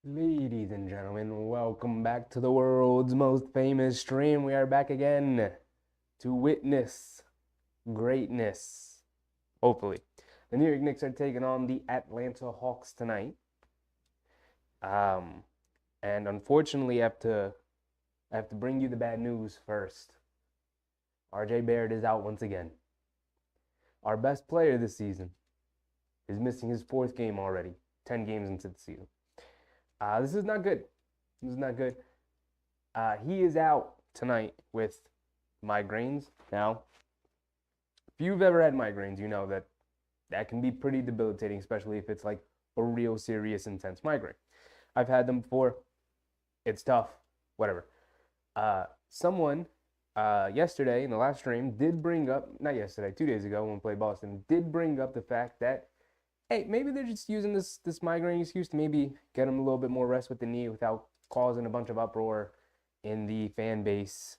Ladies and gentlemen, welcome back to the world's most famous stream. We are back again to witness greatness. Hopefully. The New York Knicks are taking on the Atlanta Hawks tonight. And unfortunately, I have to bring you the bad news first. RJ Barrett is out once again. Our best player this season is missing his fourth game already, 10 games into the season. This is not good. This is not good. He is out tonight with migraines. Now, if you've ever had migraines, you know that can be pretty debilitating, especially if it's like a real serious, intense migraine. I've had them before. It's tough. Whatever. Someone yesterday in the live stream did bring up, not yesterday, 2 days ago when we played Boston, did bring up the fact that, hey, maybe they're just using this migraine excuse to maybe get him a little bit more rest with the knee without causing a bunch of uproar in the fan base,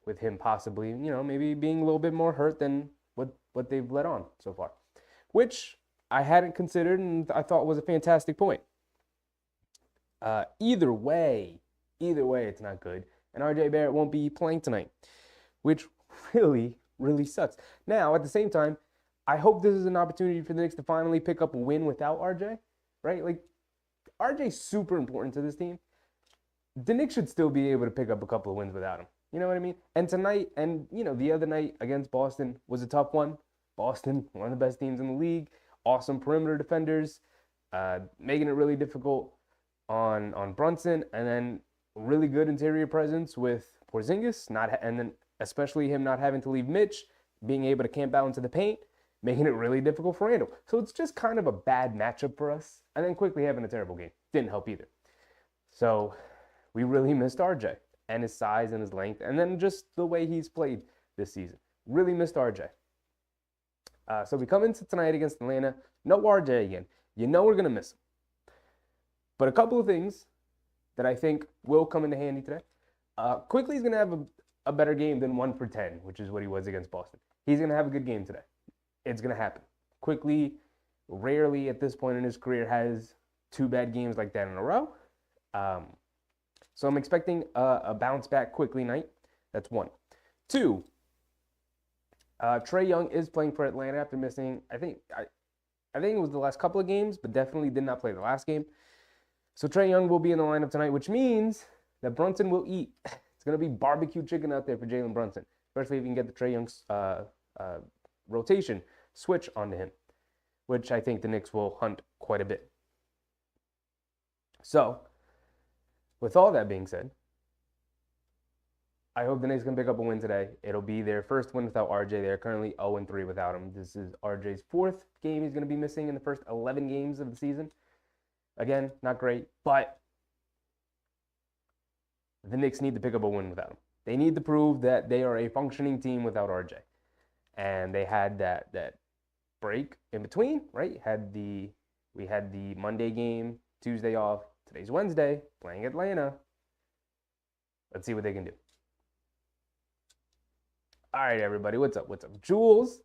with him possibly, maybe being a little bit more hurt than what they've let on so far, which I hadn't considered and I thought was a fantastic point. Either way, it's not good, and RJ Barrett won't be playing tonight, which really, really sucks. Now, at the same time, I hope this is an opportunity for the Knicks to finally pick up a win without RJ, right? Like, RJ's super important to this team. The Knicks should still be able to pick up a couple of wins without him. You know what I mean? And tonight, and the other night against Boston was a tough one. Boston, one of the best teams in the league, awesome perimeter defenders. making it really difficult on Brunson, and then really good interior presence with Porzingis, and then especially him not having to leave Mitch, being able to camp out into the paint, making it really difficult for Randall. So it's just kind of a bad matchup for us. And then quickly having a terrible game didn't help either. So we really missed RJ and his size and his length, and then just the way he's played this season. Really missed RJ. So we come into tonight against Atlanta. No RJ again. You know we're going to miss him. But a couple of things that I think will come into handy today. Quickly, he's going to have a better game than 1 for 10, which is what he was against Boston. He's going to have a good game today. It's going to happen. Quickly, rarely at this point in his career has 2 bad games like that in a row. So I'm expecting a bounce back quickly night. That's 1. 2, Trae Young is playing for Atlanta after missing, I think it was the last couple of games, but definitely did not play the last game. So Trae Young will be in the lineup tonight, which means that Brunson will eat. It's going to be barbecue chicken out there for Jalen Brunson, especially if you can get the Trae Young's rotation switch onto him, which I think the Knicks will hunt quite a bit. So, with all that being said, I hope the Knicks can pick up a win today. It'll be their first win without RJ. They're currently 0-3 without him. This is RJ's 4th game he's going to be missing in the first 11 games of the season. Again, not great, but the Knicks need to pick up a win without him. They need to prove that they are a functioning team without RJ. And they had that break in between, right? We had the Monday game, Tuesday off. Today's Wednesday, playing Atlanta. Let's see what they can do. All right, everybody, what's up? Jules,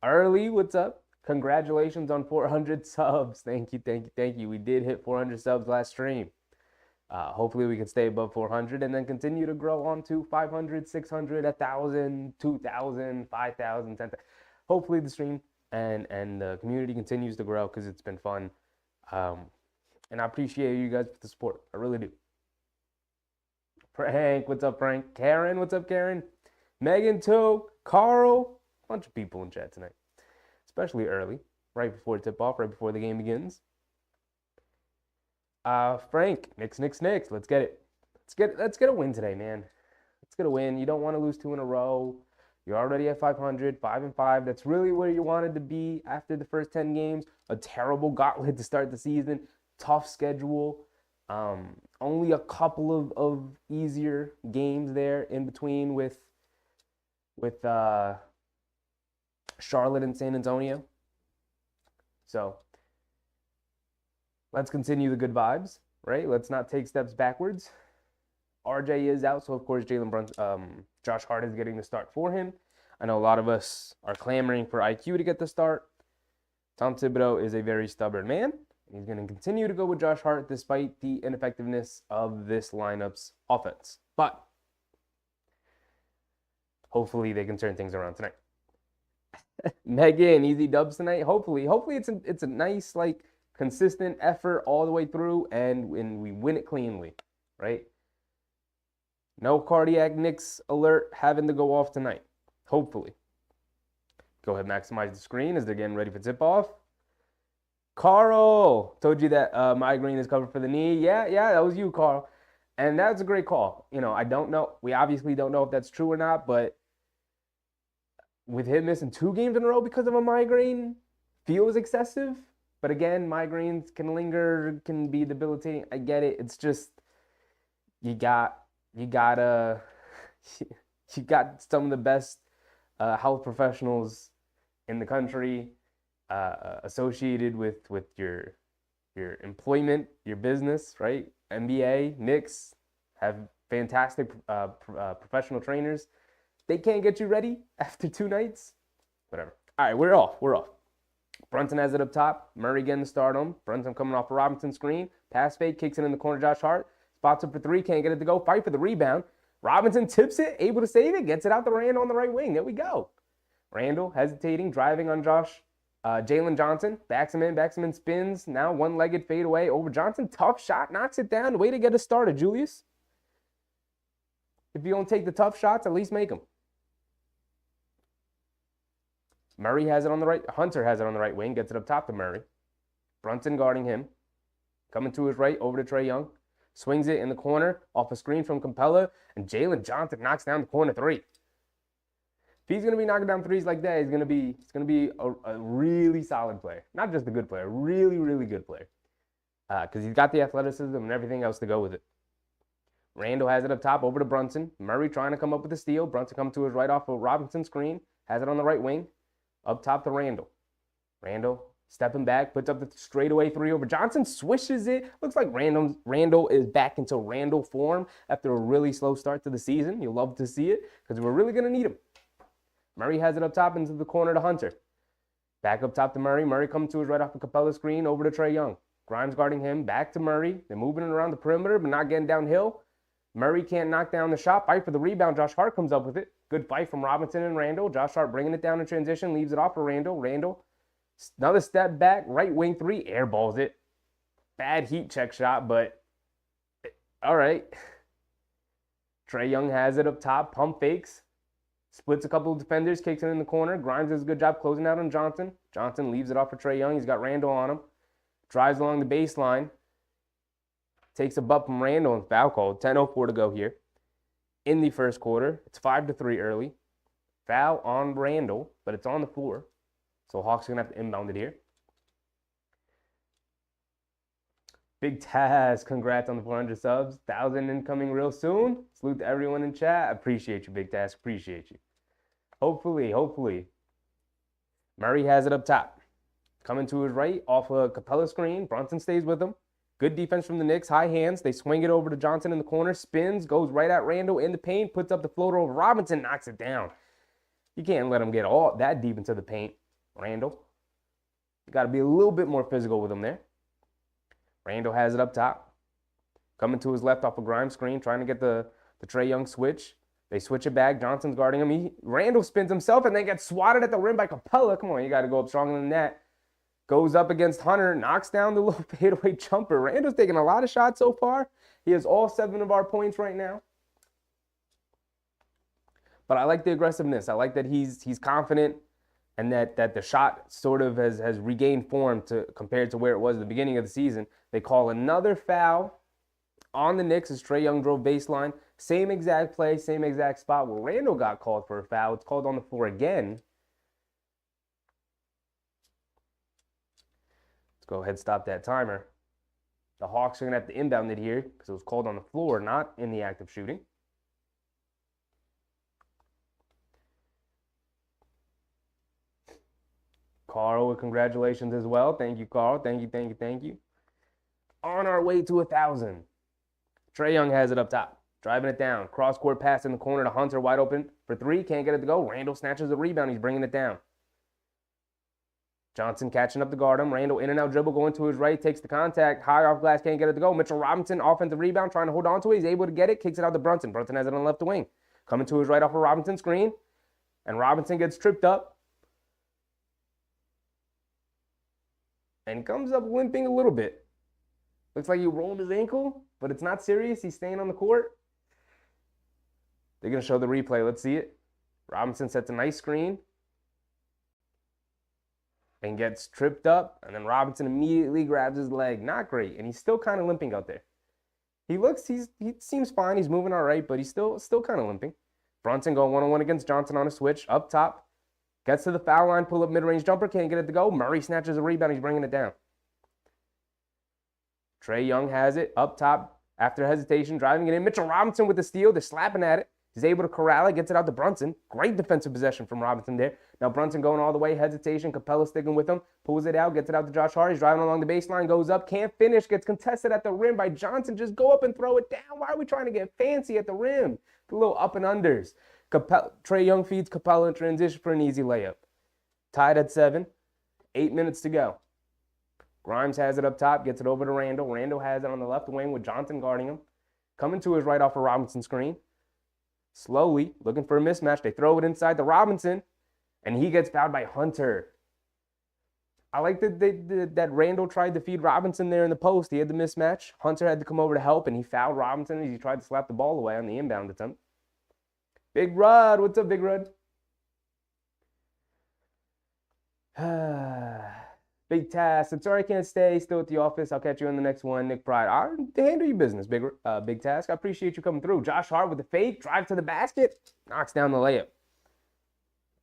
early, what's up? Congratulations on 400 subs. Thank you. We did hit 400 subs last stream. Hopefully we can stay above 400 and then continue to grow on to 500, 600, 1,000, 2,000, 5,000, 10,000. Hopefully the stream and the community continues to grow because it's been fun. And I appreciate you guys for the support. I really do. Frank, what's up, Frank? Karen, what's up, Karen? Megan, too. Carl. A bunch of people in chat tonight. Especially early, right before tip-off, right before the game begins. Frank, Knicks. Let's get it. Let's get a win today, man. Let's get a win. You don't want to lose 2 in a row. You're already at 500, 5-5. That's really where you wanted to be after the first 10 games. A terrible gauntlet to start the season. Tough schedule. Only a couple of easier games there in between with Charlotte and San Antonio. So let's continue the good vibes, right? Let's not take steps backwards. RJ is out, so of course Josh Hart is getting the start for him. I know a lot of us are clamoring for IQ to get the start. Tom Thibodeau is a very stubborn man. He's going to continue to go with Josh Hart despite the ineffectiveness of this lineup's offense. But hopefully they can turn things around tonight. Megan, easy dubs tonight. Hopefully it's a nice, like, consistent effort all the way through, and we win it cleanly, right? No cardiac Knicks alert having to go off tonight. Hopefully. Go ahead, maximize the screen as they're getting ready for tip-off. Carl, told you that migraine is covered for the knee. Yeah, that was you, Carl. And that's a great call. You know, I don't know. We obviously don't know if that's true or not, but with him missing 2 games in a row because of a migraine, feels excessive. But again, migraines can linger, can be debilitating. I get it. It's just you got some of the best health professionals in the country associated with your employment, your business, right? NBA, Knicks have fantastic professional trainers. They can't get you ready after 2 nights. Whatever. All right, we're off. Brunson has it up top. Murray getting the start on. Brunson coming off a Robinson screen. Pass fake, kicks it in the corner. Josh Hart spots up for 3, can't get it to go. Fight for the rebound. Robinson tips it, able to save it, gets it out to Randall on the right wing. There we go. Randall hesitating, driving on Jalen Johnson. Backs him in, spins. Now one-legged fade away over Johnson. Tough shot, knocks it down. Way to get us started, Julius. If you don't take the tough shots, at least make them. Murray has it on the right. Hunter has it on the right wing. Gets it up top to Murray. Brunson guarding him. Coming to his right, over to Trae Young. Swings it in the corner, off a screen from Capella, and Jalen Johnson knocks down the corner three. If he's going to be knocking down threes like that, he's going to be a really solid player. Not just a good player, really, really good player. Because he's got the athleticism and everything else to go with it. Randall has it up top, over to Brunson. Murray trying to come up with a steal. Brunson comes to his right off a Robinson screen. Has it on the right wing. Up top to Randall. Randall stepping back, puts up the straightaway three over Johnson, swishes it. Looks like Randall is back into Randall form after a really slow start to the season. You'll love to see it because we're really going to need him. Murray has it up top into the corner to Hunter. Back up top to Murray. Murray comes to his right off a Capella screen, over to Trae Young. Grimes guarding him, back to Murray. They're moving it around the perimeter, but not getting downhill. Murray can't knock down the shot. Fight for the rebound. Josh Hart comes up with it. Good fight from Robinson and Randall. Josh Hart bringing it down in transition, leaves it off for Randall. Randall, another step back, right wing three, airballs it. Bad heat check shot, but all right. Trae Young has it up top, pump fakes. Splits a couple of defenders, kicks it in the corner. Grimes does a good job closing out on Johnson. Johnson leaves it off for Trae Young. He's got Randall on him. Drives along the baseline. Takes a butt from Randall and foul called. 10:04 to go here. In the first quarter, it's 5-3 early. Foul on Randall, but it's on the floor. So Hawks are going to have to inbound it here. Big Taz, congrats on the 400 subs. 1,000 incoming real soon. Salute to everyone in chat. I appreciate you, Big Taz. Appreciate you. Hopefully. Murray has it up top. Coming to his right, off a Capella screen. Brunson stays with him. Good defense from the Knicks. High hands. They swing it over to Johnson in the corner. Spins, goes right at Randall in the paint. Puts up the floater over Robinson. Knocks it down. You can't let him get all that deep into the paint. Randall. You got to be a little bit more physical with him there. Randall has it up top. Coming to his left off a Grimes screen. Trying to get the Trae Young switch. They switch it back. Johnson's guarding him. Randall spins himself and then gets swatted at the rim by Capella. Come on, you got to go up stronger than that. Goes up against Hunter, knocks down the little fadeaway jumper. Randall's taking a lot of shots so far. He has all 7 of our points right now. But I like the aggressiveness. I like that he's confident and that the shot sort of has regained form compared to where it was at the beginning of the season. They call another foul on the Knicks as Trae Young drove baseline. Same exact play, same exact spot where Randall got called for a foul. It's called on the floor again. Go ahead, stop that timer. The Hawks are going to have to inbound it here because it was called on the floor, not in the act of shooting. Carl, with congratulations as well. Thank you, Carl. Thank you. On our way to 1,000. Trae Young has it up top. Driving it down. Cross-court pass in the corner to Hunter, wide open for three. Can't get it to go. Randall snatches the rebound. He's bringing it down. Johnson catching up to guard him. Randall in and out dribble going to his right. Takes the contact. High off glass. Can't get it to go. Mitchell Robinson, offensive rebound. Trying to hold on to it. He's able to get it. Kicks it out to Brunson. Brunson has it on the left wing. Coming to his right off a Robinson screen. And Robinson gets tripped up. And comes up limping a little bit. Looks like he rolled his ankle. But it's not serious. He's staying on the court. They're going to show the replay. Let's see it. Robinson sets a nice screen. And gets tripped up, and then Robinson immediately grabs his leg. Not great, and he's still kind of limping out there. He seems fine. He's moving all right, but he's still kind of limping. Brunson going one-on-one against Johnson on a switch. Up top, gets to the foul line, pull up mid-range jumper, can't get it to go. Murray snatches a rebound. He's bringing it down. Trae Young has it up top after hesitation, driving it in. Mitchell Robinson with the steal. They're slapping at it. He's able to corral it, gets it out to Brunson. Great defensive possession from Robinson there. Now Brunson going all the way, hesitation. Capella sticking with him, pulls it out, gets it out to Josh Hart. He's driving along the baseline, goes up, can't finish, gets contested at the rim by Johnson. Just go up and throw it down. Why are we trying to get fancy at the rim? The little up and unders. Trae Young feeds Capella in transition for an easy layup. Tied at 7. 8 minutes to go. Grimes has it up top, gets it over to Randall. Randall has it on the left wing with Johnson guarding him. Coming to his right off a Robinson screen. Slowly, looking for a mismatch. They throw it inside to Robinson, and he gets fouled by Hunter. I like that Randall tried to feed Robinson there in the post. He had the mismatch. Hunter had to come over to help, and he fouled Robinson as he tried to slap the ball away on the inbound attempt. Big Rod, what's up, Big Rod? Big Task. I'm sorry I can't stay. Still at the office. I'll catch you in the next one. Nick Pride. I'll handle your business, Big Task. I appreciate you coming through. Josh Hart with the fake. Drive to the basket. Knocks down the layup.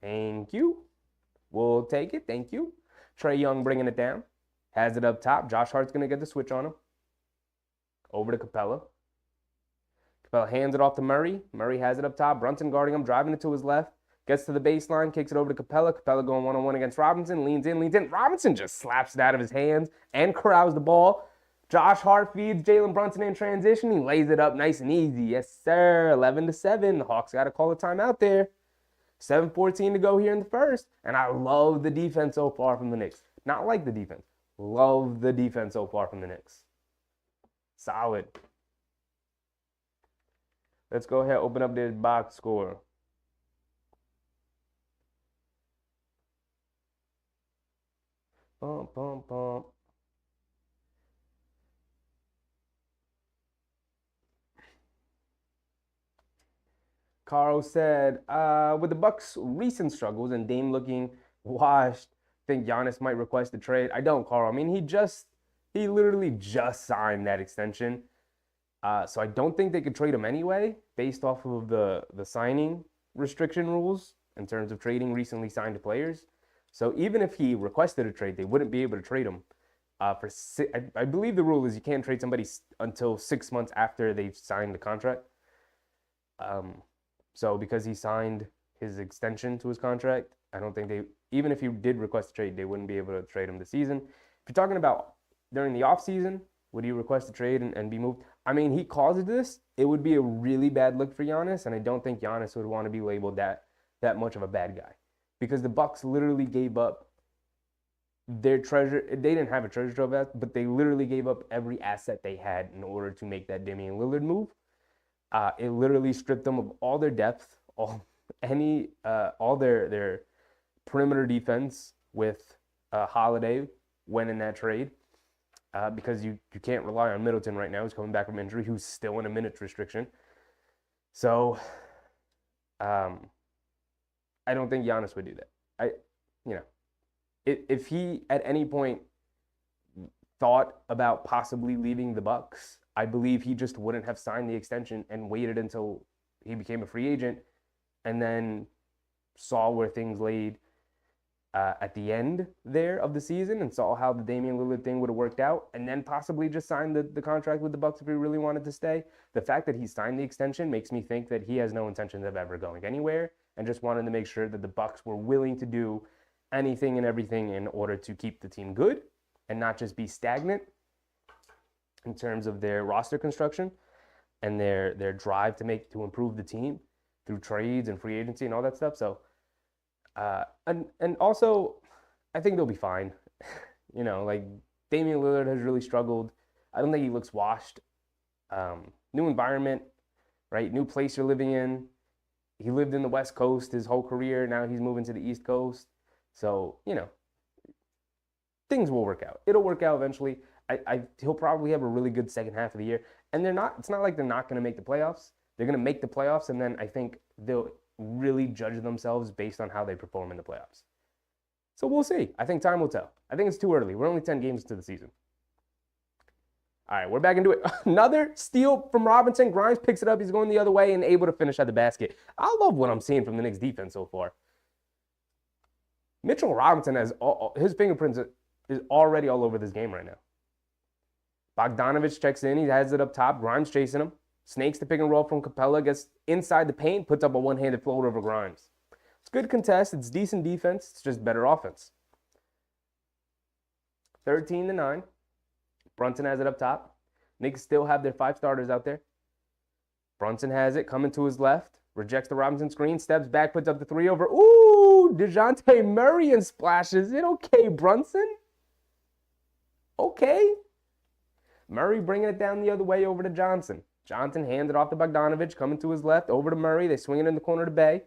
Thank you. We'll take it. Thank you. Trae Young bringing it down. Has it up top. Josh Hart's going to get the switch on him. Over to Capella. Capella hands it off to Murray. Murray has it up top. Brunson guarding him. Driving it to his left. Gets to the baseline. Kicks it over to Capella. Capella going one-on-one against Robinson. Leans in. Robinson just slaps it out of his hands and corrals the ball. Josh Hart feeds Jalen Brunson in transition. He lays it up nice and easy. Yes, sir. 11-7. The Hawks got to call a timeout there. 7:14 to go here in the first. And I love the defense so far from the Knicks. Not like the defense. Love the defense so far from the Knicks. Solid. Let's go ahead and open up this box score. Bump, bump, bump. Carl said, with the Bucks' recent struggles and Dame looking washed, think Giannis might request a trade. I don't, Carl. I mean, he literally just signed that extension. So I don't think they could trade him anyway, based off of the signing restriction rules in terms of trading recently signed players. So even if he requested a trade, they wouldn't be able to trade him. I believe the rule is you can't trade somebody until 6 months after they've signed the contract. So because he signed his extension to his contract, I don't think even if he did request a trade, they wouldn't be able to trade him this season. If you're talking about during the offseason, would he request a trade and be moved? I mean, he caused this. It would be a really bad look for Giannis, and I don't think Giannis would want to be labeled that much of a bad guy. Because the Bucks literally gave up their treasure. They didn't have a treasure trove, but they literally gave up every asset they had in order to make that Damian Lillard move. It literally stripped them of all their depth, all their perimeter defense with Holiday when in that trade. Because you can't rely on Middleton right now. He's coming back from injury. Who's still in a minutes restriction. So, I don't think Giannis would do that. If he at any point thought about possibly leaving the Bucks, I believe he just wouldn't have signed the extension and waited until he became a free agent, and then saw where things laid at the end there of the season and saw how the Damian Lillard thing would have worked out, and then possibly just signed the contract with the Bucks if he really wanted to stay. The fact that he signed the extension makes me think that he has no intentions of ever going anywhere and just wanted to make sure that the Bucks were willing to do anything and everything in order to keep the team good and not just be stagnant in terms of their roster construction and their drive to improve the team through trades and free agency and all that stuff. So and also, I think they'll be fine. Like Damian Lillard has really struggled. I don't think he looks washed. New environment, right? New place you're living in. He lived in the West Coast his whole career. Now he's moving to the East Coast. So, things will work out. It'll work out eventually. He'll probably have a really good second half of the year. And it's not like they're not going to make the playoffs. They're going to make the playoffs, and then I think they'll really judge themselves based on how they perform in the playoffs. So we'll see. I think time will tell. I think it's too early. We're only 10 games into the season. All right, we're back into it. Another steal from Robinson. Grimes picks it up. He's going the other way and able to finish at the basket. I love what I'm seeing from the Knicks defense so far. Mitchell Robinson has his fingerprints is already all over this game right now. Bogdanovich checks in. He has it up top. Grimes chasing him. Snakes the pick and roll from Capella. Gets inside the paint. Puts up a one-handed floater over Grimes. It's good contest. It's decent defense. It's just better offense. 13-9. Brunson has it up top. Knicks still have their 5 starters out there. Brunson has it. Coming to his left. Rejects the Robinson screen. Steps back. Puts up the 3 over. Ooh! DeJounte Murray and splashes it. Okay, Brunson. Okay. Murray bringing it down the other way over to Johnson. Johnson hands it off to Bogdanovich. Coming to his left. Over to Murray. They swing it in the corner to Bay.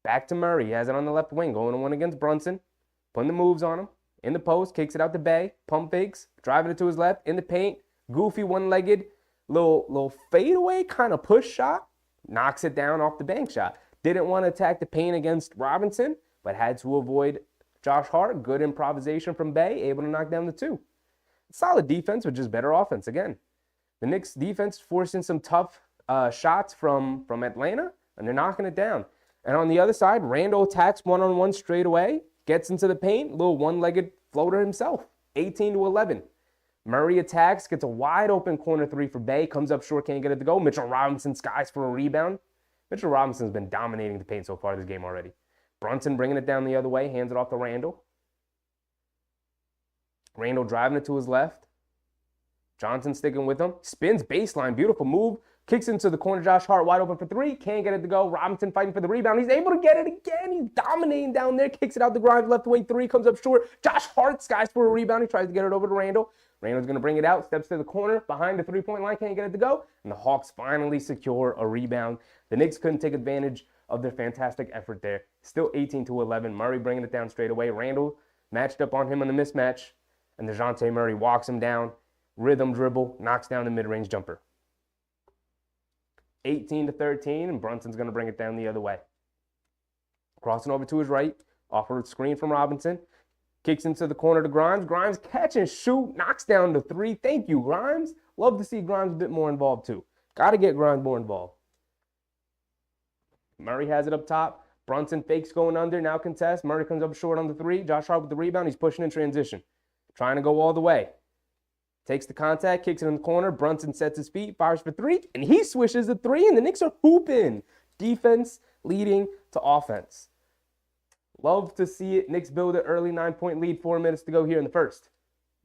Back to Murray. He has it on the left wing. Going 1 against Brunson. Putting the moves on him. In the post. Kicks it out to Bay. Pump fakes. Driving it to his left. In the paint. Goofy one-legged. Little fadeaway kind of push shot. Knocks it down off the bank shot. Didn't want to attack the paint against Robinson, but had to avoid Josh Hart, good improvisation from Bay, able to knock down the 2. Solid defense with just better offense again. The Knicks defense forcing some tough shots from Atlanta, and they're knocking it down. And on the other side, Randle attacks one-on-one straight away, gets into the paint, little one-legged floater himself, 18-11. Murray attacks, gets a wide-open corner 3 for Bay, comes up short, can't get it to go. Mitchell Robinson skies for a rebound. Mitchell Robinson's been dominating the paint so far this game already. Brunson bringing it down the other way, hands it off to Randle. Randle driving it to his left. Johnson sticking with him. Spins baseline, beautiful move. Kicks into the corner. Josh Hart wide open for 3. Can't get it to go. Robinson fighting for the rebound. He's able to get it again. He's dominating down there. Kicks it out the Grimes left wing 3. Comes up short. Josh Hart skies for a rebound. He tries to get it over to Randle. Randle's going to bring it out. Steps to the corner. Behind the 3-point line. Can't get it to go. And the Hawks finally secure a rebound. The Knicks couldn't take advantage of their fantastic effort there. Still 18-11. Murray bringing it down straight away. Randle matched up on him on the mismatch. And DeJounte Murray walks him down. Rhythm dribble. Knocks down the mid-range jumper. 18-13, and Brunson's going to bring it down the other way. Crossing over to his right, offered a screen from Robinson. Kicks into the corner to Grimes. Grimes catch and shoot, knocks down the 3. Thank you, Grimes. Love to see Grimes a bit more involved, too. Got to get Grimes more involved. Murray has it up top. Brunson fakes going under, now contests. Murray comes up short on the 3. Josh Hart with the rebound. He's pushing in transition. Trying to go all the way. Takes the contact, kicks it in the corner. Brunson sets his feet, fires for 3, and he swishes the 3, and the Knicks are hooping. Defense leading to offense. Love to see it. Knicks build an early 9-point lead, 4 minutes to go here in the first.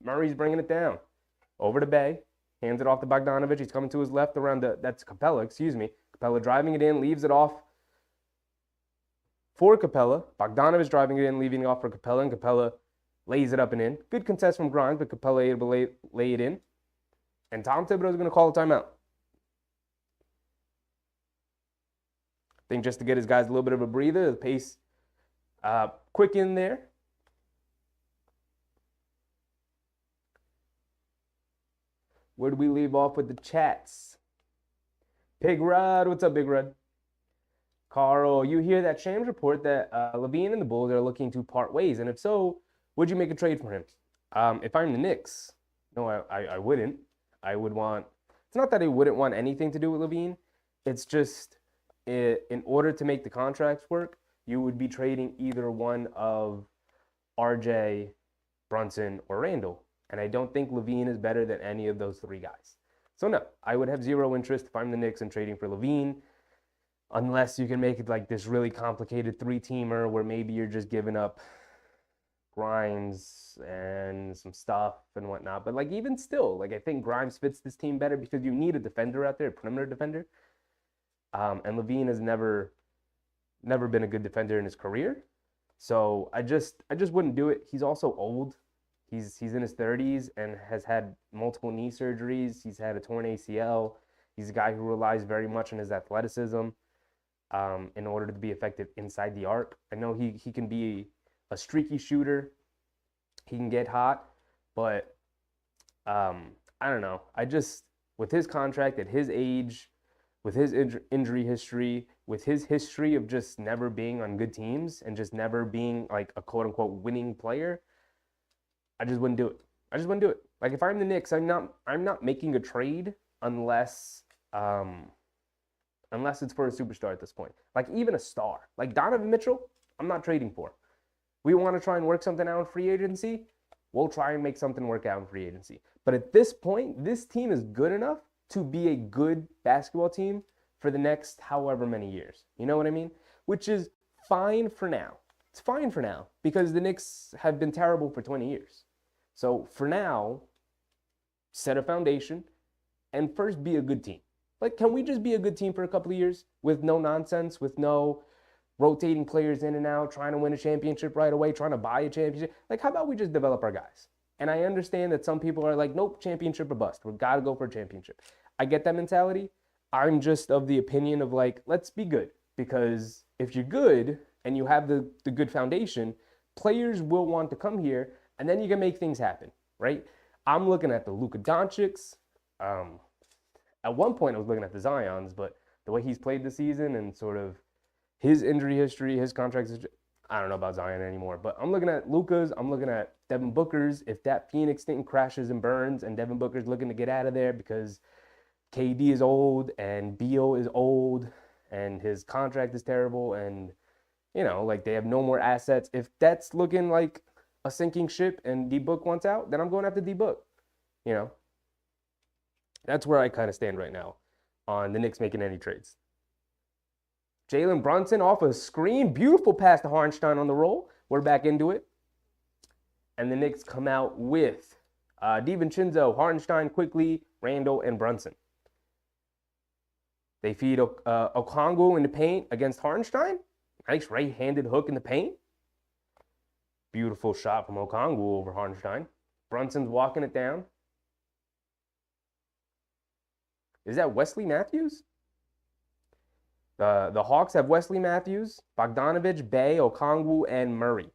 Murray's bringing it down. Over to Bay. Hands it off to Bogdanovich. He's coming to his left around that's Capella, excuse me. Capella driving it in, leaves it off for Capella. Bogdanovich driving it in, leaving it off for Capella, and Capella lays it up and in. Good contest from Grimes, but Capella able to lay it in. And Tom Thibodeau is going to call a timeout. I think just to get his guys a little bit of a breather, the pace quick in there. Where do we leave off with the chats? Big Rod, what's up, Big Rod? Carl, you hear that Shams report that LaVine and the Bulls are looking to part ways, and if so, would you make a trade for him? If I'm the Knicks, no, I wouldn't. I would want, it's not that I wouldn't want anything to do with LaVine. It's just in order to make the contracts work, you would be trading either one of RJ, Brunson, or Randle. And I don't think LaVine is better than any of those 3 guys. So no, I would have zero interest if I'm the Knicks in trading for LaVine, unless you can make it like this really complicated 3-teamer where maybe you're just giving up Grimes and some stuff and whatnot. But like even still, like I think Grimes fits this team better because you need a defender out there, a perimeter defender. And LaVine has never been a good defender in his career. So I just wouldn't do it. He's also old. He's in his 30s and has had multiple knee surgeries. He's had a torn ACL. He's a guy who relies very much on his athleticism in order to be effective inside the arc. I know he can be a streaky shooter. He can get hot, but I don't know. With his contract at his age, with his injury history, with his history of just never being on good teams and just never being like a quote unquote winning player, I just wouldn't do it. I just wouldn't do it. Like if I'm the Knicks, I'm not making a trade unless it's for a superstar at this point. Like even a star. Like Donovan Mitchell, I'm not trading for. We want to try and work something out in free agency. We'll try and make something work out in free agency. But at this point, this team is good enough to be a good basketball team for the next however many years. You know what I mean? Which is fine for now. It's fine for now because the Knicks have been terrible for 20 years. So for now, set a foundation and first be a good team. Like, can we just be a good team for a couple of years with no nonsense, with no rotating players in and out, trying to win a championship right away, trying to buy a championship? Like, how about we just develop our guys? And I understand that some people are like, nope, championship or bust. We've got to go for a championship. I get that mentality. I'm just of the opinion of like, let's be good. Because if you're good and you have the good foundation, players will want to come here and then you can make things happen, right? I'm looking at the Luka Doncic's. At one point I was looking at the Zion's, but the way he's played this season and sort of his injury history, his contract I don't know about Zion anymore, but I'm looking at Luka's. I'm looking at Devin Booker's. If that Phoenix thing crashes and burns and Devin Booker's looking to get out of there because KD is old and Beal is old and his contract is terrible and, like they have no more assets. If that's looking like a sinking ship and D-Book wants out, then I'm going after D-Book. That's where I kind of stand right now on the Knicks making any trades. Jalen Brunson off a screen. Beautiful pass to Hartenstein on the roll. We're back into it. And the Knicks come out with DiVincenzo, Hartenstein, Quickly, Randall, and Brunson. They feed Okongwu in the paint against Hartenstein. Nice right-handed hook in the paint. Beautiful shot from Okongwu over Hartenstein. Brunson's walking it down. Is that Wesley Matthews? The Hawks have Wesley Matthews, Bogdanovich, Bey, Okongwu, and Murray.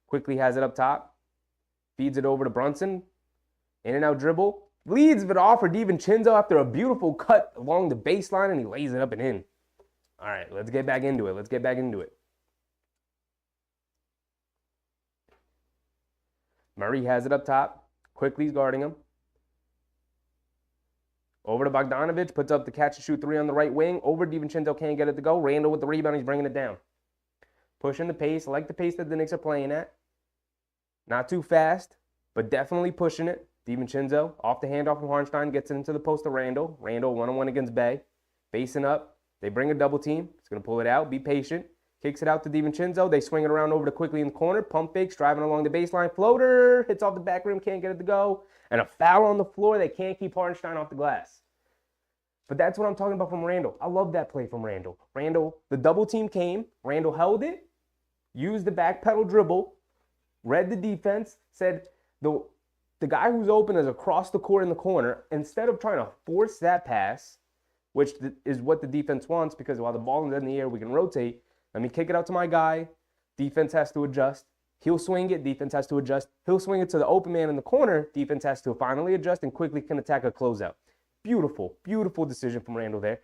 Quickly has it up top. Feeds it over to Brunson. In and out dribble. Leads it off for DiVincenzo after a beautiful cut along the baseline, and he lays it up and in. All right, let's get back into it. Murray has it up top. Quickly's guarding him. Over to Bogdanovich, puts up the catch and shoot three on the right wing. Over DiVincenzo, can't get it to go. Randall with the rebound, he's bringing it down. Pushing the pace, I like the pace that the Knicks are playing at. Not too fast, but definitely pushing it. DiVincenzo, off the handoff from Hartenstein, gets it into the post to Randall. Randall, one-on-one against Bey. Facing up, they bring a double team. He's going to pull it out, be patient. Kicks it out to DiVincenzo. They swing it around over to Quickly in the corner. Pump fakes, driving along the baseline. Floater, hits off the back rim, can't get it to go. And a foul on the floor. They can't keep Hartenstein off the glass. But that's what I'm talking about from Randall. I love that play from Randall. Randall, the double team came. Randall held it, used the back pedal dribble, read the defense, said the guy who's open is across the court in the corner. Instead of trying to force that pass, which is what the defense wants, because while the ball is in the air, we can rotate. Let me kick it out to my guy. Defense has to adjust. He'll swing it. Defense has to adjust. He'll swing it to the open man in the corner. Defense has to finally adjust and quickly can attack a closeout. Beautiful, beautiful decision from Randall there.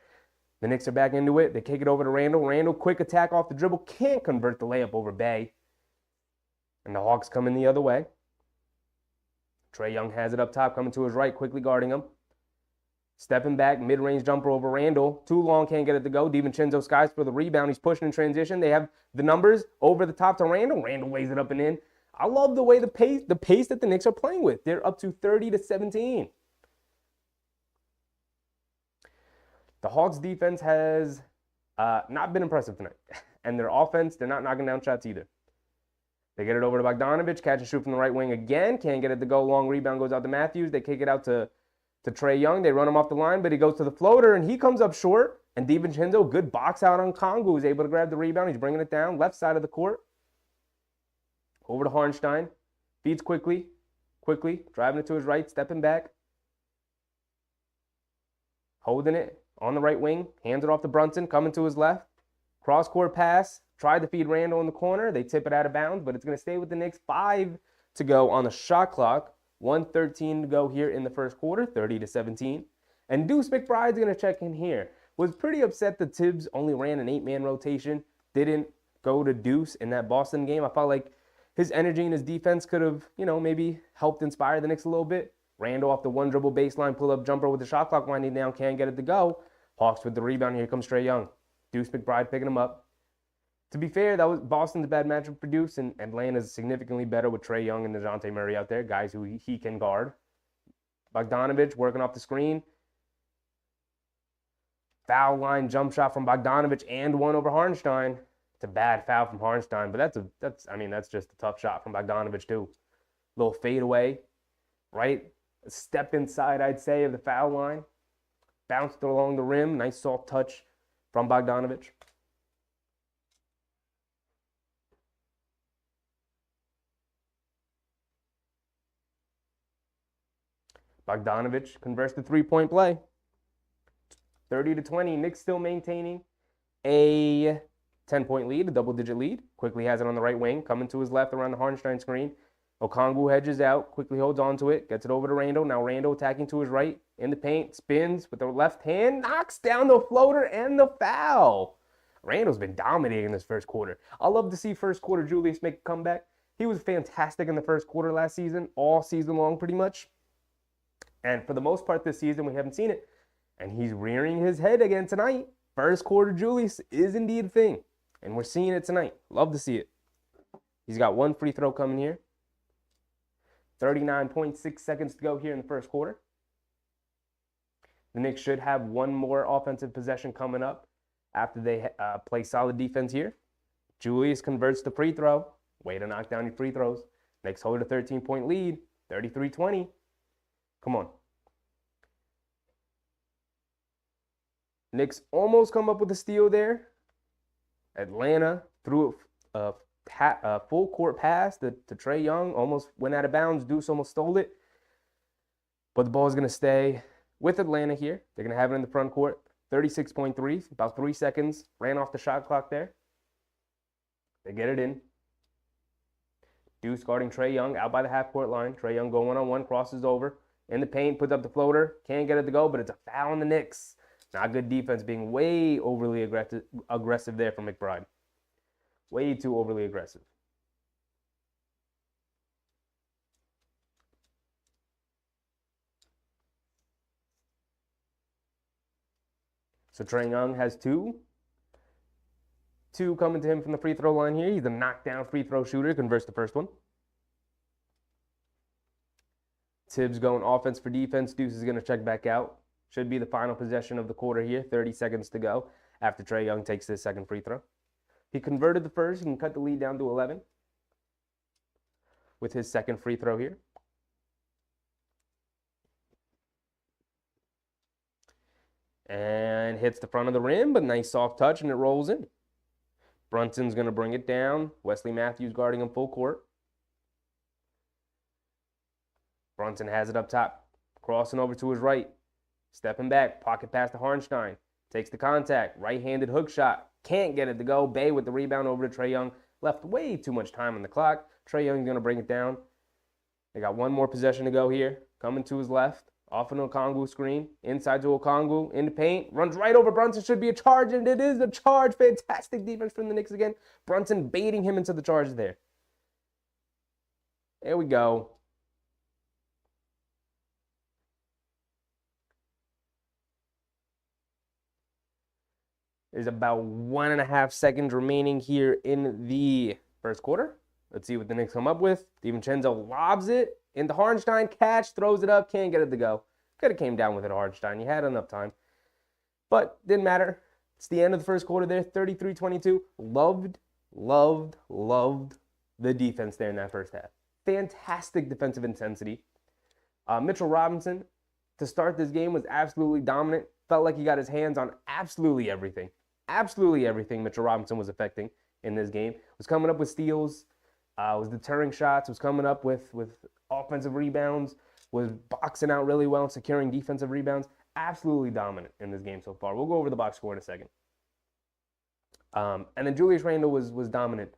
The Knicks are back into it. They kick it over to Randall. Randall, quick attack off the dribble. Can't convert the layup over Bey. And the Hawks come in the other way. Trae Young has it up top, coming to his right, quickly guarding him. Stepping back, mid-range jumper over Randall. Too long, can't get it to go. DiVincenzo skies for the rebound. He's pushing in transition. They have the numbers over the top to Randall. Randall lays it up and in. I love the way the pace that the Knicks are playing with. They're up to 30-17. The Hawks' defense has not been impressive tonight. And their offense, they're not knocking down shots either. They get it over to Bogdanovich. Catch and shoot from the right wing again. Can't get it to go. Long rebound goes out to Matthews. They kick it out to Trae Young. They run him off the line, but he goes to the floater, and he comes up short. And DiVincenzo, good box out on Okongwu, is able to grab the rebound. He's bringing it down, left side of the court. Over to Hartenstein. Feeds quickly, driving it to his right, stepping back. Holding it on the right wing. Hands it off to Brunson, coming to his left. Cross-court pass. Tried to feed Randall in the corner. They tip it out of bounds, but it's going to stay with the Knicks. 5 to go on the shot clock. 1:13 to go here in the first quarter, 30-17. And Deuce McBride's going to check in here. Was pretty upset that Tibbs only ran an 8-man rotation. Didn't go to Deuce in that Boston game. I felt like his energy and his defense could have, maybe helped inspire the Knicks a little bit. Randall off the one dribble baseline, pull-up jumper with the shot clock winding down. Can't get it to go. Hawks with the rebound. Here comes Trae Young. Deuce McBride picking him up. To be fair, that was Boston's bad matchup for Deuce, and Atlanta's significantly better with Trae Young and DeJounte Murray out there, guys who he can guard. Bogdanovich working off the screen. Foul line jump shot from Bogdanovich and one over Hartenstein. It's a bad foul from Hartenstein, but that's just a tough shot from Bogdanovich too. Little fadeaway, right? A step inside, I'd say, of the foul line. Bounced along the rim. Nice soft touch from Bogdanovich. Bogdanovich converts the three-point play. 30-20. Knicks still maintaining a 10-point lead, a double-digit lead. Quickly has it on the right wing, coming to his left around the Hartenstein screen. Okongwu hedges out, quickly holds on to it, gets it over to Randall. Now Randall attacking to his right in the paint, spins with the left hand, knocks down the floater and the foul. Randall's been dominating this first quarter. I love to see first quarter Julius make a comeback. He was fantastic in the first quarter last season, all season long pretty much. And for the most part this season, we haven't seen it. And he's rearing his head again tonight. First quarter Julius is indeed a thing. And we're seeing it tonight. Love to see it. He's got one free throw coming here. 39.6 seconds to go here in the first quarter. The Knicks should have one more offensive possession coming up after they play solid defense here. Julius converts the free throw. Way to knock down your free throws. Knicks hold a 13-point lead, 33-20. Come on. Knicks almost come up with a steal there. Atlanta threw a full court pass to Trae Young. Almost went out of bounds. Deuce almost stole it. But the ball is going to stay with Atlanta here. They're going to have it in the front court. 36.3, about 3 seconds. Ran off the shot clock there. They get it in. Deuce guarding Trae Young out by the half-court line. Trae Young going one-on-one, crosses over. In the paint, puts up the floater. Can't get it to go, but it's a foul on the Knicks. Not good defense, being way overly aggressive there from McBride. Way too overly aggressive. So Trae Young has two. Two coming to him from the free throw line here. He's a knockdown free throw shooter. Converts the first one. Tibbs going offense for defense. Deuce is going to check back out. Should be the final possession of the quarter here. 30 seconds to go after Trae Young takes his second free throw. He converted the first. He can cut the lead down to 11 with his second free throw here. And hits the front of the rim, but nice soft touch, and it rolls in. Brunson's going to bring it down. Wesley Matthews guarding him full court. Brunson has it up top. Crossing over to his right. Stepping back. Pocket pass to Hartenstein. Takes the contact. Right-handed hook shot. Can't get it to go. Bay with the rebound over to Trae Young. Left way too much time on the clock. Trae Young's going to bring it down. They got one more possession to go here. Coming to his left. Off an Okongwu screen. Inside to Okongwu. In the paint. Runs right over Brunson. Should be a charge, and it is a charge. Fantastic defense from the Knicks again. Brunson baiting him into the charge there. There we go. There's about 1.5 seconds remaining here in the first quarter. Let's see what the Knicks come up with. DiVincenzo lobs it into Hartenstein. Catch, throws it up, can't get it to go. Could have came down with it, Hartenstein. You had enough time. But didn't matter. It's the end of the first quarter there, 33-22. Loved the defense there in that first half. Fantastic defensive intensity. Mitchell Robinson, to start this game, was absolutely dominant. Felt like he got his hands on absolutely everything. Absolutely everything Mitchell Robinson was affecting in this game. Was coming up with steals, was deterring shots, was coming up with offensive rebounds, was boxing out really well and securing defensive rebounds. Absolutely dominant in this game so far. We'll go over the box score in a second. And then Julius Randle was dominant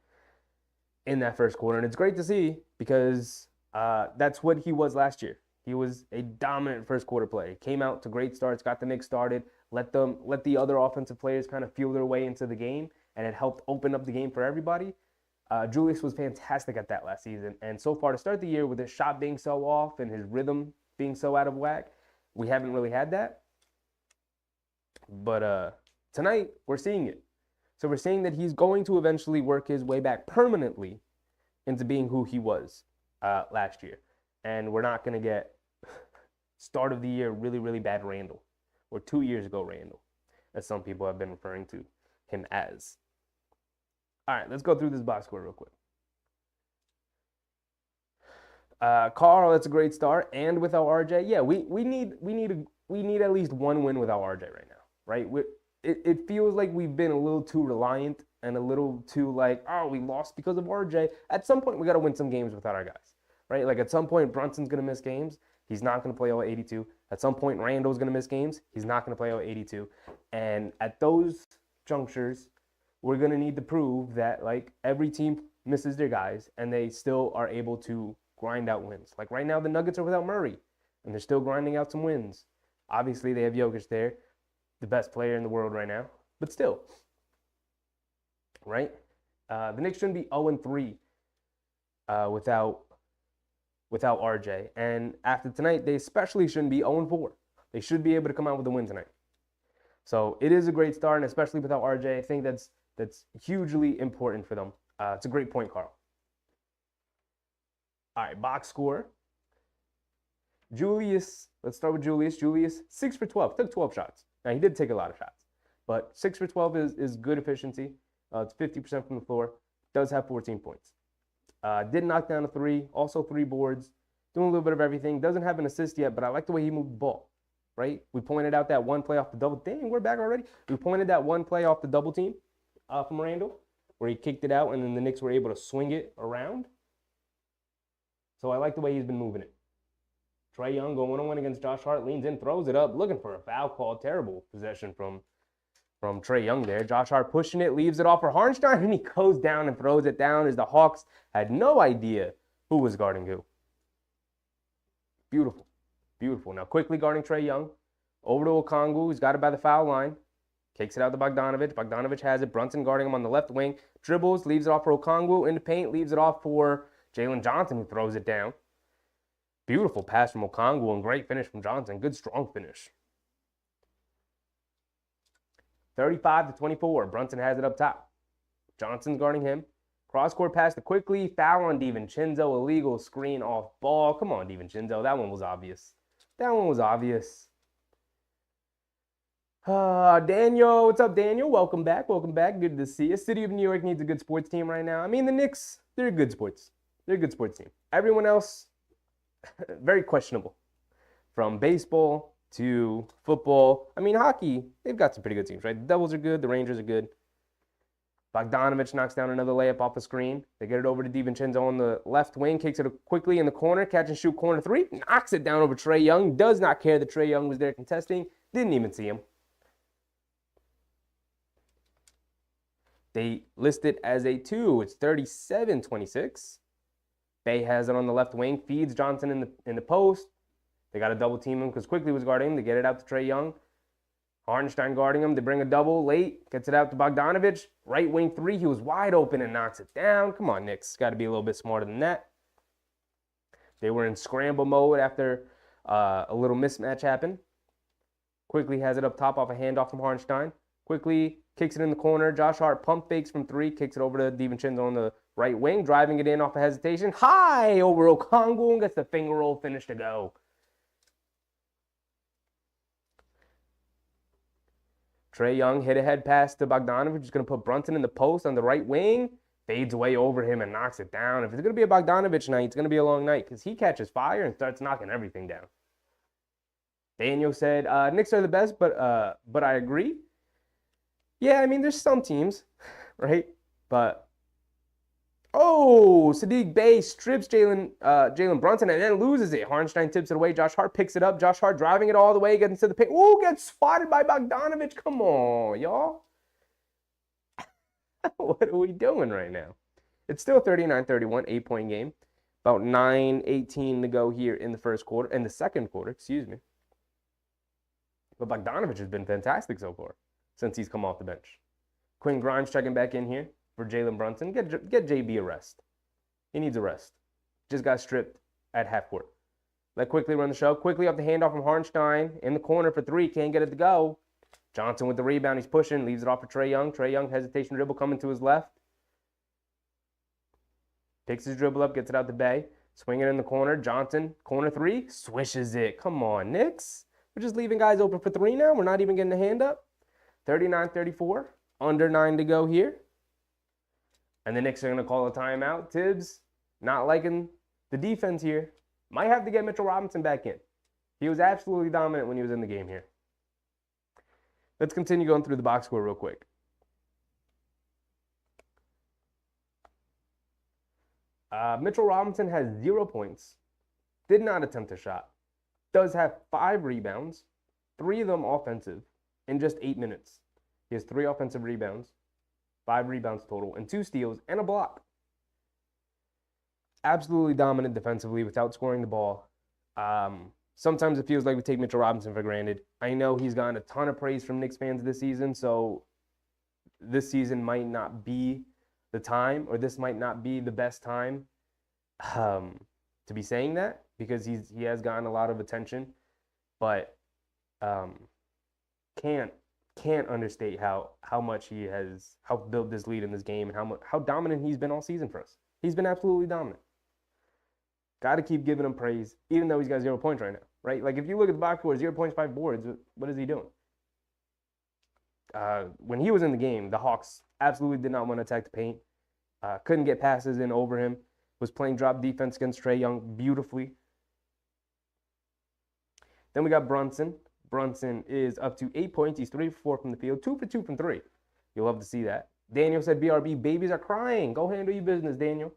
in that first quarter. And it's great to see because that's what he was last year. He was a dominant first quarter player. Came out to great starts, got the Knicks started, let the other offensive players kind of feel their way into the game, and it helped open up the game for everybody. Julius was fantastic at that last season. And so far to start the year, with his shot being so off and his rhythm being so out of whack, we haven't really had that. But tonight, we're seeing it. So we're seeing that he's going to eventually work his way back permanently into being who he was last year. And we're not going to get start of the year really, really bad Randall, or 2 years ago Randall, as some people have been referring to him as. All right, let's go through this box score real quick. Carl, that's a great start. And without RJ, yeah, we need at least one win without RJ right now, right? It feels like we've been a little too reliant and a little too like, oh, we lost because of RJ. At some point, we got to win some games without our guys, right? Like at some point, Brunson's going to miss games. He's not going to play all 82. At some point, Randall's going to miss games. He's not going to play all 82. And at those junctures, we're going to need to prove that like every team misses their guys and they still are able to grind out wins. Like right now, the Nuggets are without Murray and they're still grinding out some wins. Obviously, they have Jokic there, the best player in the world right now, but still. right? The Knicks shouldn't be 0-3 without RJ. And after tonight, they especially shouldn't be 0-4. They should be able to come out with a win tonight. So it is a great start, and especially without RJ, I think that's hugely important for them. It's a great point, Carl. All right, box score. Julius, let's start with Julius. Julius, 6 for 12, took 12 shots. Now, he did take a lot of shots, but 6 for 12 is good efficiency. It's 50% from the floor. Does have 14 points. Did knock down a 3, also 3 boards, doing a little bit of everything. Doesn't have an assist yet, but I like the way he moved the ball, right? We pointed out that one play off the double. Dang, we're back already. We pointed that one play off the double team from Randall, where he kicked it out, and then the Knicks were able to swing it around. So I like the way he's been moving it. Trae Young going 1-on-1 against Josh Hart, leans in, throws it up, looking for a foul call. Terrible possession from Trae Young there. Josh Hart pushing it, leaves it off for Hartenstein, and he goes down and throws it down as the Hawks had no idea who was guarding who. Beautiful. Beautiful. Now quickly guarding Trae Young. Over to Okongwu. He's got it by the foul line. Kicks it out to Bogdanovic. Bogdanovic has it. Brunson guarding him on the left wing. Dribbles, leaves it off for Okongwu. In the paint, leaves it off for Jalen Johnson, who throws it down. Beautiful pass from Okongwu and great finish from Johnson. Good, strong finish. 35-24. Brunson has it up top. Johnson's guarding him. Cross-court pass to Quickly. Foul on DiVincenzo. Illegal screen off ball. Come on, DiVincenzo. That one was obvious. That one was obvious. Daniel. What's up, Daniel? Welcome back. Welcome back. Good to see you. City of New York needs a good sports team right now. I mean, the Knicks, they're a good sports. They're a good sports team. Everyone else, very questionable. From baseball to football. I mean, hockey, they've got some pretty good teams, right? The Devils are good. The Rangers are good. Bogdanovic knocks down another layup off the screen. They get it over to DiVincenzo on the left wing. Kicks it quickly in the corner. Catch and shoot corner 3. Knocks it down over Trae Young. Does not care that Trae Young was there contesting. Didn't even see him. They list it as a 2. It's 37-26. Bay has it on the left wing. Feeds Johnson in the post. They got to double team him because Quickly was guarding him. They get it out to Trae Young. Hartenstein guarding him. They bring a double late. Gets it out to Bogdanovic. Right wing 3. He was wide open and knocks it down. Come on, Knicks. Got to be a little bit smarter than that. They were in scramble mode after a little mismatch happened. Quickly has it up top off a handoff from Hartenstein. Quickly kicks it in the corner. Josh Hart pump fakes from 3. Kicks it over to DiVincenzo on the right wing. Driving it in off a hesitation. High over Okongwu and gets the finger roll finish to go. Trae Young hit a head pass to Bogdanovic. He's going to put Brunson in the post on the right wing. Fades away over him and knocks it down. If it's going to be a Bogdanovic night, it's going to be a long night because he catches fire and starts knocking everything down. Daniel said, Knicks are the best, but I agree. Yeah, I mean, there's some teams, right? But, oh, Saddiq Bey strips Jalen Brunson and then loses it. Hartenstein tips it away. Josh Hart picks it up. Josh Hart driving it all the way, gets into the paint. Ooh, gets spotted by Bogdanovic. Come on, y'all. What are we doing right now? It's still 39-31, 8-point game. About 9:18 to go here in the second quarter, excuse me. But Bogdanovic has been fantastic so far since he's come off the bench. Quinn Grimes checking back in here for Jalen Brunson. Get JB a rest. He needs a rest. Just got stripped at half court. Let Quickly run the show. Quickly up the handoff from Hartenstein. In the corner for 3. Can't get it to go. Johnson with the rebound. He's pushing. Leaves it off for Trae Young. Trae Young, hesitation dribble coming to his left. Picks his dribble up. Gets it out to Bay. Swing it in the corner. Johnson, corner 3. Swishes it. Come on, Knicks. We're just leaving guys open for 3 now. We're not even getting a hand up. 39-34. Under 9 to go here. And the Knicks are going to call a timeout. Tibbs, not liking the defense here. Might have to get Mitchell Robinson back in. He was absolutely dominant when he was in the game here. Let's continue going through the box score real quick. Mitchell Robinson has 0 points. Did not attempt a shot. Does have 5 rebounds. 3 of them offensive in just 8 minutes. He has 3 offensive rebounds. 5 rebounds total, and 2 steals, and a block. Absolutely dominant defensively without scoring the ball. Sometimes it feels like we take Mitchell Robinson for granted. I know he's gotten a ton of praise from Knicks fans this season, so this season might not be the time, or this might not be the best time to be saying that, because he has gotten a lot of attention, but can't understate how much he has helped build this lead in this game, and how dominant he's been all season for us. He's been absolutely dominant. Got to keep giving him praise, even though he's got 0 points right now, right? Like, if you look at the box score, 0 points, 5 boards, what is he doing? When he was in the game, the Hawks absolutely did not want to attack the paint. Couldn't get passes in over him. Was playing drop defense against Trae Young beautifully. Then we got Brunson. Brunson is up to 8 points. He's 3 for 4 from the field, 2 for 2 from 3. You'll love to see that. Daniel said, BRB, babies are crying. Go handle your business, Daniel.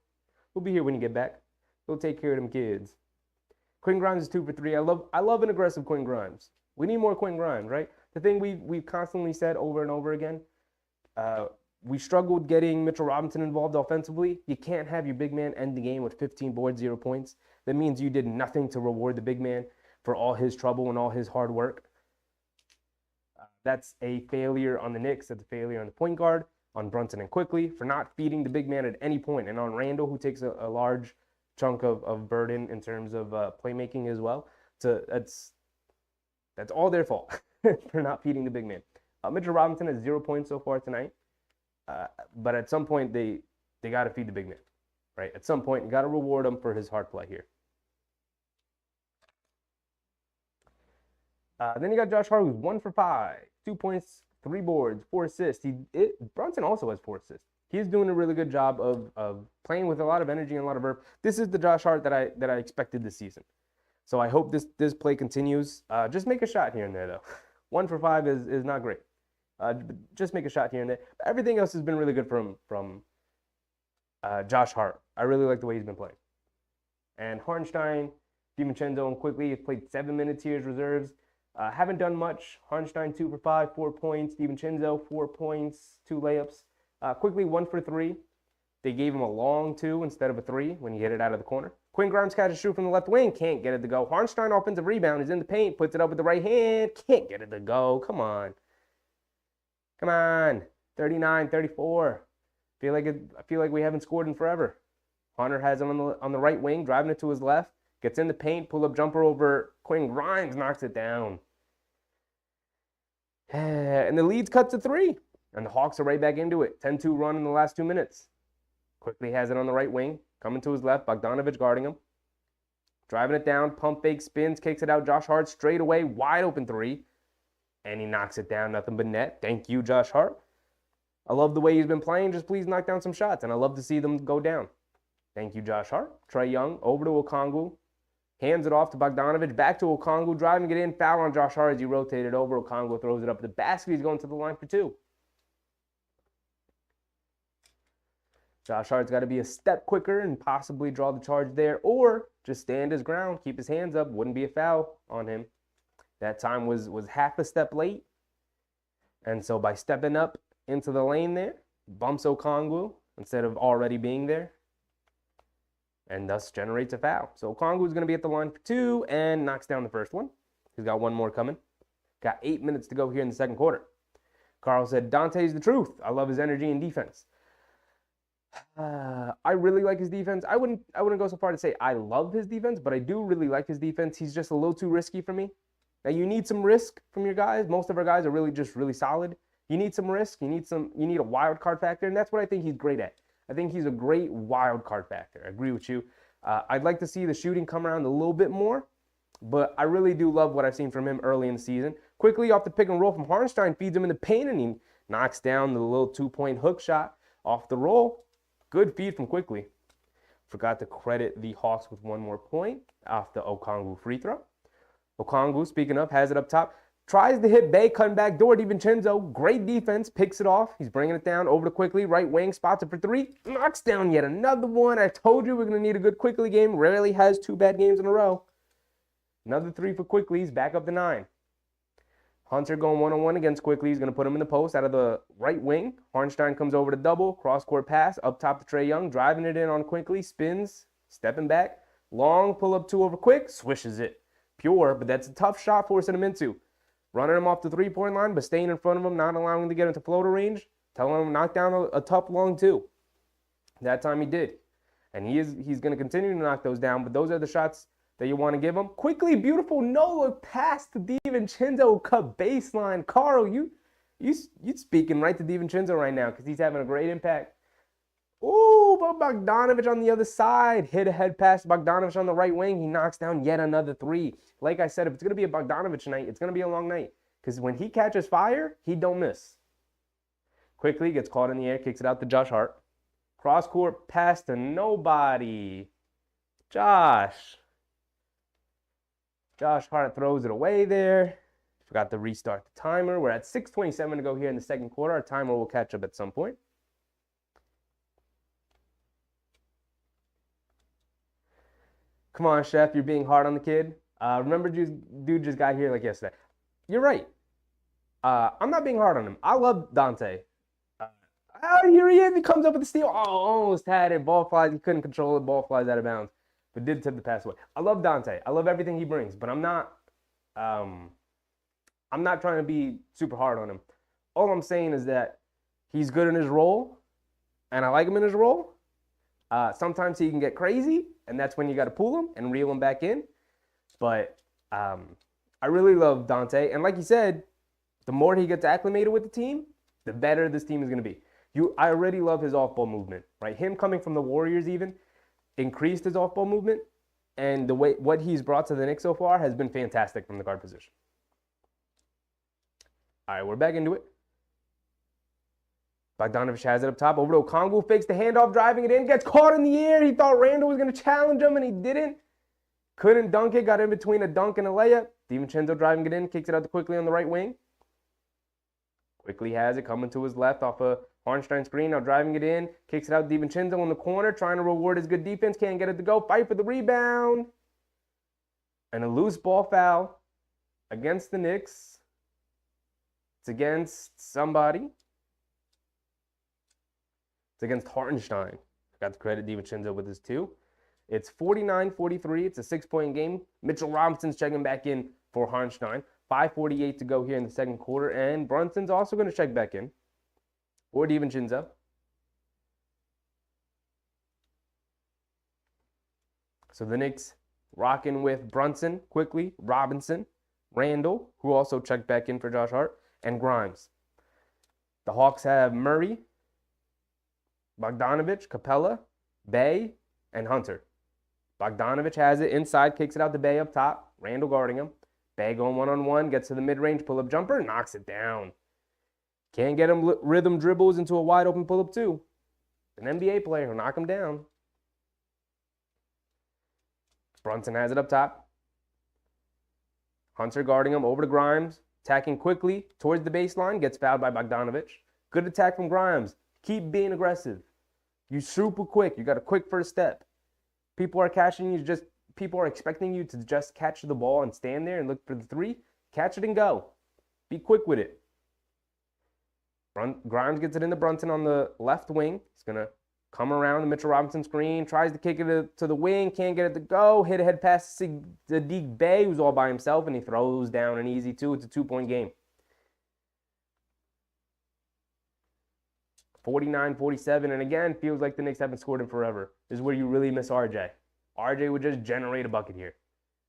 We'll be here when you get back. We'll take care of them kids. Quentin Grimes is 2 for 3. I love an aggressive Quentin Grimes. We need more Quentin Grimes, right? The thing we've constantly said over and over again, we struggled getting Mitchell Robinson involved offensively. You can't have your big man end the game with 15 boards, 0 points. That means you did nothing to reward the big man for all his trouble and all his hard work. That's a failure on the Knicks. That's a failure on the point guard, on Brunson and Quickly, for not feeding the big man at any point, and on Randall, who takes a large chunk of burden in terms of playmaking as well. That's all their fault for not feeding the big man. Mitchell Robinson has 0 points so far tonight, but at some point they got to feed the big man, right? At some point, you got to reward him for his hard play here. Then you got Josh Hart, who's 1 for 5, 2 points, 3 boards, 4 assists. Brunson also has 4 assists. He's doing a really good job of playing with a lot of energy and a lot of verve. This is the Josh Hart that I expected this season. So I hope this play continues. Just make a shot here and there, though. 1 for 5 is not great. Just make a shot here and there. Everything else has been really good from Josh Hart. I really like the way he's been playing. And Hartenstein, DiVincenzo, and Quickly have played 7 minutes here as reserves. Haven't done much. Hartenstein 2 for 5, 4 points. DiVincenzo 4 points, 2 layups. Quickly 1 for 3. They gave him a long 2 instead of a 3 when he hit it out of the corner. Quinn Grimes catches a shoot from the left wing. Can't get it to go. Hartenstein offensive rebound. Is in the paint. Puts it up with the right hand. Can't get it to go. Come on. Come on. 39, 34. I feel like we haven't scored in forever. Hunter has him on the right wing, driving it to his left. Gets in the paint. Pull-up jumper over Quinn Grimes. Knocks it down. And the lead's cut to 3. And the Hawks are right back into it. 10-2 run in the last 2 minutes. Quickly has it on the right wing. Coming to his left. Bogdanovich guarding him. Driving it down. Pump fake. Spins. Kicks it out. Josh Hart straight away. Wide open 3. And he knocks it down. Nothing but net. Thank you, Josh Hart. I love the way he's been playing. Just please knock down some shots. And I love to see them go down. Thank you, Josh Hart. Trae Young over to Okongwu. Hands it off to Bogdanovich. Back to Okongwu. Driving it in. Foul on Josh Hart as he rotated over. Okongwu throws it up the basket. He's going to the line for 2. Josh Hart's got to be a step quicker and possibly draw the charge there, or just stand his ground, keep his hands up. Wouldn't be a foul on him. That time was half a step late. And so by stepping up into the lane there, bumps Okongwu instead of already being there, and thus generates a foul. So Okongwu is going to be at the line for 2 and knocks down the first one. He's got one more coming. Got 8 minutes to go here in the second quarter. Carl said, Dante's the truth. I love his energy and defense. I really like his defense. I wouldn't go so far to say I love his defense, but I do really like his defense. He's just a little too risky for me. Now, you need some risk from your guys. Most of our guys are really solid. You need some risk. You need a wild card factor, and that's what I think he's great at. I think he's a great wild card factor. I agree with you. I'd like to see the shooting come around a little bit more, but I really do love what I've seen from him early in the season. Quickly off the pick and roll from Hartenstein, feeds him in the paint, and he knocks down the little 2-point hook shot off the roll. Good feed from Quickly. Forgot to credit the Hawks with one more point off the Okongwu free throw. Okongwu, speaking of, has it up top. Tries to hit Bay, cutting back door. DiVincenzo, great defense, picks it off. He's bringing it down over to Quickly. Right wing, spots it for 3. Knocks down yet another one. I told you we're going to need a good Quickly game. Rarely has 2 bad games in a row. Another 3 for Quickly. He's back up to 9. Hunter going one-on-one against Quickly. He's going to put him in the post out of the right wing. Hartenstein comes over to double. Cross-court pass. Up top to Trae Young. Driving it in on Quickly. Spins. Stepping back. Long pull-up 2 over quick. Swishes it. Pure, but that's a tough shot forcing him into. Running him off the 3-point line, but staying in front of him, not allowing him to get into floater range. Tell him to knock down a tough long two. That time he did. And he's going to continue to knock those down, but those are the shots that you want to give him. Quickly, beautiful no-look pass to DiVincenzo, cut baseline. Carl, you speaking right to DiVincenzo right now because he's having a great impact. Ooh, but Bogdanovic on the other side. Hit a head pass to Bogdanovic on the right wing. He knocks down yet another three. Like I said, if it's going to be a Bogdanovic night, it's going to be a long night. Because when he catches fire, he don't miss. Quickly gets caught in the air, kicks it out to Josh Hart. Cross court pass to nobody. Josh Hart throws it away there. Forgot to restart the timer. We're at 6:27 to go here in the second quarter. Our timer will catch up at some point. Come on, Chef, you're being hard on the kid. Remember, dude just got here like yesterday. You're right. I'm not being hard on him. I love Dante. Here he is. He comes up with the steal. Oh, almost had it. Ball flies. He couldn't control it. Ball flies out of bounds, but did tip the pass away. I love Dante. I love everything he brings, but I'm not trying to be super hard on him. All I'm saying is that he's good in his role, and I like him in his role. Sometimes he can get crazy, and that's when you got to pull him and reel him back in. But I really love Dante, and like you said, the more he gets acclimated with the team, the better this team is going to be. I already love his off-ball movement, right? Him coming from the Warriors even increased his off-ball movement, and what he's brought to the Knicks so far has been fantastic from the guard position. All right, we're back into it. Bogdanovic has it up top. Over to Okongwu, fakes the handoff, driving it in, gets caught in the air. He thought Randall was going to challenge him, and he didn't. Couldn't dunk it, got in between a dunk and a layup. DiVincenzo driving it in, kicks it out to Quickly on the right wing. Quickly has it coming to his left off a Hartenstein screen, now driving it in, kicks it out to DiVincenzo in the corner, trying to reward his good defense, can't get it to go, fight for the rebound. And a loose ball foul against the Knicks. It's against somebody. It's against Hartenstein. Got to credit DiVincenzo with his two. It's 49-43. It's a 6-point game. Mitchell Robinson's checking back in for Hartenstein. 5:48 to go here in the second quarter, and Brunson's also going to check back in. Or DiVincenzo. So the Knicks rocking with Brunson, Quickly, Robinson, Randall, who also checked back in for Josh Hart, and Grimes. The Hawks have Murray, Bogdanovic, Capella, Bey, and Hunter. Bogdanovic has it inside, kicks it out to Bey up top. Randall guarding him. Bey going one-on-one, gets to the mid-range pull-up jumper, knocks it down. Can't get him rhythm dribbles into a wide-open pull-up too. An NBA player will knock him down. Brunson has it up top. Hunter guarding him over to Grimes. Attacking quickly towards the baseline. Gets fouled by Bogdanovic. Good attack from Grimes. Keep being aggressive. You super quick. You got a quick first step. People are catching you. People are expecting you to just catch the ball and stand there and look for the three. Catch it and go. Be quick with it. Grimes gets it into Brunson on the left wing. He's going to come around the Mitchell Robinson screen. Tries to kick it to the wing. Can't get it to go. Hit a head pass to Sadiq Bey, who's all by himself, and he throws down an easy two. It's a 2-point game. 49-47, and again, feels like the Knicks haven't scored in forever. This is where you really miss RJ. RJ would just generate a bucket here,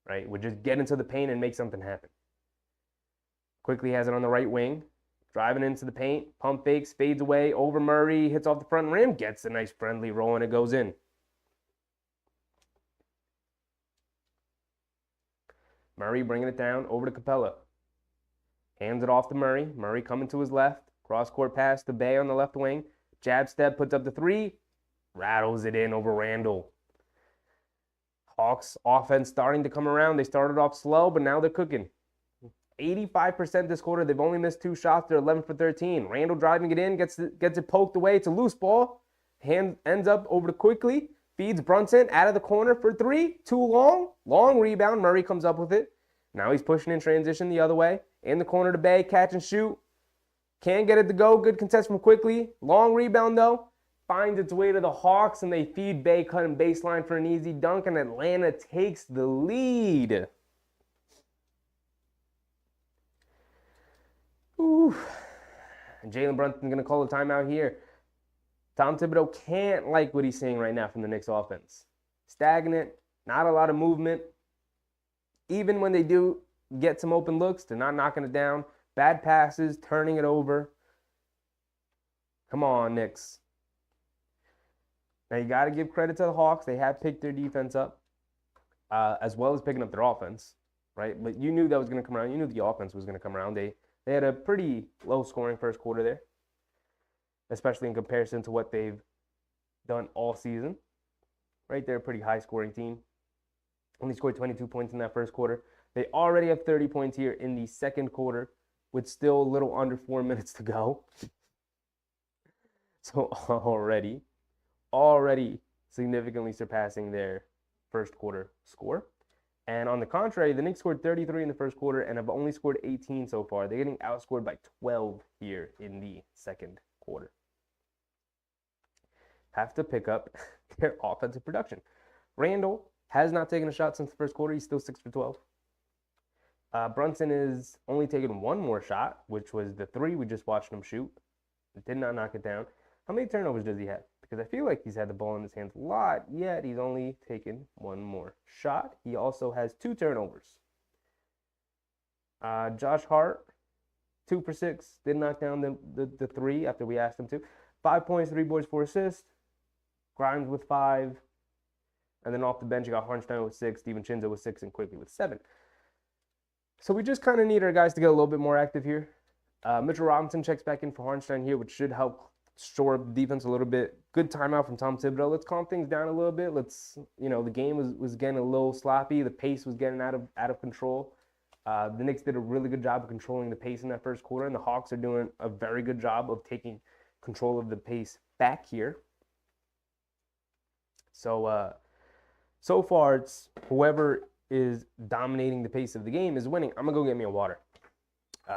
right? Would just get into the paint and make something happen. Quickly has it on the right wing. Driving into the paint, pump fakes, fades away, over Murray, hits off the front rim, gets a nice friendly roll, and it goes in. Murray bringing it down, over to Capella. Hands it off to Murray. Murray coming to his left. Cross-court pass to Bey on the left wing. Jab step, puts up the three. Rattles it in over Randall. Hawks offense starting to come around. They started off slow, but now they're cooking. 85% this quarter. They've only missed 2 shots. They're 11 for 13. Randall driving it in, gets it poked away. It's a loose ball. Ends up over to Quickly. Feeds Brunson out of the corner for 3. Too long. Long rebound. Murray comes up with it. Now he's pushing in transition the other way. In the corner to Bey. Catch and shoot. Can't get it to go. Good contest from Quickly. Long rebound though. Finds its way to the Hawks, and they feed Bey cutting baseline for an easy dunk, and Atlanta takes the lead. Ooh. Jalen Brunson's going to call a timeout here. Tom Thibodeau can't like what he's seeing right now from the Knicks offense. Stagnant, not a lot of movement. Even when they do get some open looks, they're not knocking it down. Bad passes, turning it over. Come on, Knicks. Now, you got to give credit to the Hawks. They have picked their defense up, as well as picking up their offense, right? But you knew that was going to come around. You knew the offense was going to come around. They had a pretty low-scoring first quarter there, especially in comparison to what they've done all season. Right? They're a pretty high-scoring team. Only scored 22 points in that first quarter. They already have 30 points here in the second quarter with still a little under 4 minutes to go. So already significantly surpassing their first quarter score. And on the contrary, the Knicks scored 33 in the first quarter and have only scored 18 so far. They're getting outscored by 12 here in the second quarter. Have to pick up their offensive production. Randall has not taken a shot since the first quarter. He's still 6 for 12. Brunson is only taken one more shot, which was the three we just watched him shoot. Did not knock it down. How many turnovers does he have? Because I feel like he's had the ball in his hands a lot, yet he's only taken one more shot. He also has 2 turnovers. Josh Hart, 2 for 6. Did knock down the three after we asked him to. 5 points, 3 boards, 4 assists. Grimes with 5. And then off the bench, you got Hartenstein with 6, Steven Chinza with 6, and Quickly with 7. So we just kind of need our guys to get a little bit more active here. Mitchell Robinson checks back in for Hartenstein here, which should help shore up the defense a little bit. Good timeout from Tom Thibodeau. Let's calm things down a little bit. The game was getting a little sloppy. The pace was getting out of control. The Knicks did a really good job of controlling the pace in that first quarter, and the Hawks are doing a very good job of taking control of the pace back here. So far, it's whoever is dominating the pace of the game is winning. I'm going to go get me a water.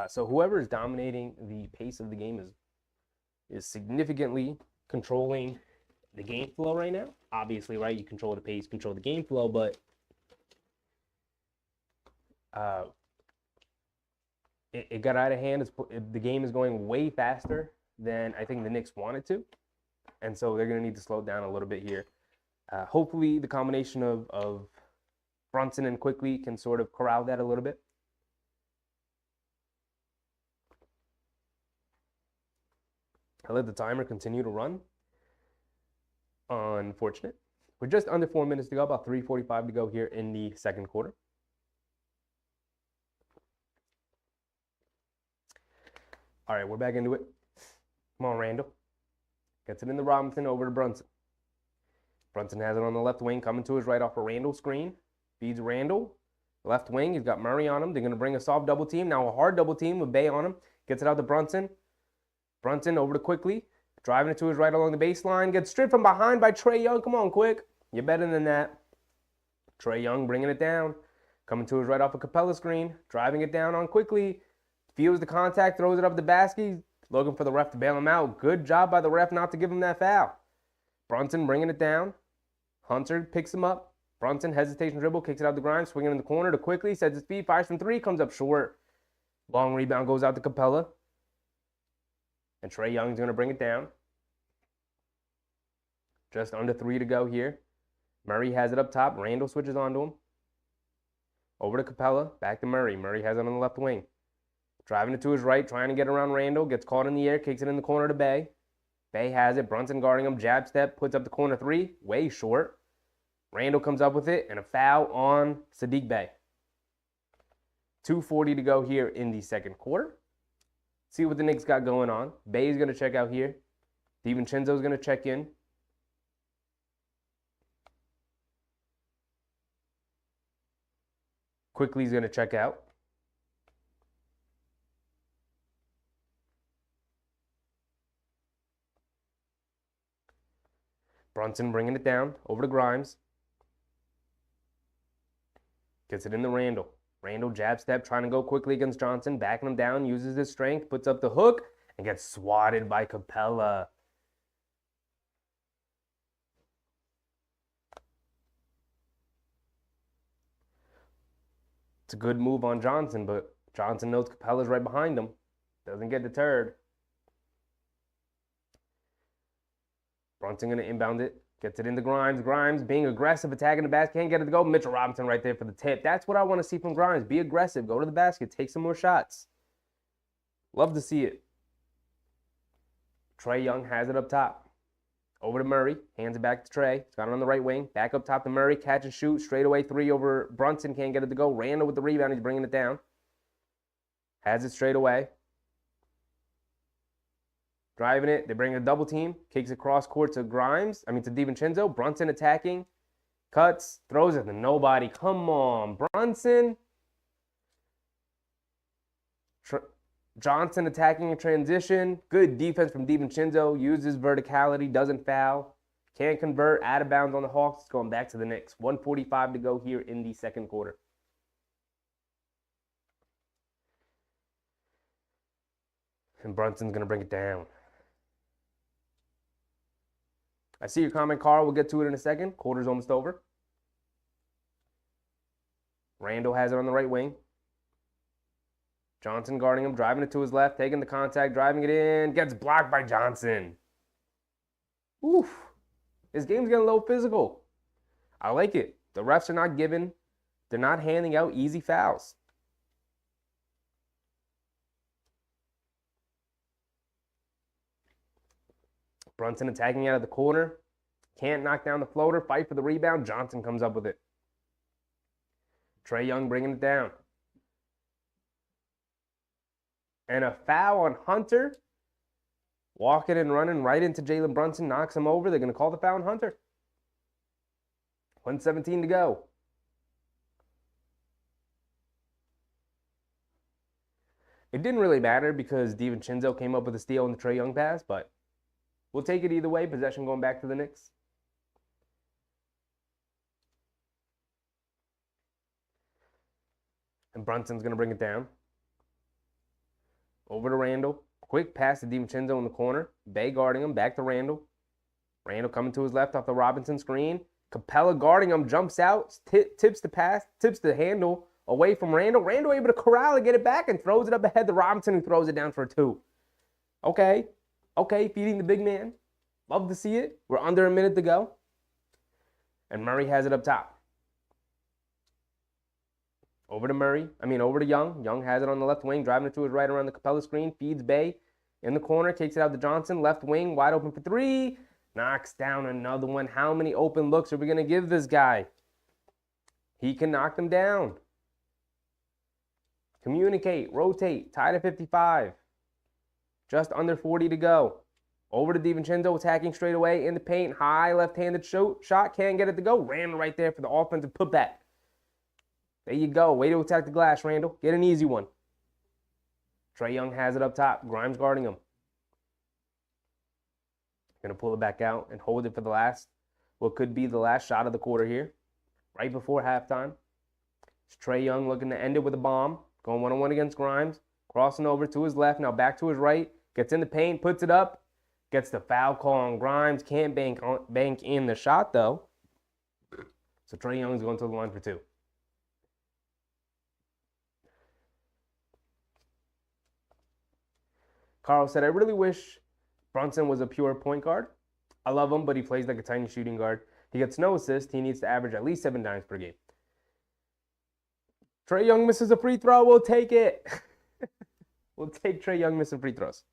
So whoever is dominating the pace of the game is significantly controlling the game flow right now. Obviously, right, you control the pace, control the game flow, but it got out of hand. The game is going way faster than I think the Knicks wanted to, and so they're going to need to slow down a little bit here. Hopefully, the combination of Brunson and Quickly can sort of corral that a little bit. I let the timer continue to run. Unfortunate. We're just under 4 minutes to go, about 3:45 to go here in the second quarter. All right, we're back into it. Come on, Randall. Gets it in the Robinson over to Brunson. Brunson has it on the left wing, coming to his right off a Randall screen. Feeds Randall. Left wing, he's got Murray on him. They're going to bring a soft double team. Now a hard double team with Bey on him. Gets it out to Brunson. Brunson over to Quickly. Driving it to his right along the baseline. Gets stripped from behind by Trae Young. Come on, Quick. You're better than that. Trae Young bringing it down. Coming to his right off a Capella screen. Driving it down on Quickly. Feels the contact. Throws it up the basket. Looking for the ref to bail him out. Good job by the ref not to give him that foul. Brunson bringing it down. Hunter picks him up. Brunson, hesitation dribble, kicks it out the Grimes, swinging in the corner to Quickly, sets his feet, fires from 3, comes up short. Long rebound goes out to Capella. And Trae Young's going to bring it down. Just under 3 to go here. Murray has it up top. Randall switches onto him. Over to Capella, back to Murray. Murray has it on the left wing. Driving it to his right, trying to get around Randall, gets caught in the air, kicks it in the corner to Bey. Bey has it. Brunson guarding him. Jab step. Puts up the corner 3. Way short. Randall comes up with it. And a foul on Saddiq Bey. 2:40 to go here in the second quarter. See what the Knicks got going on. Bey's going to check out here. Steven Chinzo's going to check in. Quickly's going to check out. Brunson bringing it down over to Grimes. Gets it in to Randall. Randall jab step, trying to go quickly against Johnson, backing him down, uses his strength, puts up the hook, and gets swatted by Capella. It's a good move on Johnson, but Johnson knows Capella's right behind him. Doesn't get deterred. Brunson going to inbound it. Gets it into Grimes. Grimes being aggressive, attacking the basket. Can't get it to go. Mitchell Robinson right there for the tip. That's what I want to see from Grimes. Be aggressive. Go to the basket. Take some more shots. Love to see it. Trae Young has it up top. Over to Murray. Hands it back to Trae. He's got it on the right wing. Back up top to Murray. Catch and shoot. Straight away three over Brunson. Can't get it to go. Randall with the rebound. He's bringing it down. Has it straight away. Driving it. They bring a double team. Kicks it cross court to Grimes. To DiVincenzo. Brunson attacking. Cuts. Throws it to nobody. Come on, Brunson. Johnson attacking in transition. Good defense from DiVincenzo. Uses verticality. Doesn't foul. Can't convert. Out of bounds on the Hawks. It's going back to the Knicks. 1:45 to go here in the second quarter. And Brunson's going to bring it down. I see your comment, Carl. We'll get to it in a second. Quarter's almost over. Randall has it on the right wing. Johnson guarding him, driving it to his left, taking the contact, driving it in. Gets blocked by Johnson. Oof. This game's getting a little physical. I like it. The refs are not giving. They're not handing out easy fouls. Brunson attacking out of the corner. Can't knock down the floater. Fight for the rebound. Johnson comes up with it. Trae Young bringing it down. And a foul on Hunter. Walking and running right into Jalen Brunson. Knocks him over. They're going to call the foul on Hunter. 1:17 to go. It didn't really matter because DiVincenzo came up with a steal on the Trae Young pass, but we'll take it either way. Possession going back to the Knicks. And Brunson's going to bring it down. Over to Randall. Quick pass to DiVincenzo in the corner. Bay guarding him. Back to Randall. Randall coming to his left off the Robinson screen. Capella guarding him. Jumps out. Tips the pass. Tips the handle away from Randall. Randall able to corral it, get it back, and throws it up ahead to Robinson, who throws it down for a two. Okay, feeding the big man. Love to see it. We're under a minute to go. And Murray has it up top. Over to Young. Young has it on the left wing, driving it to his right around the Capella screen. Feeds Bay in the corner, takes it out to Johnson. Left wing, wide open for three. Knocks down another one. How many open looks are we going to give this guy? He can knock them down. Communicate, rotate, tied at 55. Just under 40 to go. Over to DiVincenzo, attacking straight away in the paint. High left-handed shot, can't get it to go. Randall right there for the offensive putback. There you go. Way to attack the glass, Randall. Get an easy one. Trae Young has it up top. Grimes guarding him. Going to pull it back out and hold it for the last, what could be the last shot of the quarter here. Right before halftime. It's Trae Young looking to end it with a bomb. Going one-on-one against Grimes. Crossing over to his left. Now back to his right. Gets in the paint. Puts it up. Gets the foul call on Grimes. Can't bank in the shot, though. So Trae Young's going to the line for two. Carl said, I really wish Brunson was a pure point guard. I love him, but he plays like a tiny shooting guard. He gets no assist. He needs to average at least 7 dimes per game. Trae Young misses a free throw. We'll take it. We'll take Trae Young missing free throws.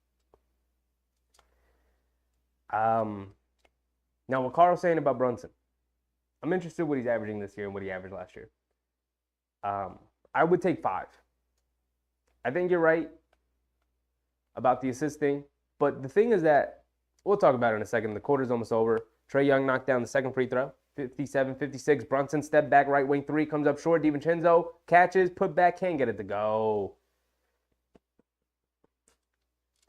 Now, what Carl's saying about Brunson, I'm interested in what he's averaging this year and what he averaged last year. I would take 5. I think you're right about the assist thing. But the thing is that, we'll talk about it in a second. The quarter's almost over. Trae Young knocked down the second free throw. 57-56. Brunson step back, right wing three, comes up short. DiVincenzo catches, put back, can't get it to go.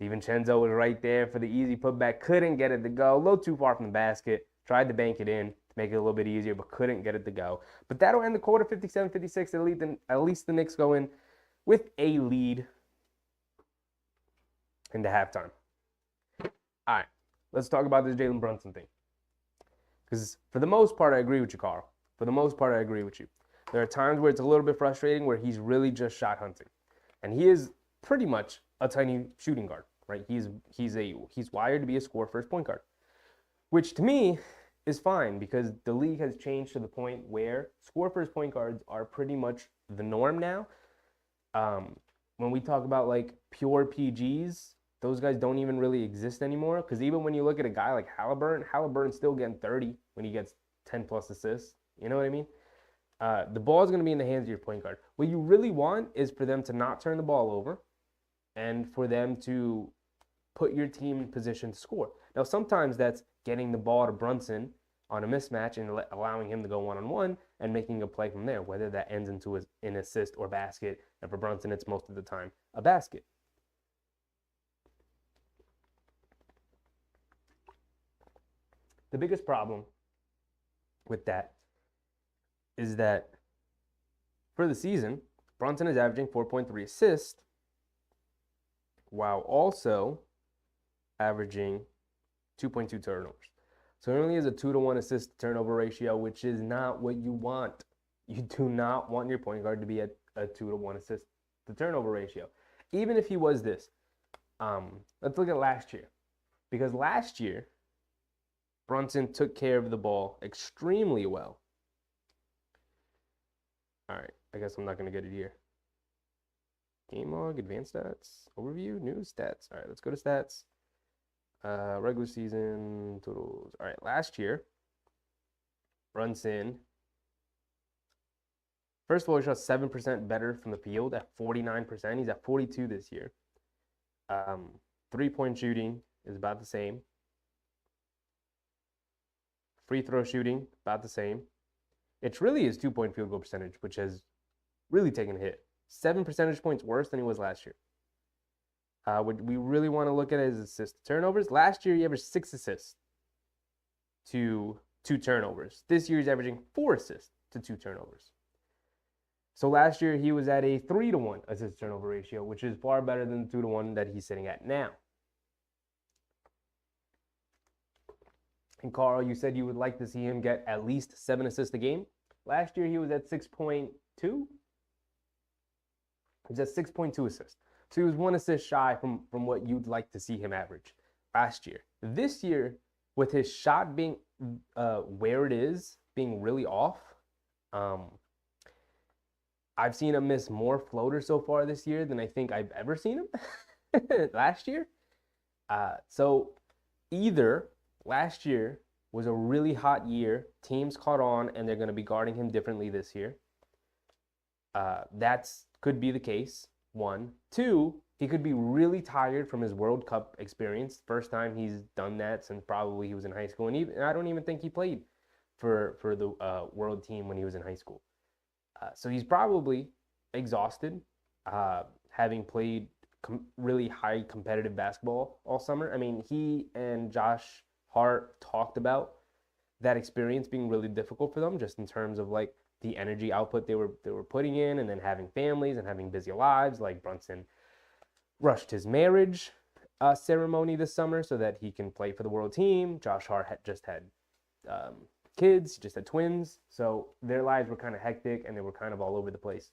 DiVincenzo was right there for the easy putback. Couldn't get it to go. A little too far from the basket. Tried to bank it in to make it a little bit easier, but couldn't get it to go. But that'll end the quarter, 57-56. At least the Knicks go in with a lead into halftime. All right, let's talk about this Jalen Brunson thing. Because for the most part, I agree with you, Carl. For the most part, I agree with you. There are times where it's a little bit frustrating where he's really just shot hunting. And he is pretty much a tiny shooting guard, right? He's wired to be a score first point guard. which to me is fine because the league has changed to the point where score first point guards are pretty much the norm now. Um, when we talk about like pure PGs, those guys don't even really exist anymore. Because even when you look at a guy like Halliburton's still getting 30 when he gets 10 plus assists. You know what I mean? The ball is going to be in the hands of your point guard. What you really want is for them to not turn the ball over and for them to put your team in position to score. Now, sometimes that's getting the ball to Brunson on a mismatch and allowing him to go one-on-one and making a play from there, whether that ends into an assist or basket. And for Brunson, it's most of the time a basket. The biggest problem with that is that for the season, Brunson is averaging 4.3 assists while also averaging 2.2 turnovers. So it only has a 2-to-1 assist to turnover ratio, which is not what you want. You do not want your point guard to be at a 2-to-1 assist to turnover ratio. Even if he was this, let's look at last year. Because last year, Brunson took care of the ball extremely well. All right, I guess I'm not going to get it here. Game log, advanced stats, overview, news, stats. All right, let's go to stats. Regular season totals. All right, last year, Brunson, first of all, he shot 7% better from the field at 49%. He's at 42 this year. 3-point shooting is about the same. Free throw shooting, about the same. It's really his 2-point field goal percentage, which has really taken a hit. 7 percentage points worse than he was last year. What we really want to look at is assist turnovers. Last year, he averaged 6 assists to 2 turnovers. This year, he's averaging 4 assists to 2 turnovers. So last year, he was at a 3-to-1 assist turnover ratio, which is far better than the 2-to-1 that he's sitting at now. And Carl, you said you would like to see him get at least 7 assists a game. Last year, he was at 6.2. He's at 6.2 assists. So he was 1 assist shy from what you'd like to see him average last year. This year, with his shot being where it is, being really off, I've seen him miss more floaters so far this year than I think I've ever seen him last year. So either last year was a really hot year, teams caught on, and they're going to be guarding him differently this year. That could be the case, 1. 2, he could be really tired from his World Cup experience. First time he's done that since probably he was in high school. And I don't even think he played for the world team when he was in high school. So he's probably exhausted, having played really high competitive basketball all summer. I mean, he and Josh Hart talked about that experience being really difficult for them, just in terms of like the energy output they were putting in, and then having families and having busy lives. Like Brunson rushed his marriage ceremony this summer so that he can play for the world team. Josh Hart just had kids, just had twins, so their lives were kind of hectic and they were kind of all over the place.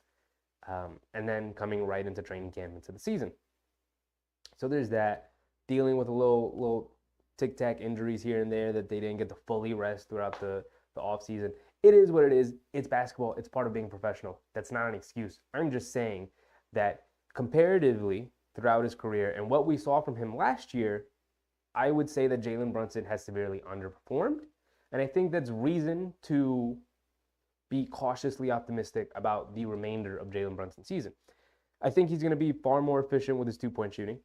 And then coming right into training camp into the season. So there's that, dealing with a little tic-tac injuries here and there that they didn't get to fully rest throughout the off season. It is what it is. It's basketball. It's part of being professional. That's not an excuse. I'm just saying that comparatively throughout his career and what we saw from him last year, I would say that Jalen Brunson has severely underperformed. And I think that's reason to be cautiously optimistic about the remainder of Jalen Brunson's season. I think he's going to be far more efficient with his 2-point shooting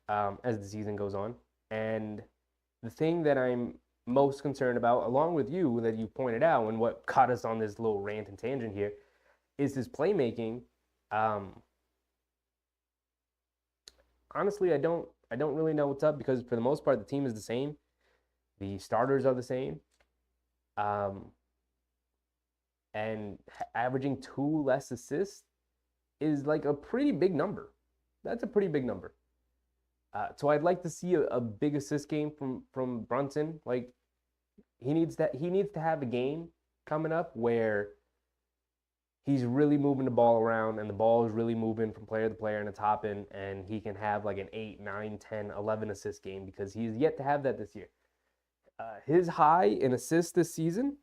as the season goes on. And the thing that I'm most concerned about, along with you, that you pointed out, and what got us on this little rant and tangent here, is his playmaking. Honestly, I don't really know what's up, because for the most part, the team is the same. The starters are the same. And averaging 2 less assists is like a pretty big number. That's a pretty big number. So I'd like to see a big assist game from Brunson. Like he needs to have a game coming up where he's really moving the ball around and the ball is really moving from player to player and it's hopping, and he can have like an 8, 9, 10, 11 assist game, because he's yet to have that this year. His high in assists this season,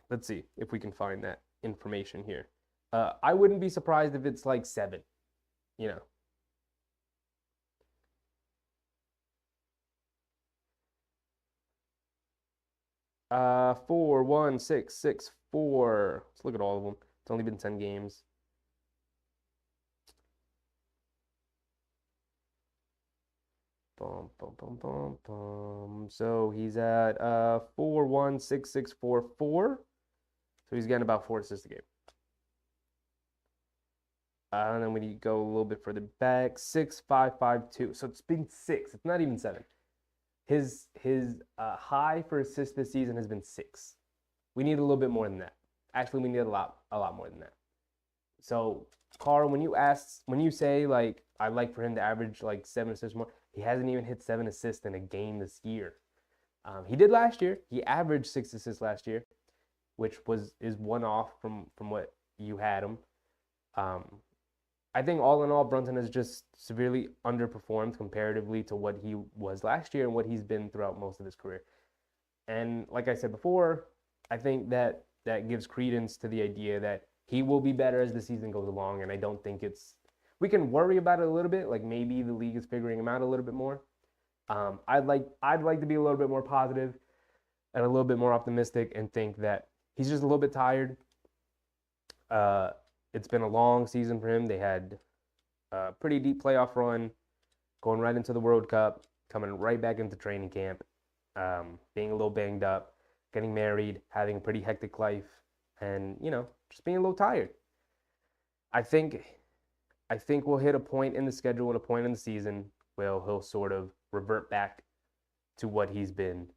let's see if we can find that information here. I wouldn't be surprised if it's like 7, you know. 4, 1, 6, 6, 4. Let's look at all of them. It's only been 10 games. Boom, boom, boom, boom, boom. So he's at 4, 1, 6, 6, 4, 4. So he's getting about 4 assists a game. And then when you go a little bit further back, 6, 5, 5, 2. So it's been 6. It's not even 7. His high for assists this season has been 6. We need a little bit more than that. Actually, we need a lot more than that. So, Carl, when you say like I'd like for him to average like 7 assists more, he hasn't even hit 7 assists in a game this year. He did last year. He averaged 6 assists last year, which is one off from what you had him. I think all in all, Brunson has just severely underperformed comparatively to what he was last year and what he's been throughout most of his career. And like I said before, I think that gives credence to the idea that he will be better as the season goes along. And I don't think we can worry about it a little bit, like maybe the league is figuring him out a little bit more. I'd like to be a little bit more positive and a little bit more optimistic and think that he's just a little bit tired. It's been a long season for him. They had a pretty deep playoff run, going right into the World Cup, coming right back into training camp, being a little banged up, getting married, having a pretty hectic life, and just being a little tired. I think we'll hit a point in the schedule and a point in the season where he'll sort of revert back to what he's been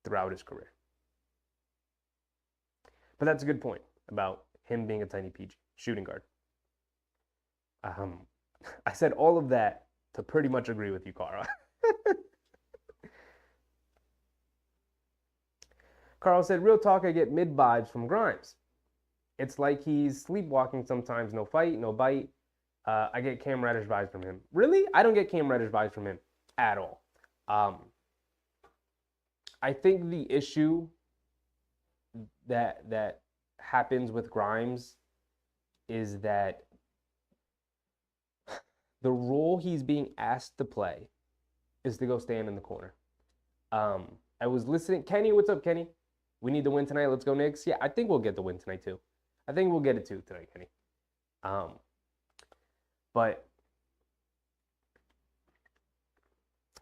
throughout his career. But that's a good point about him being a tiny PG shooting guard. I said all of that to pretty much agree with you, Carl. Carl said, real talk, I get mid vibes from Grimes. It's like he's sleepwalking sometimes, no fight, no bite. I get Cam Reddish vibes from him. Really? I don't get Cam Reddish vibes from him at all. I think the issue that happens with Grimes is that the role he's being asked to play is to go stand in the corner. I was listening. Kenny, what's up, Kenny? We need to win tonight. Let's go Knicks. Yeah, I think we'll get the win tonight too. I think we'll get it too tonight, Kenny. But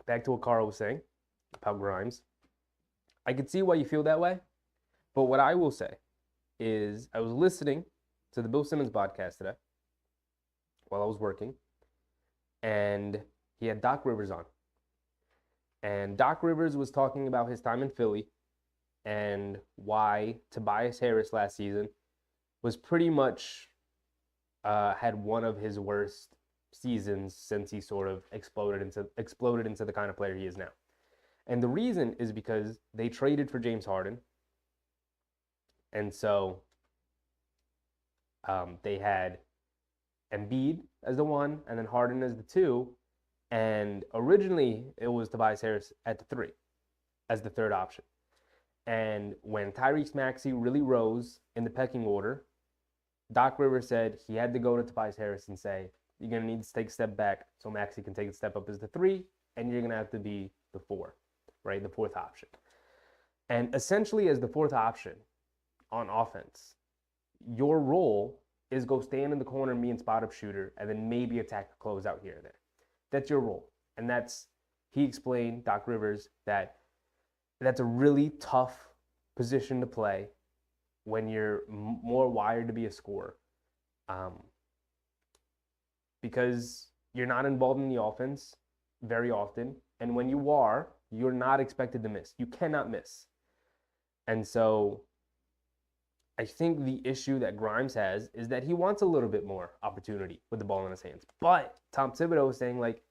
back to what Carl was saying about Grimes. I could see why you feel that way. But what I will say is I was listening to the Bill Simmons podcast today while I was working, and he had Doc Rivers on. And Doc Rivers was talking about his time in Philly and why Tobias Harris last season was pretty much had one of his worst seasons since he sort of exploded into the kind of player he is now. And the reason is because they traded for James Harden. And so they had Embiid as the 1 and then Harden as the 2. And originally it was Tobias Harris at the 3 as the 3rd option. And when Tyrese Maxey really rose in the pecking order, Doc Rivers said he had to go to Tobias Harris and say, you're going to need to take a step back so Maxey can take a step up as the 3, and you're going to have to be the 4, right? The 4th option. And essentially as the 4th option on offense, your role is go stand in the corner and be a spot-up shooter and then maybe attack a closeout here or there. That's your role. And he explained, Doc Rivers, that's a really tough position to play when you're more wired to be a scorer. Because you're not involved in the offense very often. And when you are, you're not expected to miss. You cannot miss. And so I think the issue that Grimes has is that he wants a little bit more opportunity with the ball in his hands. But Tom Thibodeau is saying, like,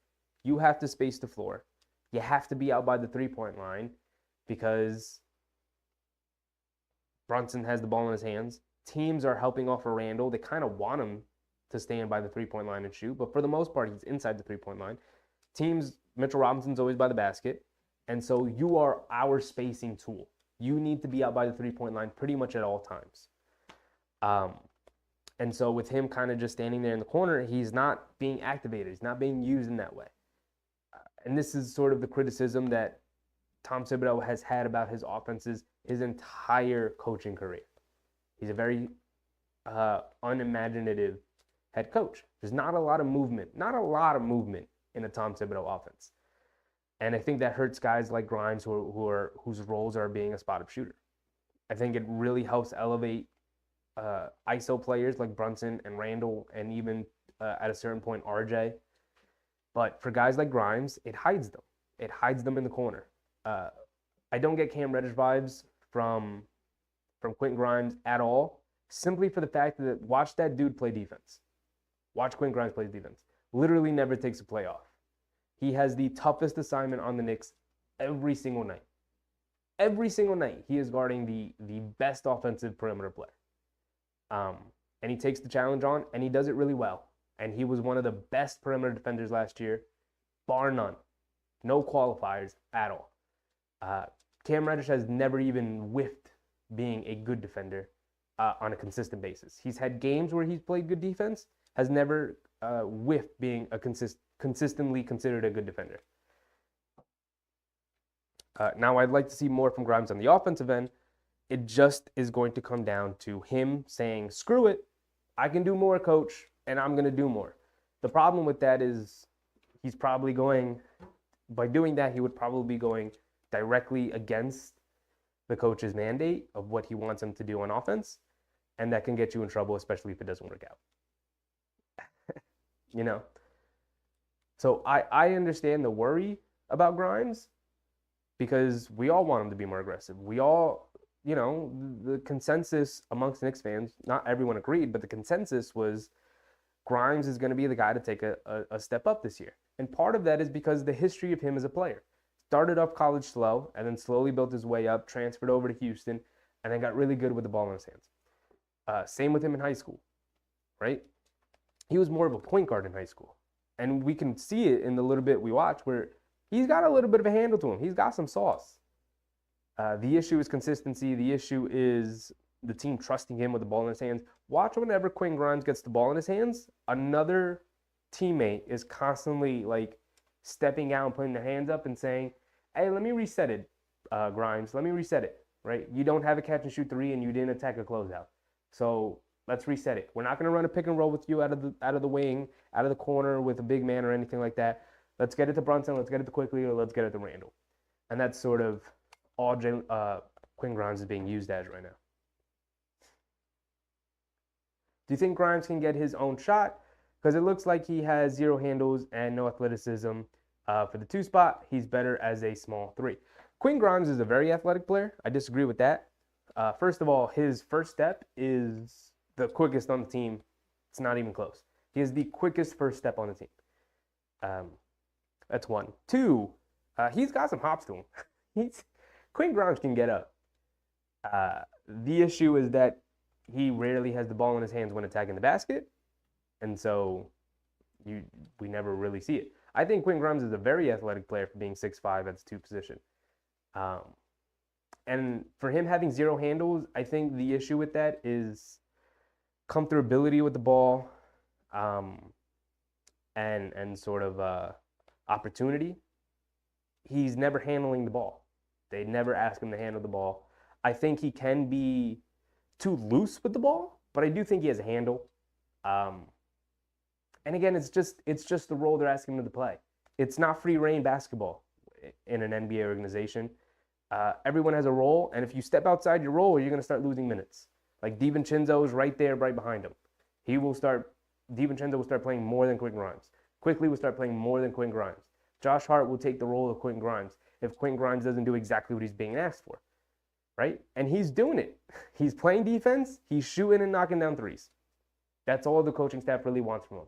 you have to space the floor. You have to be out by the three-point line because Brunson has the ball in his hands. Teams are helping off of Randall. They kind of want him to stand by the three-point line and shoot, but for the most part, he's inside the three-point line. Mitchell Robinson's always by the basket. And so you are our spacing tool. You need to be out by the three-point line pretty much at all times. And so with him kind of just standing there in the corner, he's not being activated. He's not being used in that way. And this is sort of the criticism that Tom Thibodeau has had about his offenses his entire coaching career. He's a very unimaginative head coach. There's not a lot of movement in a Tom Thibodeau offense. And I think that hurts guys like Grimes whose roles are being a spot-up shooter. I think it really helps elevate ISO players like Brunson and Randall and even at a certain point RJ. But for guys like Grimes, it hides them. It hides them in the corner. I don't get Cam Reddish vibes from Quentin Grimes at all, simply for the fact that watch that dude play defense. Watch Quentin Grimes play defense. Literally never takes a play off. He has the toughest assignment on the Knicks every single night. Every single night, he is guarding the best offensive perimeter player. And he takes the challenge on, and he does it really well. And he was one of the best perimeter defenders last year, bar none. No qualifiers at all. Cam Reddish has never even whiffed being a good defender on a consistent basis. He's had games where he's played good defense, has never whiffed being a consistently considered a good defender. Now, I'd like to see more from Grimes on the offensive end. It just is going to come down to him saying, screw it, I can do more, coach, and I'm going to do more. The problem with that is he's probably going, by doing that, he would probably be going directly against the coach's mandate of what he wants him to do on offense, and that can get you in trouble, especially if it doesn't work out. You know? So I understand the worry about Grimes because we all want him to be more aggressive. We all, you know, the consensus amongst Knicks fans, not everyone agreed, but the consensus was Grimes is going to be the guy to take a step up this year. And part of that is because of the history of him as a player. Started off college slow and then slowly built his way up, transferred over to Houston, and then got really good with the ball in his hands. Same with him in high school, right? He was more of a point guard in high school. And we can see it in the little bit we watch where he's got a little bit of a handle to him. He's got some sauce. The issue is consistency. The issue is the team trusting him with the ball in his hands. Watch whenever Quentin Grimes gets the ball in his hands, another teammate is constantly like stepping out and putting their hands up and saying, hey, let me reset it, Grimes. Let me reset it, right? You don't have a catch and shoot three and you didn't attack a closeout. So let's reset it. We're not going to run a pick and roll with you out of the wing, out of the corner with a big man or anything like that. Let's get it to Brunson. Let's get it to Quickly, or let's get it to Randall. And that's sort of all Quentin Grimes is being used as right now. Do you think Grimes can get his own shot? Because it looks like he has zero handles and no athleticism. For the 2 spot, he's better as a small 3. Quentin Grimes is a very athletic player. I disagree with that. First of all, his first step is the quickest on the team. It's not even close. He has the quickest first step on the team. That's 1. 2, he's got some hops to him. Quentin Grimes can get up. The issue is that he rarely has the ball in his hands when attacking the basket, and so we never really see it. I think Quentin Grimes is a very athletic player for being 6'5" at the 2 position. And for him having zero handles, I think the issue with that is comfortability with the ball and sort of opportunity. He's never handling the ball. They never ask him to handle the ball. I think he can be too loose with the ball, but I do think he has a handle. And again, it's just the role they're asking him to play. It's not free reign basketball in an NBA organization. Everyone has a role, and if you step outside your role, you're going to start losing minutes. Like DiVincenzo is right there, right behind him. DiVincenzo will start playing more than Quentin Grimes. Quickly will start playing more than Quentin Grimes. Josh Hart will take the role of Quentin Grimes if Quentin Grimes doesn't do exactly what he's being asked for, right? And he's doing it. He's playing defense. He's shooting and knocking down threes. That's all the coaching staff really wants from him.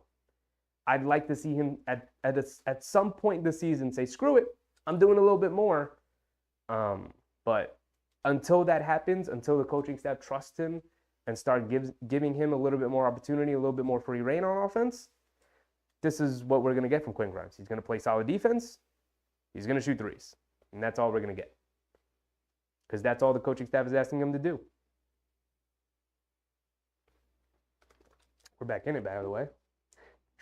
I'd like to see him at some point this season say, screw it, I'm doing a little bit more. But until that happens, until the coaching staff trusts him and start giving him a little bit more opportunity, a little bit more free reign on offense, this is what we're going to get from Quentin Grimes. He's going to play solid defense. He's going to shoot threes. And that's all we're going to get. Because that's all the coaching staff is asking him to do. We're back in it, by the way.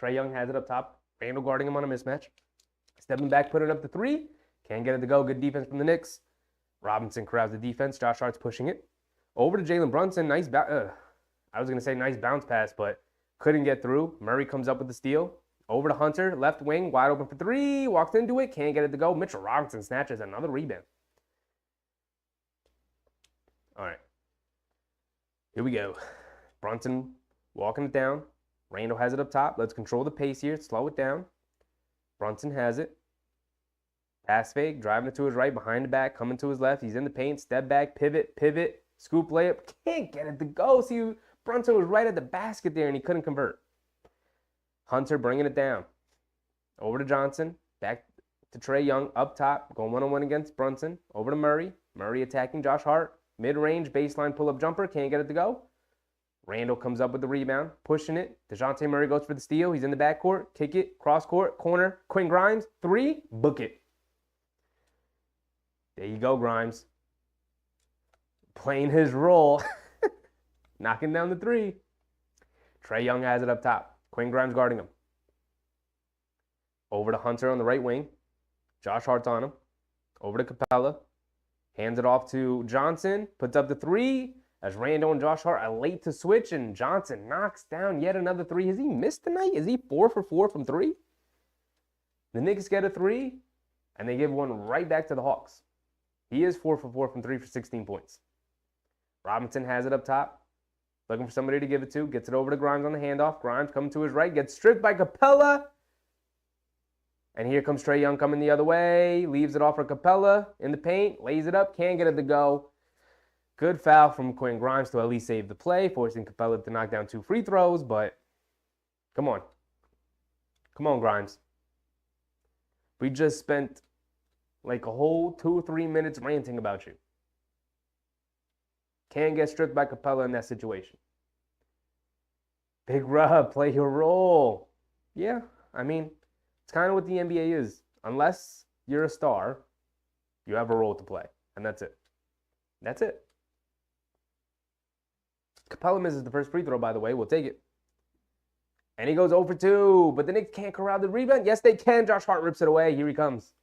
Trae Young has it up top. Randall guarding him on a mismatch. Stepping back, putting up the three. Can't get it to go. Good defense from the Knicks. Robinson corrals the defense. Josh Hart's pushing it. Over to Jalen Brunson. Nice I was going to say nice bounce pass, but couldn't get through. Murray comes up with the steal. Over to Hunter. Left wing. Wide open for three. Walks into it. Can't get it to go. Mitchell Robinson snatches another rebound. All right. Here we go. Brunson walking it down. Randall has it up top. Let's control the pace here. Slow it down. Brunson has it. Pass fake. Driving it to his right. Behind the back. Coming to his left. He's in the paint. Step back. Pivot. Scoop layup. Can't get it to go. See, Brunson was right at the basket there, and he couldn't convert. Hunter bringing it down. Over to Johnson. Back to Trae Young. Up top. Going one-on-one against Brunson. Over to Murray. Murray attacking Josh Hart. Mid-range. Baseline pull-up jumper. Can't get it to go. Randall comes up with the rebound, pushing it. DeJounte Murray goes for the steal. He's in the backcourt. Kick it. Cross court. Corner. Quinn Grimes. Three. Book it. There you go, Grimes. Playing his role. Knocking down the three. Trae Young has it up top. Quinn Grimes guarding him. Over to Hunter on the right wing. Josh Hart's on him. Over to Capella. Hands it off to Johnson. Puts up the three. As Randall and Josh Hart are late to switch, and Johnson knocks down yet another three. Has he missed tonight? Is he 4 for 4 from three? The Knicks get a three, and they give one right back to the Hawks. He is 4 for 4 from three for 16 points. Robinson has it up top. Looking for somebody to give it to. Gets it over to Grimes on the handoff. Grimes coming to his right. Gets stripped by Capella. And here comes Trae Young coming the other way. Leaves it off for Capella in the paint. Lays it up. Can't get it to go. Good foul from Quinn Grimes to at least save the play, forcing Capella to knock down 2 free throws, but come on. Come on, Grimes. We just spent like a whole 2 or 3 minutes ranting about you. Can't get stripped by Capella in that situation. Big Rub, play your role. Yeah, I mean, it's kind of what the NBA is. Unless you're a star, you have a role to play, and that's it. That's it. Capella misses the first free throw, by the way. We'll take it. And he goes 0 for 2. But the Knicks can't corral the rebound. Yes, they can. Josh Hart rips it away. Here he comes.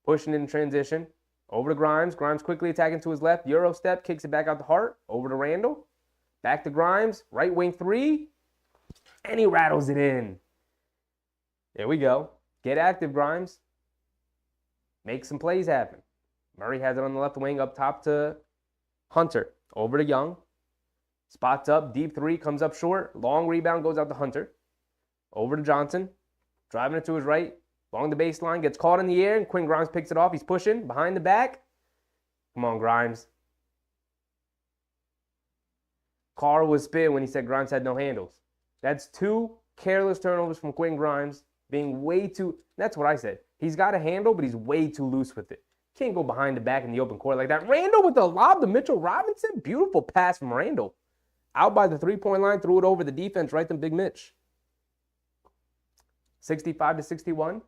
Pushing in transition. Over to Grimes. Grimes quickly attacking to his left. Euro step. Kicks it back out to Hart. Over to Randall. Back to Grimes. Right wing three. And he rattles it in. There we go. Get active, Grimes. Make some plays happen. Murray has it on the left wing. Up top to Hunter. Over to Young. Spots up, deep three, comes up short. Long rebound, goes out to Hunter. Over to Johnson. Driving it to his right. Along the baseline, gets caught in the air, and Quinn Grimes picks it off. He's pushing behind the back. Come on, Grimes. Carl was spit when he said Grimes had no handles. That's 2 careless turnovers from Quinn Grimes, being way too, that's what I said. He's got a handle, but he's way too loose with it. Can't go behind the back in the open court like that. Randall with the lob to Mitchell Robinson. Beautiful pass from Randall. Out by the three-point line, threw it over the defense, right to Big Mitch. 65-61.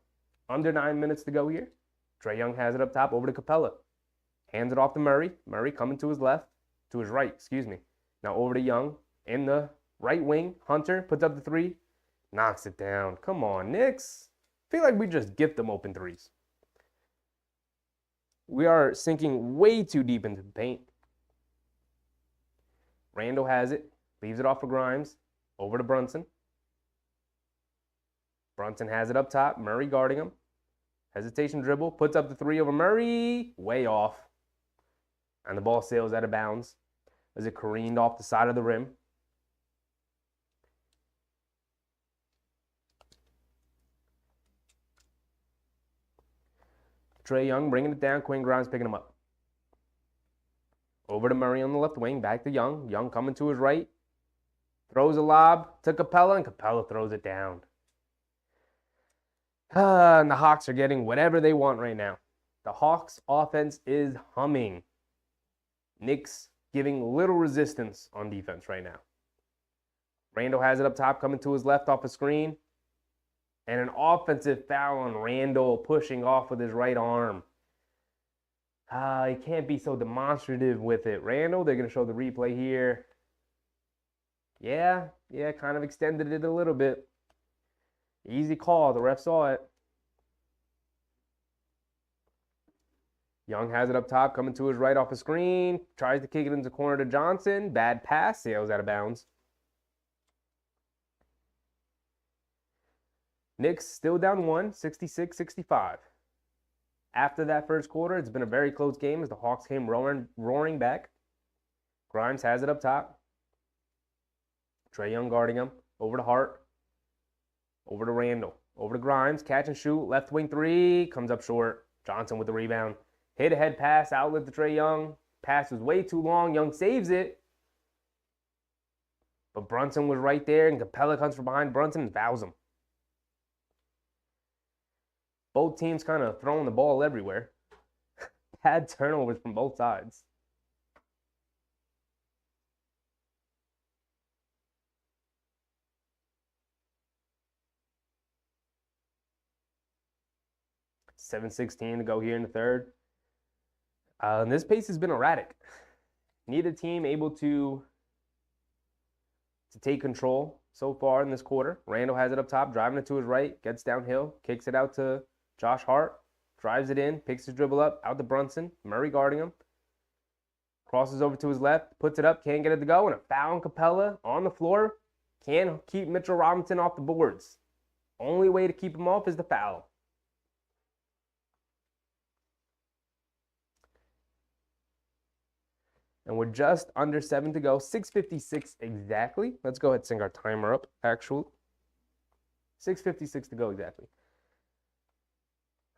Under 9 minutes to go here. Trae Young has it up top, over to Capella. Hands it off to Murray. Murray coming to his left, to his right, excuse me. Now over to Young in the right wing. Hunter puts up the three, knocks it down. Come on, Knicks. I feel like we just gift them open threes. We are sinking way too deep into the paint. Randall has it, leaves it off for Grimes, over to Brunson. Brunson has it up top, Murray guarding him. Hesitation dribble, puts up the three over Murray, way off. And the ball sails out of bounds as it careened off the side of the rim. Trae Young bringing it down, Quinn Grimes picking him up. Over to Murray on the left wing, back to Young. Young coming to his right. Throws a lob to Capella, and Capella throws it down. And the Hawks are getting whatever they want right now. The Hawks' offense is humming. Knicks giving little resistance on defense right now. Randall has it up top, coming to his left off a screen. And an offensive foul on Randall, pushing off with his right arm. He can't be so demonstrative with it. Randall, they're going to show the replay here. Yeah, kind of extended it a little bit. Easy call. The ref saw it. Young has it up top, coming to his right off the screen. Tries to kick it into the corner to Johnson. Bad pass. Yeah, it was out of bounds. Knicks still down 1, 66-65. After that first quarter, it's been a very close game as the Hawks came roaring back. Grimes has it up top. Trae Young guarding him. Over to Hart. Over to Randall. Over to Grimes. Catch and shoot. Left wing three. Comes up short. Johnson with the rebound. Hit a head pass. Outlet to Trae Young. Pass was way too long. Young saves it. But Brunson was right there, and Capella comes from behind Brunson and fouls him. Both teams kind of throwing the ball everywhere. Bad turnovers from both sides. $7:16 to go here in the third. And this pace has been erratic. Neither team able to take control so far in this quarter. Randall has it up top, driving it to his right, gets downhill, kicks it out to Josh Hart, drives it in, picks his dribble up, out to Brunson, Murray guarding him, crosses over to his left, puts it up, can't get it to go, and a foul on Capella on the floor. Can't keep Mitchell Robinson off the boards. Only way to keep him off is the foul. And we're just under 7 to go. 6:56 exactly. Let's go ahead and sync our timer up, actually. 6:56 to go exactly.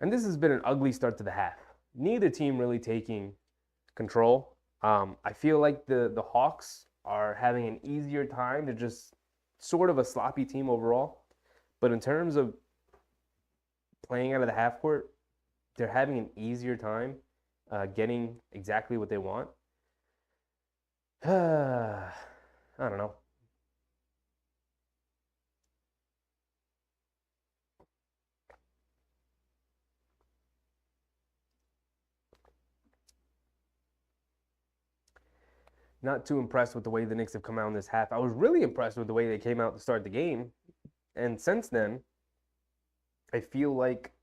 And this has been an ugly start to the half. Neither team really taking control. I feel like the Hawks are having an easier time. They're just sort of a sloppy team overall. But in terms of playing out of the half court, they're having an easier time getting exactly what they want. I don't know. Not too impressed with the way the Knicks have come out in this half. I was really impressed with the way they came out to start the game. And since then, I feel like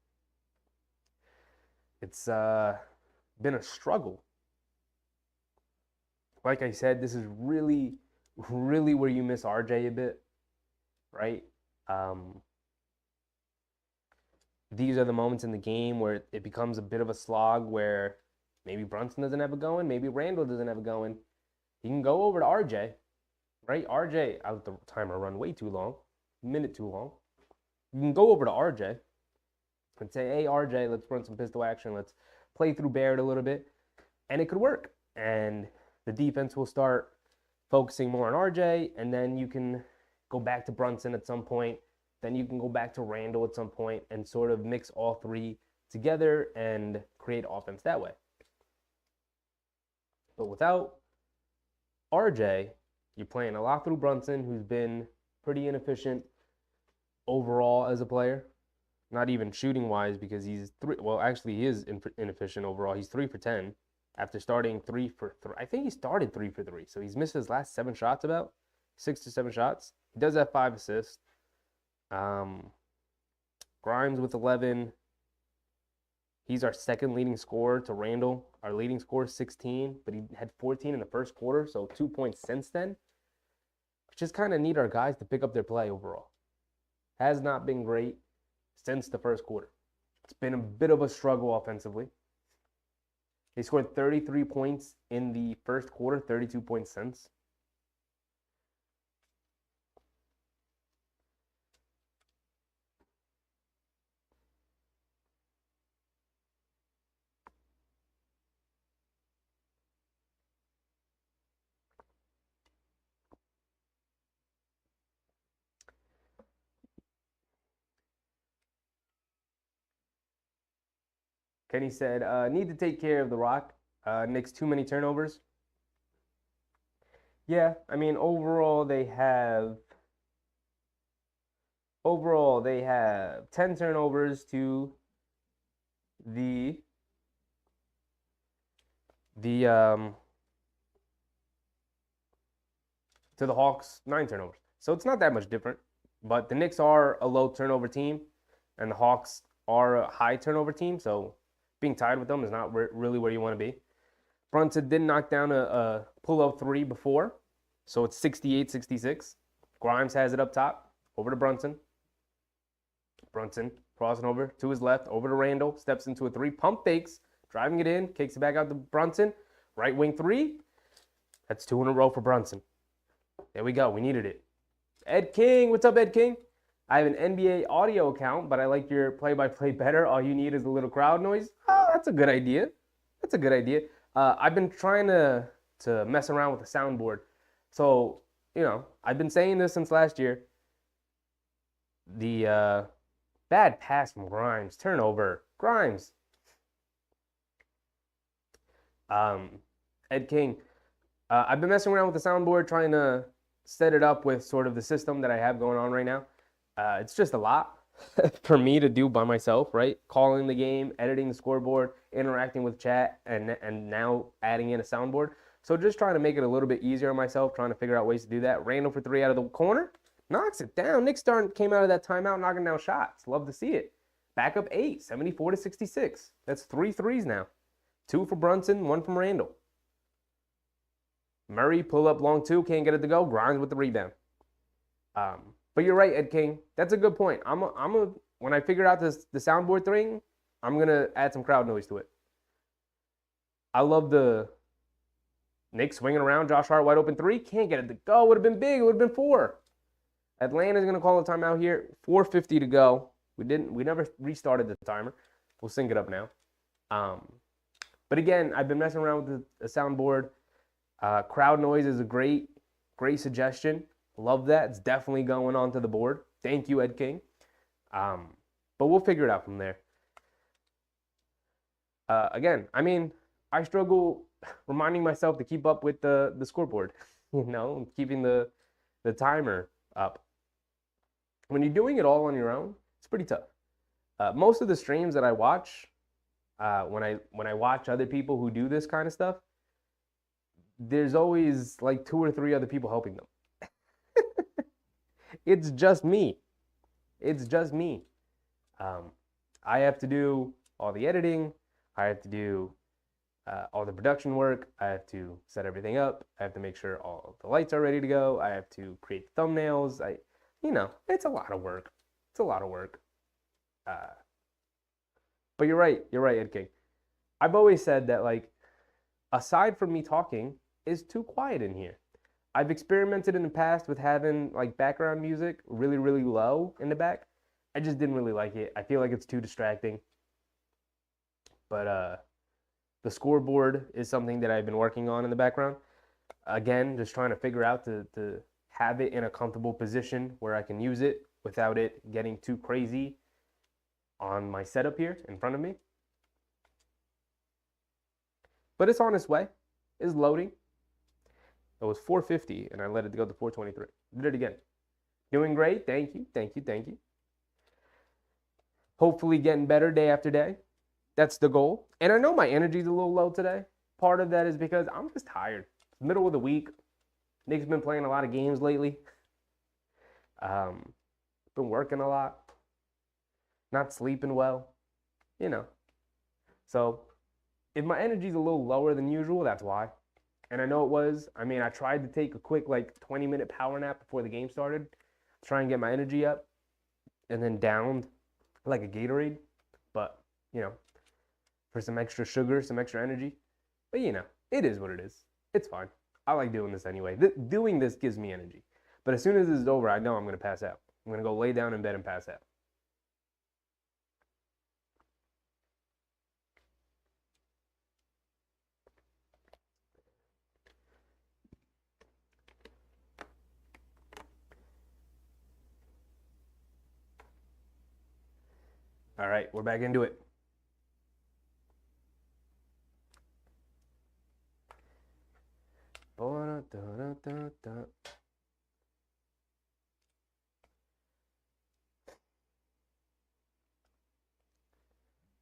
it's been a struggle. Like I said, this is really, really where you miss RJ a bit, right? These are the moments in the game where it becomes a bit of a slog where maybe Brunson doesn't have it going, maybe Randall doesn't have it going. You can go over to RJ, right? RJ, I let the timer run way too long, minute too long. You can go over to RJ and say, hey, RJ, let's run some pistol action. Let's play through Barrett a little bit. And it could work. And the defense will start focusing more on RJ, and then you can go back to Brunson at some point. Then you can go back to Randall at some point and sort of mix all three together and create offense that way. But without RJ, you're playing a lot through Brunson, who's been pretty inefficient overall as a player. Not even shooting wise, because he's he is inefficient overall. He's 3 for 10 after starting 3 for 3. I think he started 3 for 3, so he's missed his last 7 shots, about 6 to 7 shots. He does have 5 assists. Grimes with 11. He's our second leading scorer to Randall. Our leading scorer is 16, but he had 14 in the first quarter, so 2 points since then. We just kind of need our guys to pick up their play overall. Has not been great since the first quarter. It's been a bit of a struggle offensively. They scored 33 points in the first quarter, 32 points since. Kenny said, need to take care of the Rock. Knicks too many turnovers. Yeah, I mean, overall they have 10 turnovers to the The to the Hawks, 9 turnovers. So it's not that much different. But the Knicks are a low turnover team, and the Hawks are a high turnover team. So being tied with them is not really where you want to be. Brunson did knock down a pull-up three before, so it's 68-66. Grimes has it up top, over to Brunson. Brunson crossing over to his left, over to Randall, steps into a three, pump fakes, driving it in, kicks it back out to Brunson. Right wing three. That's 2 in a row for Brunson. There we go. We needed it. Ed King. What's up, Ed King? I have an NBA audio account, but I like your play-by-play better. All you need is a little crowd noise. Oh, that's a good idea. That's a good idea. I've been trying to mess around with the soundboard. So, I've been saying this since last year. The bad pass from Grimes. Turnover. Grimes. Ed King. I've been messing around with the soundboard, trying to set it up with sort of the system that I have going on right now. It's just a lot for me to do by myself, right? Calling the game, editing the scoreboard, interacting with chat, and now adding in a soundboard. So just trying to make it a little bit easier on myself, trying to figure out ways to do that. Randall for three out of the corner. Knocks it down. Nick Starn came out of that timeout knocking down shots. Love to see it. Back up 8, 74-66. That's 3 threes now. 2 for Brunson, 1 from Randall. Murray pull up long 2, can't get it to go. Grimes with the rebound. But you're right, Ed King. That's a good point. When I figure out the soundboard thing, I'm gonna add some crowd noise to it. I love the Knicks swinging around. Josh Hart wide open 3, can't get it to go. Would have been big. It would have been 4. Atlanta's gonna call a timeout here. 4:50 to go. We never restarted the timer. We'll sync it up now. But again, I've been messing around with the soundboard. Crowd noise is a great suggestion. Love that. It's definitely going onto the board. Thank you, Ed King. But we'll figure it out from there. Again, I struggle reminding myself to keep up with the scoreboard, keeping the timer up. When you're doing it all on your own, it's pretty tough. Most of the streams that I watch, when I watch other people who do this kind of stuff, there's always like 2 or 3 other people helping them. It's just me. I have to do all the editing. I have to do all the production work. I have to set everything up. I have to make sure all the lights are ready to go. I have to create thumbnails. It's a lot of work. But you're right, Ed King. I've always said that, aside from me talking, is too quiet in here. I've experimented in the past with having background music really, really low in the back. I just didn't really like it. I feel like it's too distracting. But the scoreboard is something that I've been working on in the background. Again, just trying to figure out to have it in a comfortable position where I can use it without it getting too crazy on my setup here in front of me. But it's on its way. It's loading. It was 450, and I let it go to 423. Did it again. Doing great. Thank you. Hopefully getting better day after day. That's the goal. And I know my energy's a little low today. Part of that is because I'm just tired. It's the middle of the week. Nick's been playing a lot of games lately. Been working a lot. Not sleeping well. So if my energy's a little lower than usual, that's why. And I know it was. I tried to take a quick 20-minute power nap before the game started, try and get my energy up, and then downed like a Gatorade. But, for some extra sugar, some extra energy. But, it is what it is. It's fine. I like doing this anyway. Doing this gives me energy. But as soon as this is over, I know I'm going to pass out. I'm going to go lay down in bed and pass out. All right, we're back into it.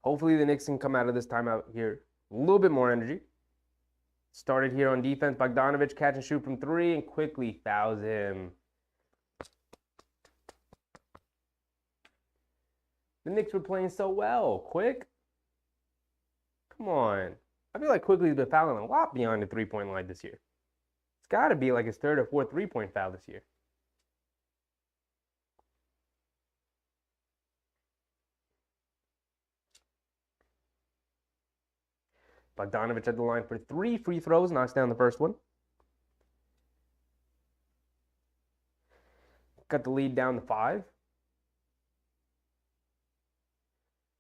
Hopefully the Knicks can come out of this timeout here a little bit more energy. Started here on defense. Bogdanovic catch and shoot from 3 and quickly fouls him. The Knicks were playing so well. Quick. Come on. I feel like Quickly's been fouling a lot beyond the three-point line this year. It's got to be like his third or fourth three-point foul this year. Bogdanovic at the line for 3 free throws. Knocks down the first one. Got the lead down to 5.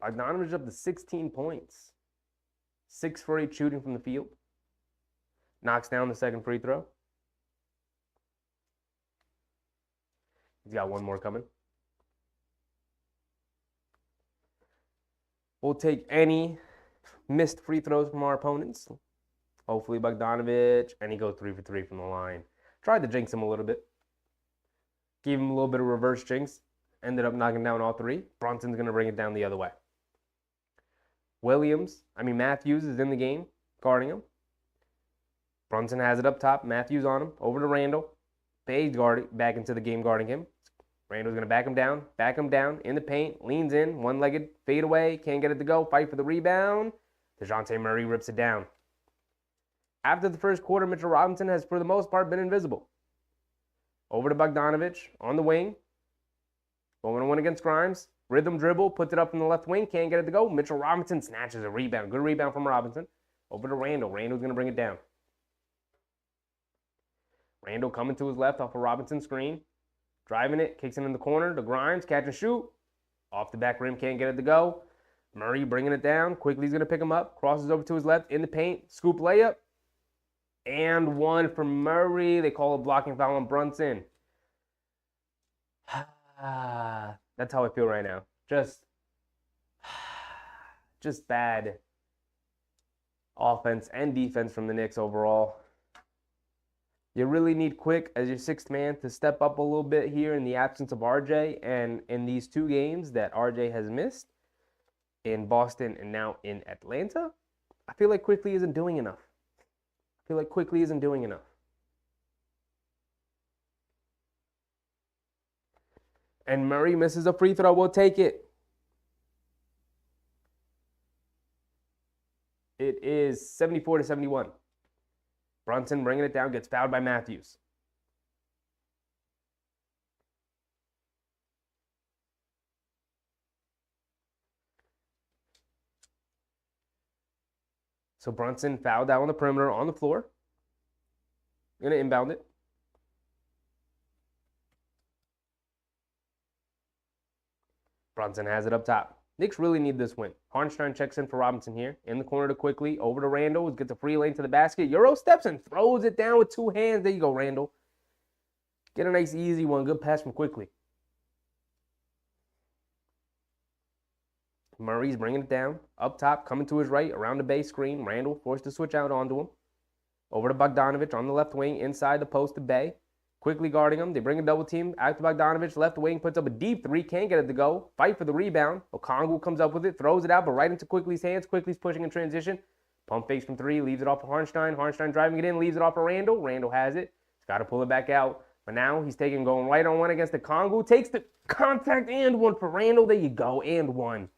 Bogdanovic up to 16 points. 6 for 8 shooting from the field. Knocks down the second free throw. He's got one more coming. We'll take any missed free throws from our opponents. Hopefully Bogdanovic, and he goes 3 for 3 from the line. Tried to jinx him a little bit. Gave him a little bit of reverse jinx. Ended up knocking down all 3. Brunson's going to bring it down the other way. Matthews is in the game, guarding him. Brunson has it up top. Matthews on him. Over to Randall. Fades back into the game guarding him. Randall's going to back him down in the paint. Leans in, one-legged, fade away. Can't get it to go. Fight for the rebound. DeJounte Murray rips it down. After the first quarter, Mitchell Robinson has, for the most part, been invisible. Over to Bogdanovic on the wing. Going to win against Grimes. Rhythm dribble, puts it up from the left wing, can't get it to go. Mitchell Robinson snatches a rebound. Good rebound from Robinson. Over to Randall. Randall's going to bring it down. Randall coming to his left off a Robinson screen. Driving it, kicks it in the corner to Grimes. Catch and shoot. Off the back rim, can't get it to go. Murray bringing it down. Quickly he's going to pick him up. Crosses over to his left in the paint. Scoop layup. And one for Murray. They call a blocking foul on Brunson. That's how I feel right now. Just bad offense and defense from the Knicks overall. You really need Quick as your sixth man to step up a little bit here in the absence of RJ, and in these 2 games that RJ has missed in Boston and now in Atlanta, I feel like Quickly isn't doing enough. And Murray misses a free throw. We'll take it. It is 74-71. Brunson bringing it down, gets fouled by Matthews. So Brunson fouled out on the perimeter on the floor. Going to inbound it. Brunson has it up top. Knicks really need this win. Harnstein checks in for Robinson here. In the corner to Quickly. Over to Randall. Gets a free lane to the basket. Euro steps and throws it down with 2 hands. There you go, Randall. Get a nice easy one. Good pass from Quickly. Murray's bringing it down. Up top, coming to his right, around the base screen. Randall forced to switch out onto him. Over to Bogdanovic on the left wing, inside the post to Bay. Quickly guarding him. They bring a double team. Out to Bogdanovic. Left wing puts up a deep 3. Can't get it to go. Fight for the rebound. Okongwu comes up with it. Throws it out, but right into Quickly's hands. Quickly's pushing in transition. Pump fakes from 3. Leaves it off for Harnstein. Harnstein driving it in. Leaves it off for Randall. Randall has it. He's got to pull it back out. But now he's going right on one against the Okongwu. Takes the contact and one for Randall. There you go. And one.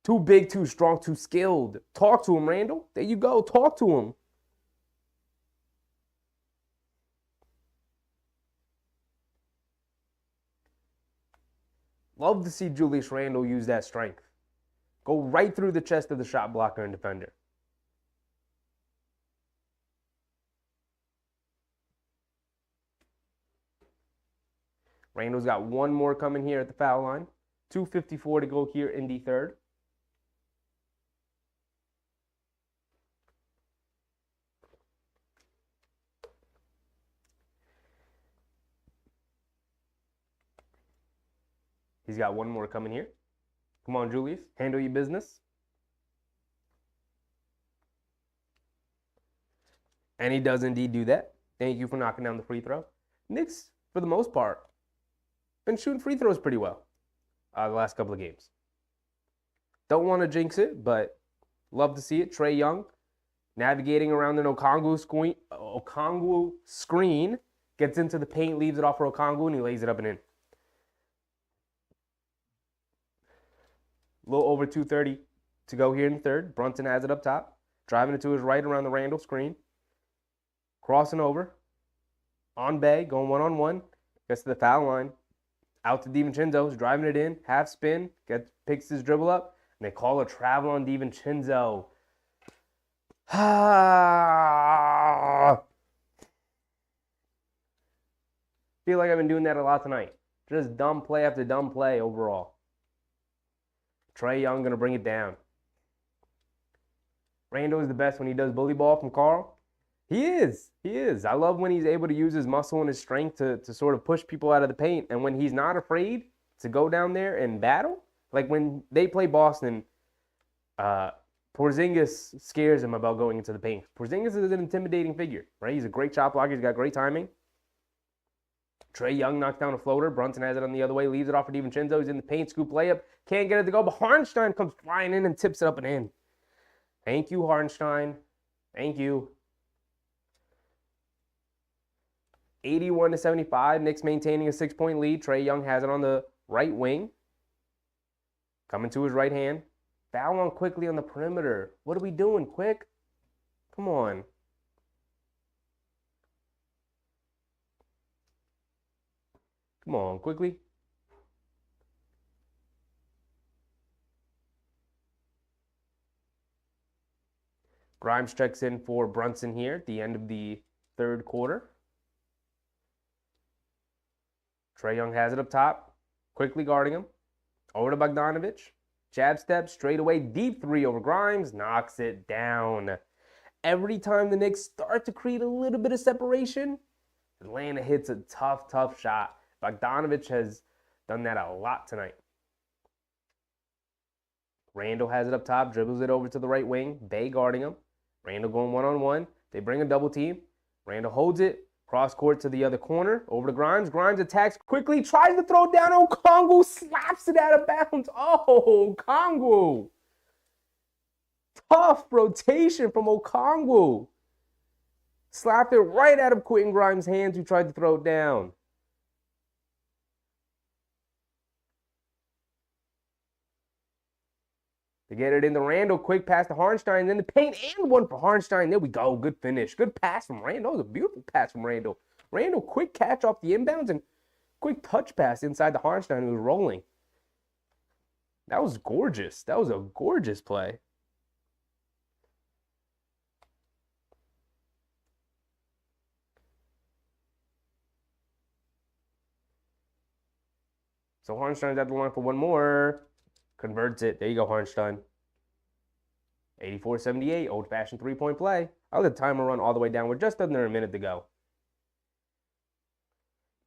Too big, too strong, too skilled. Talk to him, Randall. There you go. Talk to him. Love to see Julius Randle use that strength. Go right through the chest of the shot blocker and defender. Randall's got one more coming here at the foul line. 2:54 to go here in the third. He's got one more coming here. Come on, Julius. Handle your business. And he does indeed do that. Thank you for knocking down the free throw. Knicks, for the most part, been shooting free throws pretty well the last couple of games. Don't want to jinx it, but love to see it. Trae Young Navigating around an Okongwu screen, gets into the paint, leaves it off for Okongwu, and he lays it up and in. A little over 2:30 to go here in the third. Brunson has it up top, driving it to his right around the Randall screen. Crossing over. On Bay, going one-on-one. Gets to the foul line. Out to DiVincenzo's, driving it in. Half spin. Picks his dribble up. And they call a travel on DiVincenzo. Feel like I've been doing that a lot tonight. Just dumb play after dumb play overall. Trae Young going to bring it down. Randall is the best when he does bully ball from Carl. He is. I love when he's able to use his muscle and his strength to sort of push people out of the paint. And when he's not afraid to go down there and battle. Like when they play Boston, Porzingis scares him about going into the paint. Porzingis is an intimidating figure, right? He's a great shot blocker. He's got great timing. Trae Young knocks down a floater. Brunson has it on the other way. Leaves it off for DiVincenzo. He's in the paint. Scoop layup. Can't get it to go. But Hartenstein comes flying in and tips it up and in. Thank you, Hartenstein. Thank you. 81-75. Knicks maintaining a 6-point lead. Trae Young has it on the right wing. Coming to his right hand. Foul on quickly on the perimeter. What are we doing, quick? Come on. Come on, quickly. Grimes checks in for Brunson here at the end of the third quarter. Trae Young has it up top. Quickly guarding him. Over to Bogdanovic. Jab step, straight away, deep three over Grimes. Knocks it down. Every time the Knicks start to create a little bit of separation, Atlanta hits a tough shot. Bogdanovic has done that a lot tonight. Randall has it up top, dribbles it over to the right wing. Bay guarding him. Randall going one-on-one. They bring a double team. Randall holds it. Cross court to the other corner. Over to Grimes. Grimes attacks quickly. Tries to throw down. Okongwu slaps it out of bounds. Oh, Okongwu. Tough rotation from Okongwu. Slapped it right out of Quentin Grimes' hands who tried to throw it down. To get it into Randall, quick pass to Hartenstein, then the paint and one for Hartenstein. There we go, good finish. Good pass from Randall. That was a beautiful pass from Randall. Randall, quick catch off the inbounds and quick touch pass inside to Hartenstein who was rolling. That was gorgeous. That was a gorgeous play. So Hartenstein's at the line for one more. Converts it. There you go, Hartenstein. 84-78, old-fashioned three-point play. I'll let the timer run all the way down. We're just under a minute to go.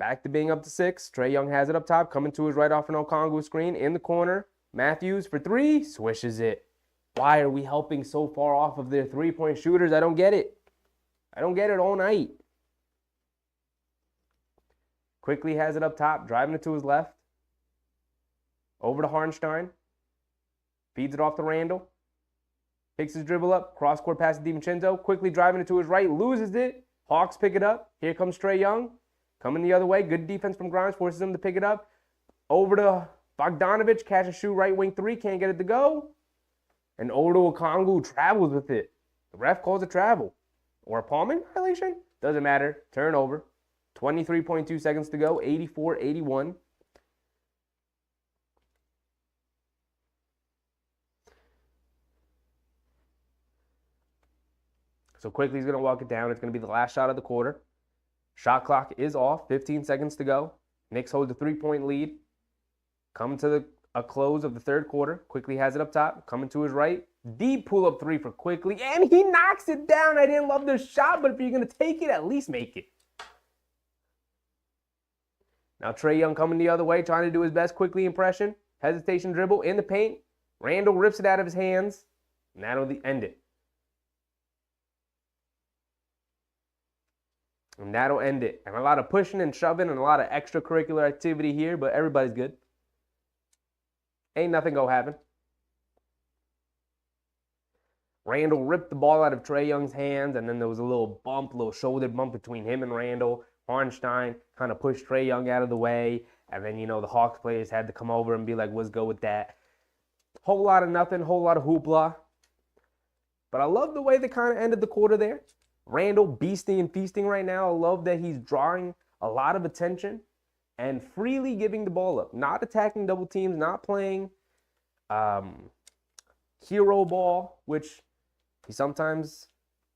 Back to being up to 6. Trae Young has it up top, coming to his right off an Okongwu screen in the corner. Matthews for three, swishes it. Why are we helping so far off of their three-point shooters? I don't get it. I don't get it all night. Quickly has it up top, driving it to his left. Over to Hartenstein. Feeds it off to Randall. Picks his dribble up. Cross-court pass to DiVincenzo. Quickly driving it to his right. Loses it. Hawks pick it up. Here comes Trae Young. Coming the other way. Good defense from Grimes. Forces him to pick it up. Over to Bogdanovic. Catch and shoot right wing three. Can't get it to go. And over to Okongwu. Travels with it. The ref calls a travel. Or a palming violation? Doesn't matter. Turnover. 23.2 seconds to go. 84-81. So quickly he's going to walk it down. It's going to be the last shot of the quarter. Shot clock is off. 15 seconds to go. Knicks hold the three-point lead. Coming to a close of the third quarter. Quickly has it up top. Coming to his right. Deep pull-up three for Quickly. And he knocks it down. I didn't love the shot, but if you're going to take it, at least make it. Now Trae Young coming the other way, trying to do his best Quickly impression. Hesitation dribble in the paint. Randall rips it out of his hands. And that'll end it. And that'll end it. And a lot of pushing and shoving and a lot of extracurricular activity here, but everybody's good. Ain't nothing gonna happen. Randall ripped the ball out of Trae Young's hands, and then there was a little shoulder bump between him and Randall. Hartenstein kind of pushed Trae Young out of the way, and then, the Hawks players had to come over and be like, let's go with that. Whole lot of nothing, whole lot of hoopla. But I love the way they kind of ended the quarter there. Randall beasting and feasting right now. I love that he's drawing a lot of attention and freely giving the ball up. Not attacking double teams, not playing hero ball, which he sometimes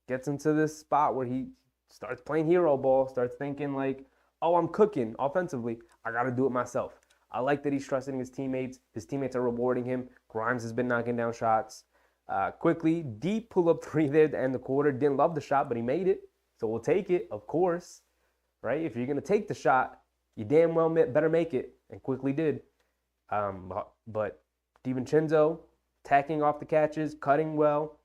gets into this spot where he starts playing hero ball, starts thinking like, oh, I'm cooking offensively. I got to do it myself. I like that he's trusting his teammates. His teammates are rewarding him. Grimes has been knocking down shots. Quickly, deep pull-up three there to end the quarter. Didn't love the shot, but he made it. So we'll take it, of course. Right? If you're going to take the shot, you damn well better make it. And Quickly did. But DiVincenzo tacking off the catches, cutting well.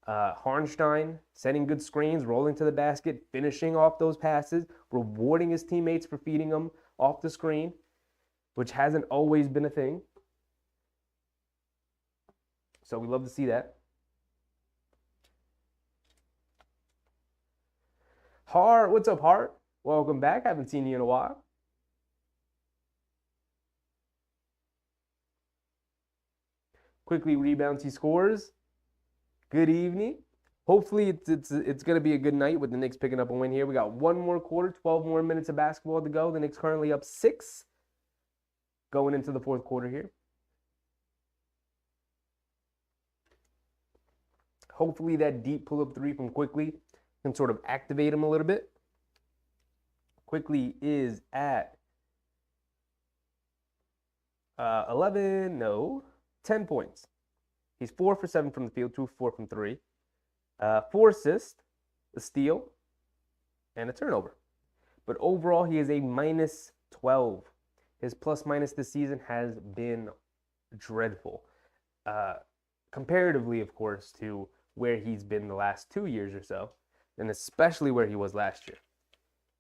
Hartenstein setting good screens, rolling to the basket, finishing off those passes, rewarding his teammates for feeding them off the screen, which hasn't always been a thing. So we love to see that. Hart, what's up, Hart? Welcome back. Haven't seen you in a while. Quickly rebounds, he scores. Good evening. Hopefully it's going to be a good night with the Knicks picking up a win here. We got one more quarter, 12 more minutes of basketball to go. The Knicks currently up 6 going into the fourth quarter here. Hopefully that deep pull-up three from Quickly can sort of activate him a little bit. Quickly is at 10 points. He's 4 for 7 from the field, 2 for 4 from 3. 4 assists, a steal, and a turnover. But overall, he is a minus 12. His plus-minus this season has been dreadful. Comparatively, of course, to where he's been the last 2 years or so, and especially where he was last year.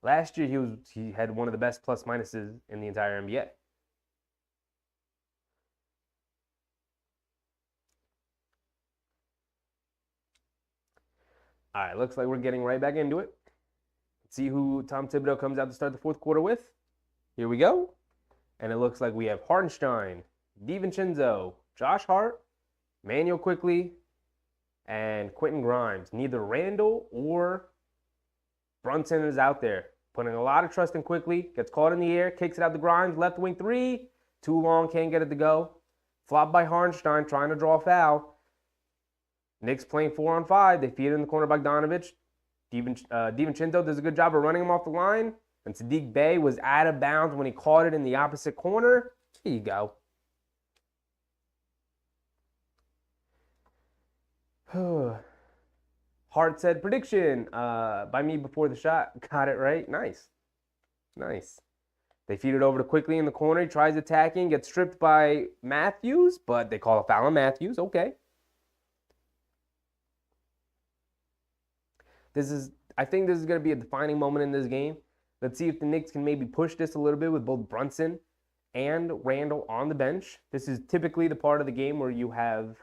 Last year, he had one of the best plus-minuses in the entire NBA. All right, looks like we're getting right back into it. Let's see who Tom Thibodeau comes out to start the fourth quarter with. Here we go. And it looks like we have Hartenstein, DiVincenzo, Josh Hart, Manuel Quickly, and Quentin Grimes. Neither Randall or Brunson is out there. Putting a lot of trust in Quickly. Gets caught in the air, kicks it out to Grimes. Left wing three. Too long, can't get it to go. Flop by Hartenstein, trying to draw a foul. Knicks playing 4-on-5. They feed it in the corner by Bogdanovich. DiVincenzo does a good job of running him off the line. And Sadiq Bey was out of bounds when he caught it in the opposite corner. Here you go. Hart said prediction by me before the shot. Got it right. Nice. Nice. They feed it over to Quickly in the corner. He tries attacking, gets stripped by Matthews, but they call a foul on Matthews. Okay. I think this is going to be a defining moment in this game. Let's see if the Knicks can maybe push this a little bit with both Brunson and Randall on the bench. This is typically the part of the game where you have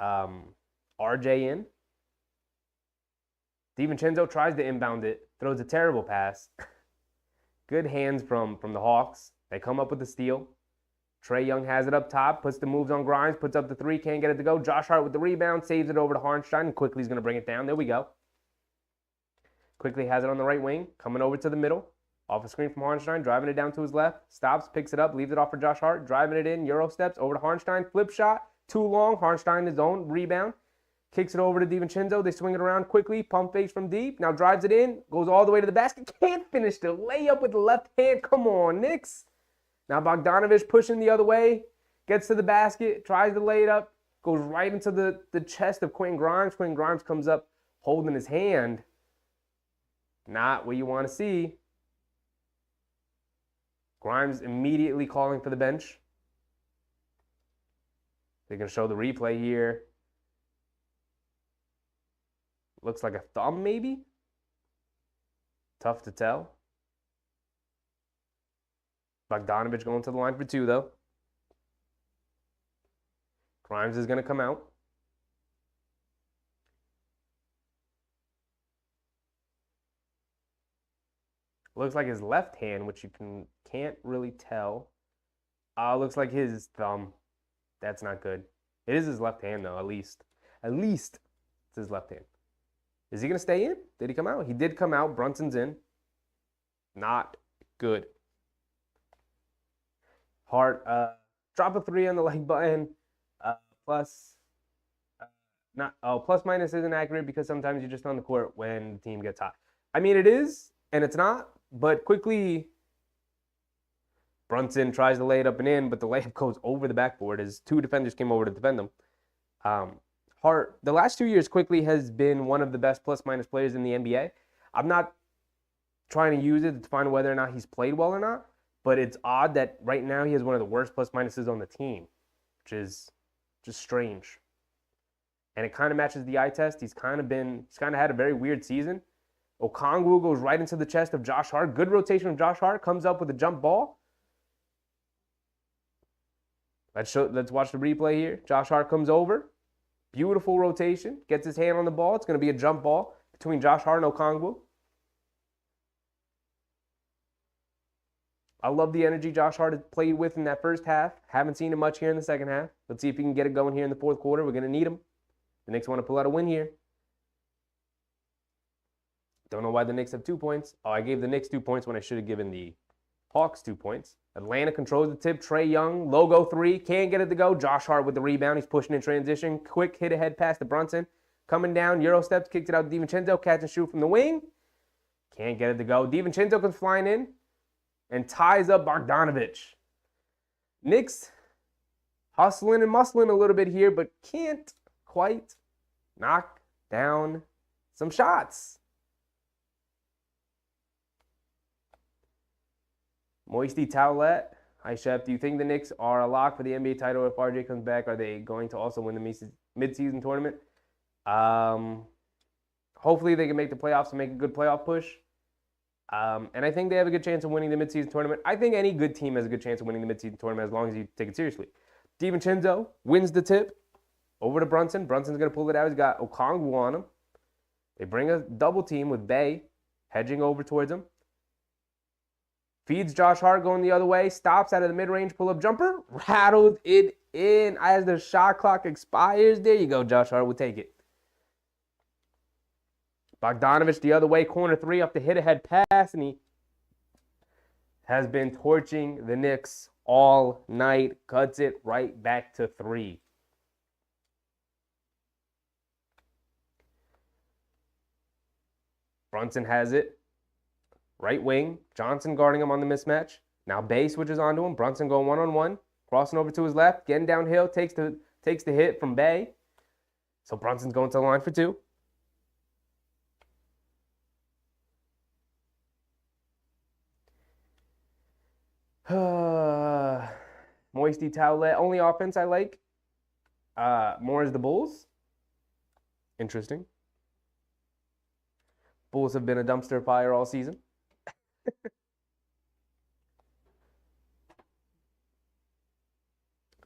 RJ in. DiVincenzo tries to inbound it, throws a terrible pass. Good hands from the Hawks. They come up with the steal. Trae Young has it up top, puts the moves on Grimes, puts up the three, can't get it to go. Josh Hart with the rebound, saves it over to Hartenstein, and Quickly's going to bring it down. There we go. Quickly has it on the right wing, coming over to the middle. Off a screen from Hartenstein, driving it down to his left. Stops, picks it up, leaves it off for Josh Hart. Driving it in, Euro steps, over to Hartenstein. Flip shot, too long. Hartenstein his own, rebound. Kicks it over to DiVincenzo. They swing it around quickly. Pump fakes from deep. Now drives it in. Goes all the way to the basket. Can't finish the layup with the left hand. Come on, Knicks. Now Bogdanovich pushing the other way. Gets to the basket. Tries to lay it up. Goes right into the chest of Quentin Grimes. Quentin Grimes comes up holding his hand. Not what you want to see. Grimes immediately calling for the bench. They're going to show the replay here. Looks like a thumb, maybe? Tough to tell. Bogdanovich going to the line for two, though. Grimes is going to come out. Looks like his left hand, which you can't really tell. Looks like his thumb. That's not good. It is his left hand, though, at least. At least it's his left hand. Is he going to stay in? Did he come out? He did come out. Brunson's in. Not good. Hart, drop a 3 on the like button. Plus, plus minus isn't accurate because sometimes you're just on the court when the team gets hot. I mean, it is, and it's not, but quickly Brunson tries to lay it up and in, but the layup goes over the backboard as 2 defenders came over to defend him. Hart, the last 2 years, quickly has been one of the best plus-minus players in the NBA. I'm not trying to use it to define whether or not he's played well or not, but it's odd that right now he has one of the worst plus-minuses on the team, which is just strange. And it kind of matches the eye test. He's kind of had a very weird season. Okongwu goes right into the chest of Josh Hart. Good rotation of Josh Hart. Comes up with a jump ball. Let's watch the replay here. Josh Hart comes over. Beautiful rotation. Gets his hand on the ball. It's going to be a jump ball between Josh Hart and Okongwu. I love the energy Josh Hart has played with in that first half. Haven't seen him much here in the second half. Let's see if he can get it going here in the fourth quarter. We're going to need him. The Knicks want to pull out a win here. Don't know why the Knicks have 2 points. Oh, I gave the Knicks 2 points when I should have given the Hawks 2 points. Atlanta controls the tip. Trae Young, logo 3. Can't get it to go. Josh Hart with the rebound. He's pushing in transition. Quick hit ahead pass to Brunson. Coming down. Euro steps. Kicked it out to DiVincenzo. Catch and shoot from the wing. Can't get it to go. DiVincenzo comes flying in and ties up Bogdanovic. Knicks hustling and muscling a little bit here, but can't quite knock down some shots. Moisty Towlett. Hi, Chef. Do you think the Knicks are a lock for the NBA title if RJ comes back? Are they going to also win the mid-season tournament? Hopefully they can make the playoffs and make a good playoff push. And I think they have a good chance of winning the mid-season tournament. I think any good team has a good chance of winning the mid-season tournament as long as you take it seriously. DiVincenzo wins the tip over to Brunson. Brunson's going to pull it out. He's got Okongwu on him. They bring a double team with Bey hedging over towards him. Feeds Josh Hart going the other way. Stops out of the mid-range pull-up jumper. Rattled it in as the shot clock expires. There you go, Josh Hart. We'll take it. Bogdanovic the other way. Corner 3 up the hit-ahead pass. And he has been torching the Knicks all night. Cuts it right back to 3. Brunson has it. Right wing. Johnson guarding him on the mismatch. Now Bey switches onto him. Brunson going one-on-one. Crossing over to his left. Getting downhill. Takes the hit from Bey. So Brunson's going to the line for 2. Moisty Towlett. Only offense I like. More is the Bulls. Interesting. Bulls have been a dumpster fire all season.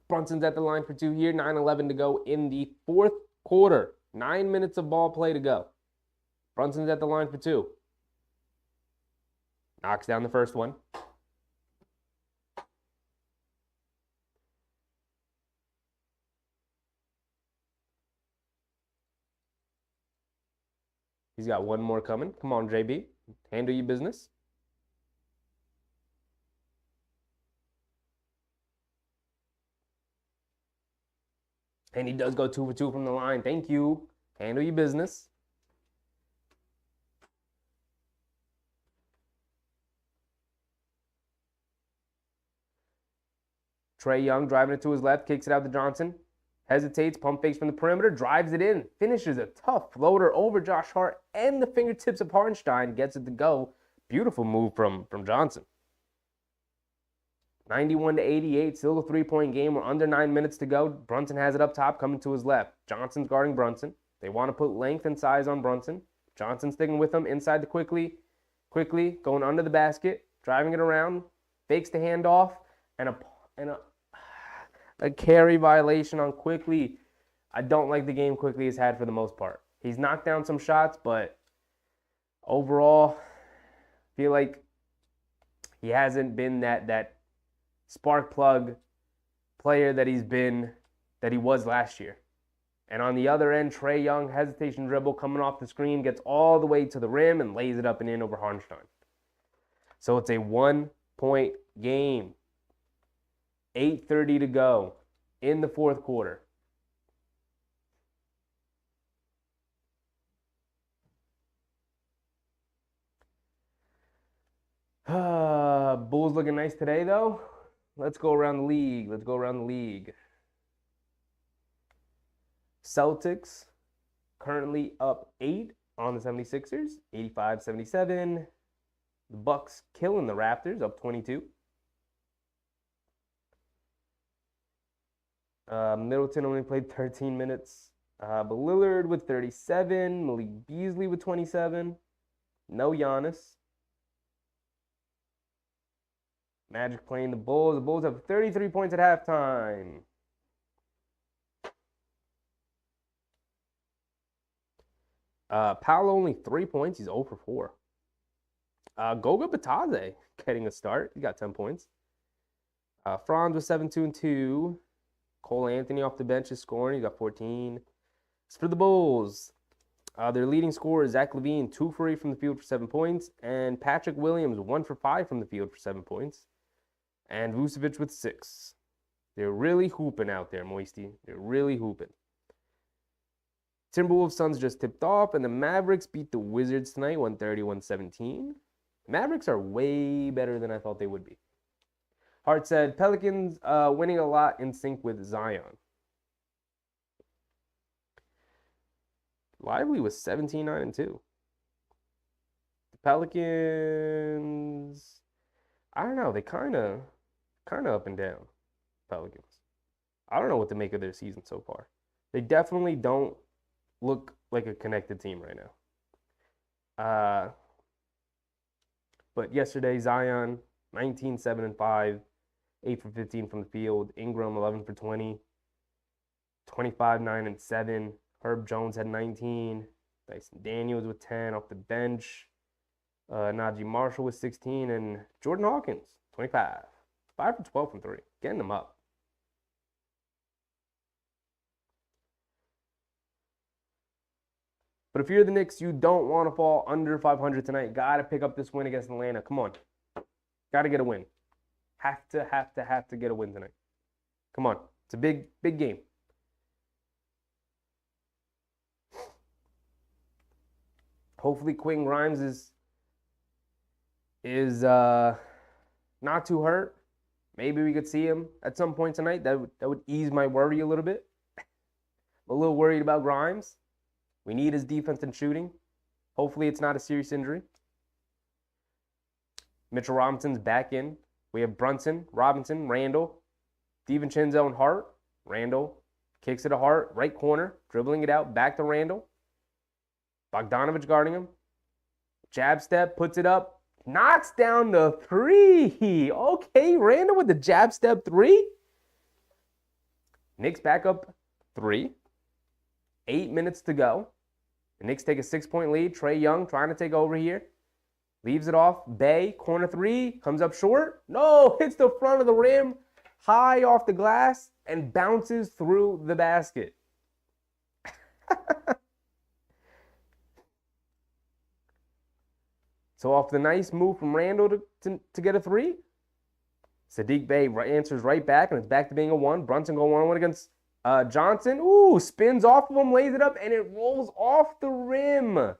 Brunson's at the line for 2 here. 9:11 to go in the fourth quarter. 9 minutes of ball play to go. Brunson's at the line for 2. Knocks down the first one. He's got one more coming. Come on, JB. Handle your business. And he does go 2 for 2 from the line. Thank you. Handle your business. Trae Young driving it to his left. Kicks it out to Johnson. Hesitates, pump fakes from the perimeter, drives it in, finishes a tough floater over Josh Hart and the fingertips of Hartenstein, gets it to go. Beautiful move from Johnson. 91-88, still a 3-point game. We're under 9 minutes to go. Brunson has it up top, coming to his left. Johnson's guarding Brunson. They want to put length and size on Brunson. Johnson sticking with him inside the quickly going under the basket, driving it around, fakes the handoff, and a carry violation on Quickly. I don't like the game Quickly has had for the most part. He's knocked down some shots, but overall, I feel like He hasn't been that spark plug player that he was last year. And on the other end, Trae Young, hesitation dribble coming off the screen, gets all the way to the rim and lays it up and in over Hartenstein. So it's a 1-point game. 8:30 to go in the fourth quarter. Bulls looking nice today, though. Let's go around the league. Celtics currently up 8 on the 76ers, 85-77. The Bucks killing the Raptors, up 22. Middleton only played 13 minutes. But Lillard with 37. Malik Beasley with 27. No Giannis. Magic playing the Bulls. The Bulls have 33 points at halftime. Powell only 3 points. He's 0 for 4. Goga Bitadze getting a start. He got 10 points. Franz was 7-2-2. Cole Anthony off the bench is scoring. He got 14. As for the Bulls, their leading scorer is Zach LaVine, 2 for 8 from the field for 7 points. And Patrick Williams, 1 for 5 from the field for 7 points. And Vucevic with 6. They're really hooping out there, Moisty. They're really hooping. Timberwolves Suns just tipped off, and the Mavericks beat the Wizards tonight, 130-117. Mavericks are way better than I thought they would be. Hart said, Pelicans winning a lot in sync with Zion. Lively was 17-9-2. The Pelicans, I don't know, they kind of up and down. Pelicans. I don't know what to make of their season so far. They definitely don't look like a connected team right now. But yesterday, Zion, 19, 7, and 5, 8 for 15 from the field. Ingram, 11 for 20, 25, 9, and 7. Herb Jones had 19. Dyson Daniels with 10 off the bench. Najee Marshall with 16. And Jordan Hawkins, 25. 5 for 12 from 3. Getting them up. But if you're the Knicks, you don't want to fall under 500 tonight. Got to pick up this win against Atlanta. Come on. Got to get a win. Have to get a win tonight. Come on. It's a big game. Hopefully Quentin Grimes is not too hurt. Maybe we could see him at some point tonight. That would ease my worry a little bit. I'm a little worried about Grimes. We need his defense and shooting. Hopefully it's not a serious injury. Mitchell Robinson's back in. We have Brunson, Robinson, Randall, DiVincenzo, and Hart. Randall kicks it to Hart, right corner, dribbling it out, back to Randall. Bogdanovich guarding him. Jab step, puts it up, knocks down the 3. Okay, Randall with the jab step 3. Knicks back up 3. 8 minutes to go. The Knicks take a 6-point lead. Trae Young trying to take over here. Leaves it off. Bay, corner 3. Comes up short. No, hits the front of the rim. High off the glass. And bounces through the basket. So off the nice move from Randall to get a 3. Saddiq Bey answers right back. And it's back to being a 1. Brunson going 1-1 against Johnson. Ooh, spins off of him, lays it up, and it rolls off the rim.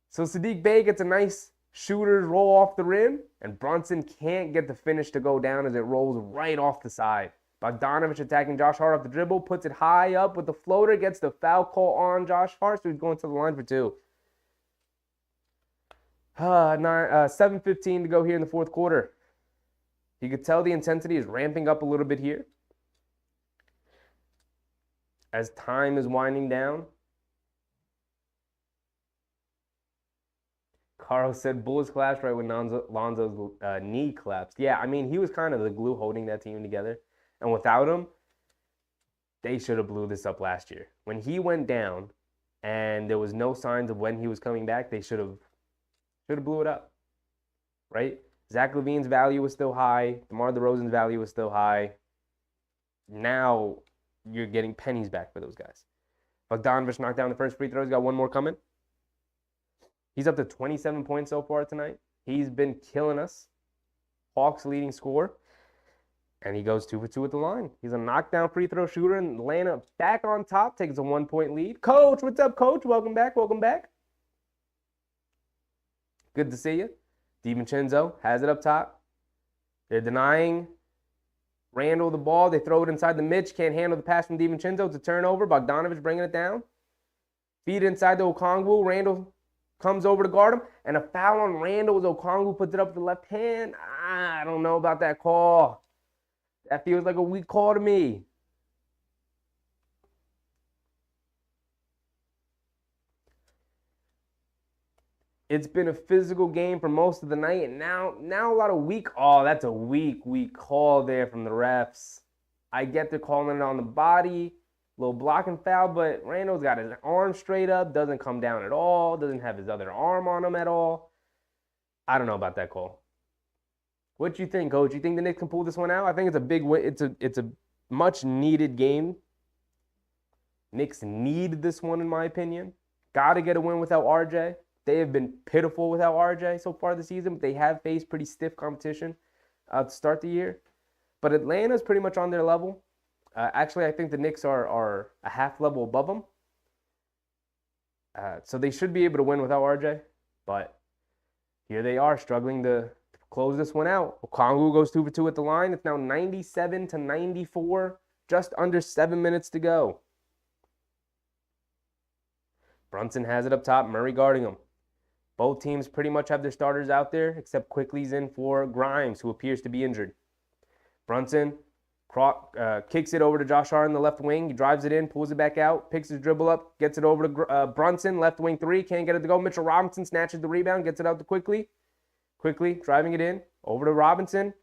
So Saddiq Bey gets a nice shooter's roll off the rim, and Brunson can't get the finish to go down as it rolls right off the side. Bogdanovich attacking Josh Hart off the dribble, puts it high up with the floater, gets the foul call on Josh Hart, so he's going to the line for 2. 7:15 to go here in the fourth quarter. You could tell the intensity is ramping up a little bit here. As time is winding down. Carl said Bulls collapsed right when Lonzo's knee collapsed. Yeah, I mean, he was kind of the glue holding that team together. And without him, they should have blew this up last year. When he went down and there was no signs of when he was coming back, they should have blew it up. right? Zach LaVine's value was still high. DeMar DeRozan's value was still high. Now you're getting pennies back for those guys. Bogdanovich knocked down the first free throw. He's got one more coming. He's up to 27 points so far tonight. He's been killing us. Hawks leading scorer. And he goes 2 for 2 at the line. He's a knockdown free throw shooter, and Atlanta back on top, takes a 1-point lead. Coach, what's up, Coach? Welcome back. Welcome back. Good to see you. DiVincenzo has it up top. They're denying Randall the ball. They throw it inside the Mitch. Can't handle the pass from DiVincenzo. It's a turnover. Bogdanovich bringing it down. Feed inside to Okongwu. Randall comes over to guard him. And a foul on Randall as Okongwu puts it up with the left hand. I don't know about that call. That feels like a weak call to me. It's been a physical game for most of the night, and now a lot of weak. Oh, that's a weak call there from the refs. I get they're calling it on the body, little blocking foul, but Randall's got his arm straight up, doesn't come down at all, doesn't have his other arm on him at all. I don't know about that call. What do you think, Coach? You think the Knicks can pull this one out? I think it's a big win. It's a much needed game. Knicks need this one, in my opinion. Got to get a win without RJ. They have been pitiful without RJ so far this season, but they have faced pretty stiff competition to start the year. But Atlanta's pretty much on their level. Actually, I think the Knicks are a half level above them. So they should be able to win without RJ. But here they are struggling to close this one out. Okongwu goes 2 for 2 at the line. It's now 97-94, just under 7 minutes to go. Brunson has it up top, Murray guarding him. Both teams pretty much have their starters out there, except Quickly's in for Grimes, who appears to be injured. Brunson kicks it over to Josh Hart in the left wing. He drives it in, pulls it back out, picks his dribble up, gets it over to Brunson, left wing 3, can't get it to go. Mitchell Robinson snatches the rebound, gets it out to Quickly. Quickly driving it in, over to Robinson.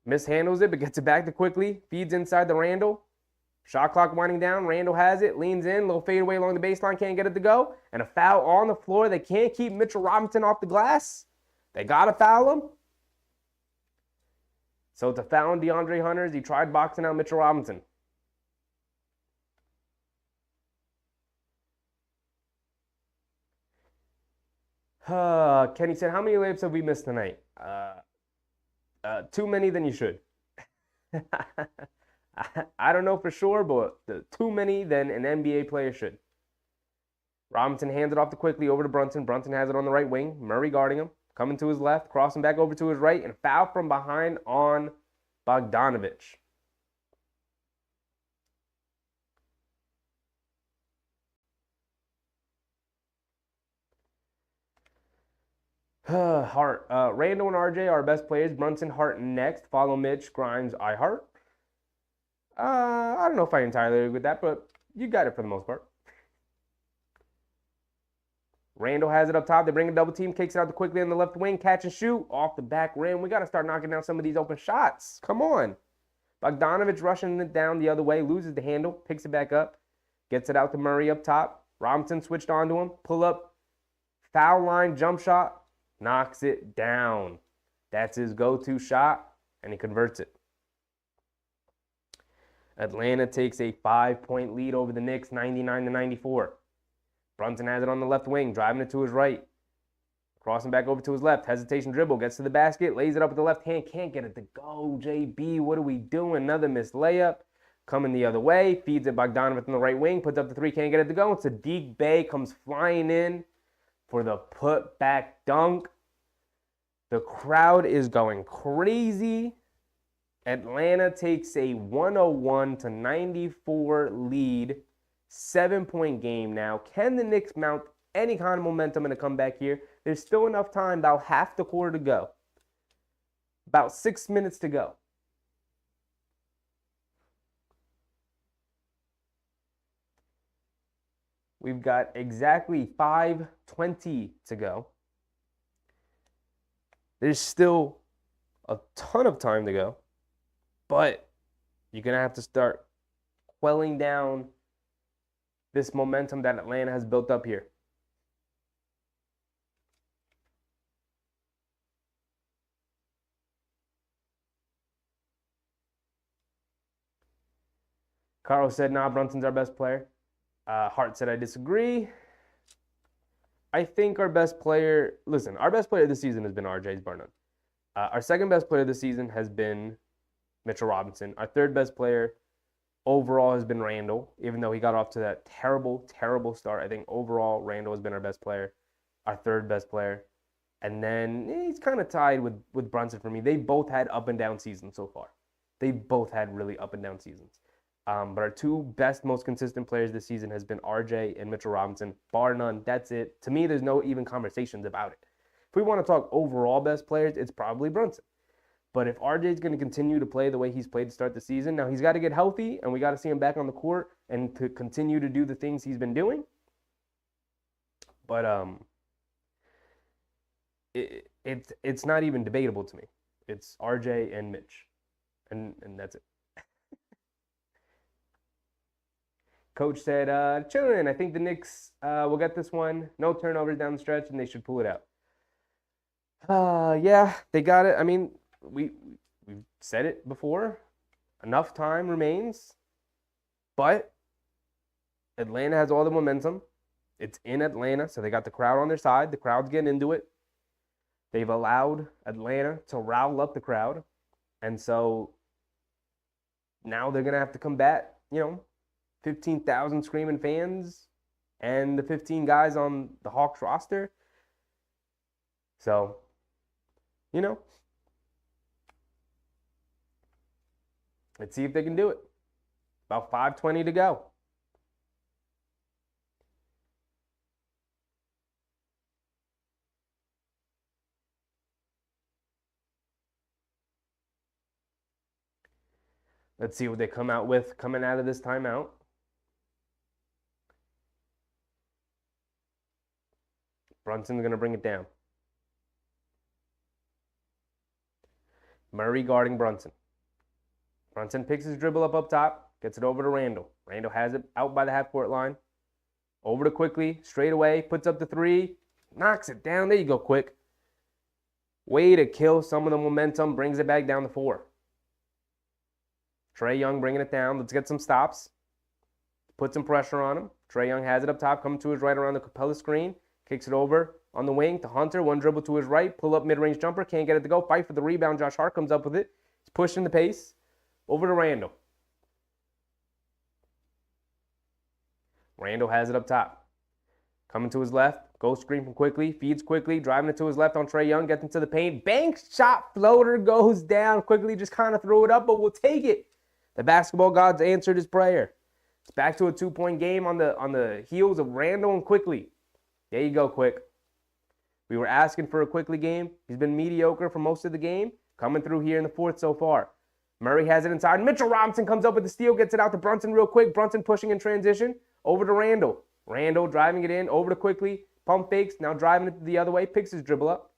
Mishandles it, but gets it back to Quickly. Feeds inside to Randall. Shot clock winding down. Randall has it, leans in, little fadeaway along the baseline, can't get it to go. And a foul on the floor. They can't keep Mitchell Robinson off the glass. They got to foul him. So it's a foul on DeAndre Hunter as he tried boxing out Mitchell Robinson. Kenny said, how many layups have we missed tonight? Too many than you should. I don't know for sure, but too many than an NBA player should. Robinson hands it off to Quickly over to Brunson. Brunson has it on the right wing. Murray guarding him. Coming to his left, crossing back over to his right, and foul from behind on Bogdanovich. Hart. Randall and RJ are our best players. Brunson, Hart next. Follow Mitch, Grimes, Hart. I don't know if I entirely agree with that, but you got it for the most part. Randall has it up top. They bring a double team, kicks it out to Quickly on the left wing. Catch and shoot off the back rim. We got to start knocking down some of these open shots. Come on. Bogdanovich rushing it down the other way, loses the handle, picks it back up, gets it out to Murray up top. Robinson switched onto him, pull up, foul line, jump shot, knocks it down. That's his go-to shot, and he converts it. Atlanta takes a 5-point lead over the Knicks, 99-94. Brunson has it on the left wing, driving it to his right. Crossing back over to his left. Hesitation dribble. Gets to the basket. Lays it up with the left hand. Can't get it to go. JB, what are we doing? Another missed layup. Coming the other way. Feeds it Bogdanovich on the right wing. Puts up the 3. Can't get it to go. Sadiq Bey comes flying in for the put-back dunk. The crowd is going crazy. Atlanta takes a 101-94 lead. 7-point game now. Can the Knicks mount any kind of momentum in a comeback here? There's still enough time, about half the quarter to go. About 6 minutes to go. We've got exactly 5:20 to go. There's still a ton of time to go, but you're going to have to start quelling down this momentum that Atlanta has built up here. Carl said, nah, Brunson's our best player. Hart said, I disagree. I think our best player this season has been RJ's bar none. Our second best player this season has been Mitchell Robinson. Our third best player overall has been Randall, even though he got off to that terrible, terrible start. I think overall Randall has been our best player, our third best player. And then he's kind of tied with Brunson for me. They both had up and down seasons so far. They both had really up and down seasons. But our two best, most consistent players this season has been RJ and Mitchell Robinson, bar none. That's it. To me, there's no even conversations about it. If we want to talk overall best players, it's probably Brunson. But if RJ is going to continue to play the way he's played to start the season, now he's got to get healthy, and we got to see him back on the court and to continue to do the things he's been doing. But it's not even debatable to me. It's RJ and Mitch, and that's it. Coach said, chillin'. I think the Knicks will get this one. No turnovers down the stretch, and they should pull it out. Yeah, they got it. I mean, we've said it before. Enough time remains. But Atlanta has all the momentum. It's in Atlanta, so they got the crowd on their side. The crowd's getting into it. They've allowed Atlanta to rile up the crowd. And so now they're going to have to combat, 15,000 screaming fans and the 15 guys on the Hawks roster. So, let's see if they can do it. About 5:20 to go. Let's see what they come out with coming out of this timeout. Brunson's going to bring it down. Murray guarding Brunson. Brunson picks his dribble up top, gets it over to Randall. Randall has it out by the half-court line. Over to Quickly, straight away, puts up the three, knocks it down. There you go, Quick. Way to kill some of the momentum, brings it back down to 4. Trae Young bringing it down. Let's get some stops. Put some pressure on him. Trae Young has it up top, coming to his right around the Capella screen. Kicks it over on the wing to Hunter. One dribble to his right. Pull up mid-range jumper. Can't get it to go. Fight for the rebound. Josh Hart comes up with it. He's pushing the pace. Over to Randall. Randall has it up top. Coming to his left. Goes screen from Quickly. Feeds Quickly. Driving it to his left on Trae Young. Gets into the paint. Bank shot floater goes down. Quickly just kind of threw it up, but we'll take it. The basketball gods answered his prayer. It's back to a 2-point game on the heels of Randall and Quickly. There you go, Quick. We were asking for a Quickly game. He's been mediocre for most of the game. Coming through here in the fourth so far. Murray has it inside. Mitchell Robinson comes up with the steal, gets it out to Brunson real quick. Brunson pushing in transition. Over to Randall. Randall driving it in. Over to Quickly. Pump fakes. Now driving it the other way. Picks his dribble up.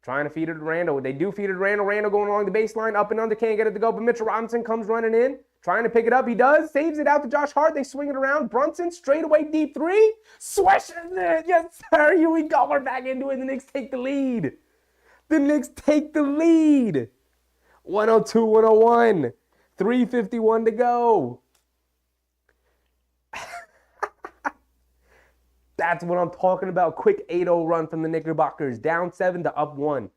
Trying to feed it to Randall. They do feed it to Randall. Randall going along the baseline. Up and under. Can't get it to go. But Mitchell Robinson comes running in. Trying to pick it up. He does. Saves it out to Josh Hart. They swing it around. Brunson straight away deep three. Swishes it. Yes, sir. Here we go. We're back into it. The Knicks take the lead. The Knicks take the lead. 102-101. 3:51 to go. That's what I'm talking about. Quick 8-0 run from the Knickerbockers. Down 7 to up 1.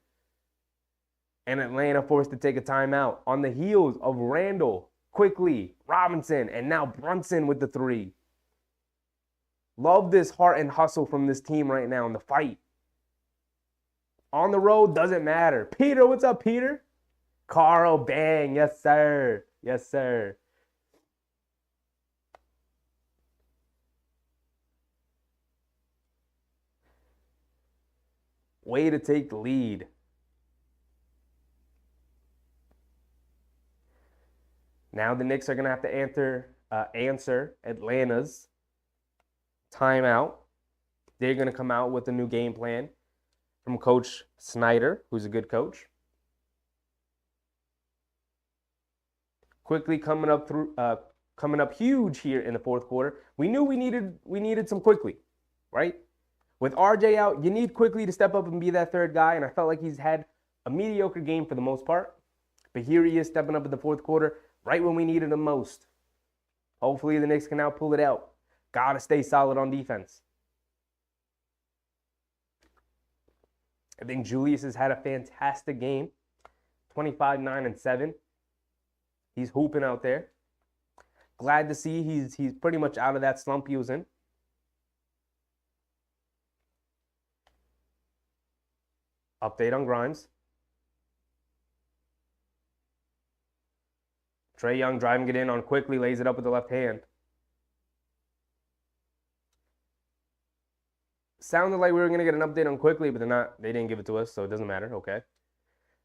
And Atlanta forced to take a timeout on the heels of Randall, Quickly, Robinson, and now Brunson with the 3. Love this heart and hustle from this team right now in the fight. On the road, doesn't matter. Peter, what's up, Peter? Carl, bang. Yes, sir. Yes, sir. Way to take the lead. Now the Knicks are going to have to answer Atlanta's timeout. They're going to come out with a new game plan from Coach Snyder, who's a good coach. Quickly coming up huge here in the fourth quarter. We knew we needed some Quickly, right? With RJ out, you need Quickly to step up and be that third guy, and I felt like he's had a mediocre game for the most part. But here he is stepping up in the fourth quarter right when we needed him most. Hopefully the Knicks can now pull it out. Gotta stay solid on defense. I think Julius has had a fantastic game. 25, 9, and 7. He's hooping out there. Glad to see he's pretty much out of that slump he was in. Update on Grimes. Trae Young driving it in on quickly, lays it up with the left hand. Sounded like we were going to get an update on quickly, but they didn't give it to us, so it doesn't matter. Okay.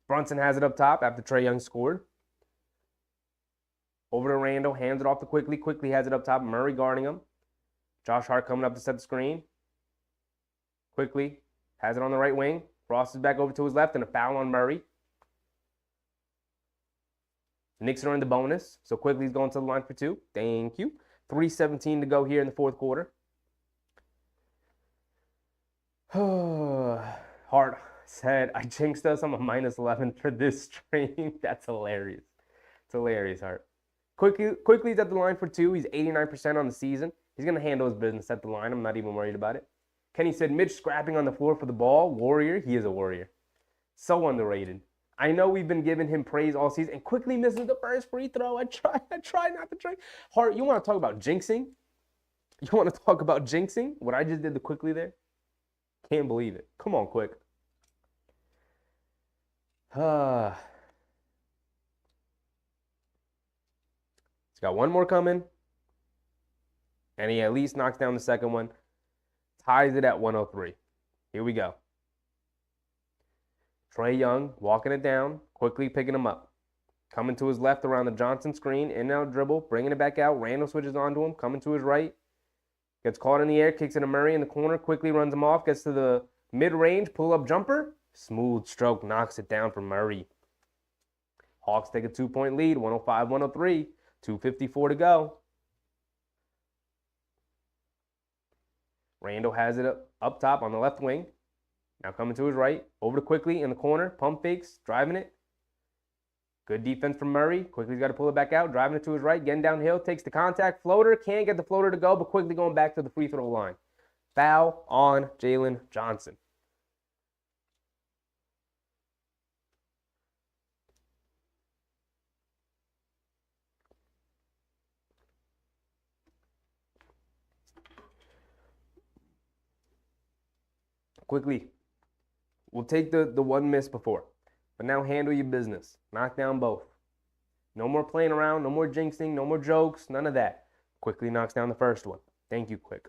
Brunson has it up top after Trae Young scored. Over to Randall, hands it off to Quickly. Quickly has it up top. Murray guarding him. Josh Hart coming up to set the screen. Quickly has it on the right wing. Crosses back over to his left, and a foul on Murray. Knicks are in the bonus, so Quickly's going to the line for 2. Thank you. 3:17 to go here in the fourth quarter. Hart said, I jinxed us. I'm a -11 for this stream. That's hilarious. It's hilarious, Hart. Quickly's at the line for 2. He's 89% on the season. He's going to handle his business at the line. I'm not even worried about it. Kenny said, Mitch scrapping on the floor for the ball. Warrior. He is a warrior. So underrated. I know we've been giving him praise all season, and Quickly misses the first free throw. I try not to try. Hart, you want to talk about jinxing? You want to talk about jinxing? What I just did to Quickly there? Can't believe it. Come on, Quick. He's got one more coming, and he at least knocks down the second one. Ties it at 103. Here we go. Trae Young walking it down, Quickly picking him up. Coming to his left around the Johnson screen, in and out dribble, bringing it back out. Randall switches onto him, coming to his right. Gets caught in the air, kicks it to Murray in the corner, Quickly runs him off, gets to the mid-range, pull-up jumper. Smooth stroke, knocks it down for Murray. Hawks take a 2-point lead, 105-103. 2:54 to go. Randall has it up top on the left wing. Now coming to his right. Over to Quickly in the corner. Pump fakes. Driving it. Good defense from Murray. Quickly's got to pull it back out. Driving it to his right. Getting downhill. Takes the contact. Floater. Can't get the floater to go, but Quickly going back to the free throw line. Foul on Jalen Johnson. Quickly. We'll take the one miss before. But now handle your business. Knock down both. No more playing around. No more jinxing. No more jokes. None of that. Quickly knocks down the first one. Thank you, Quick.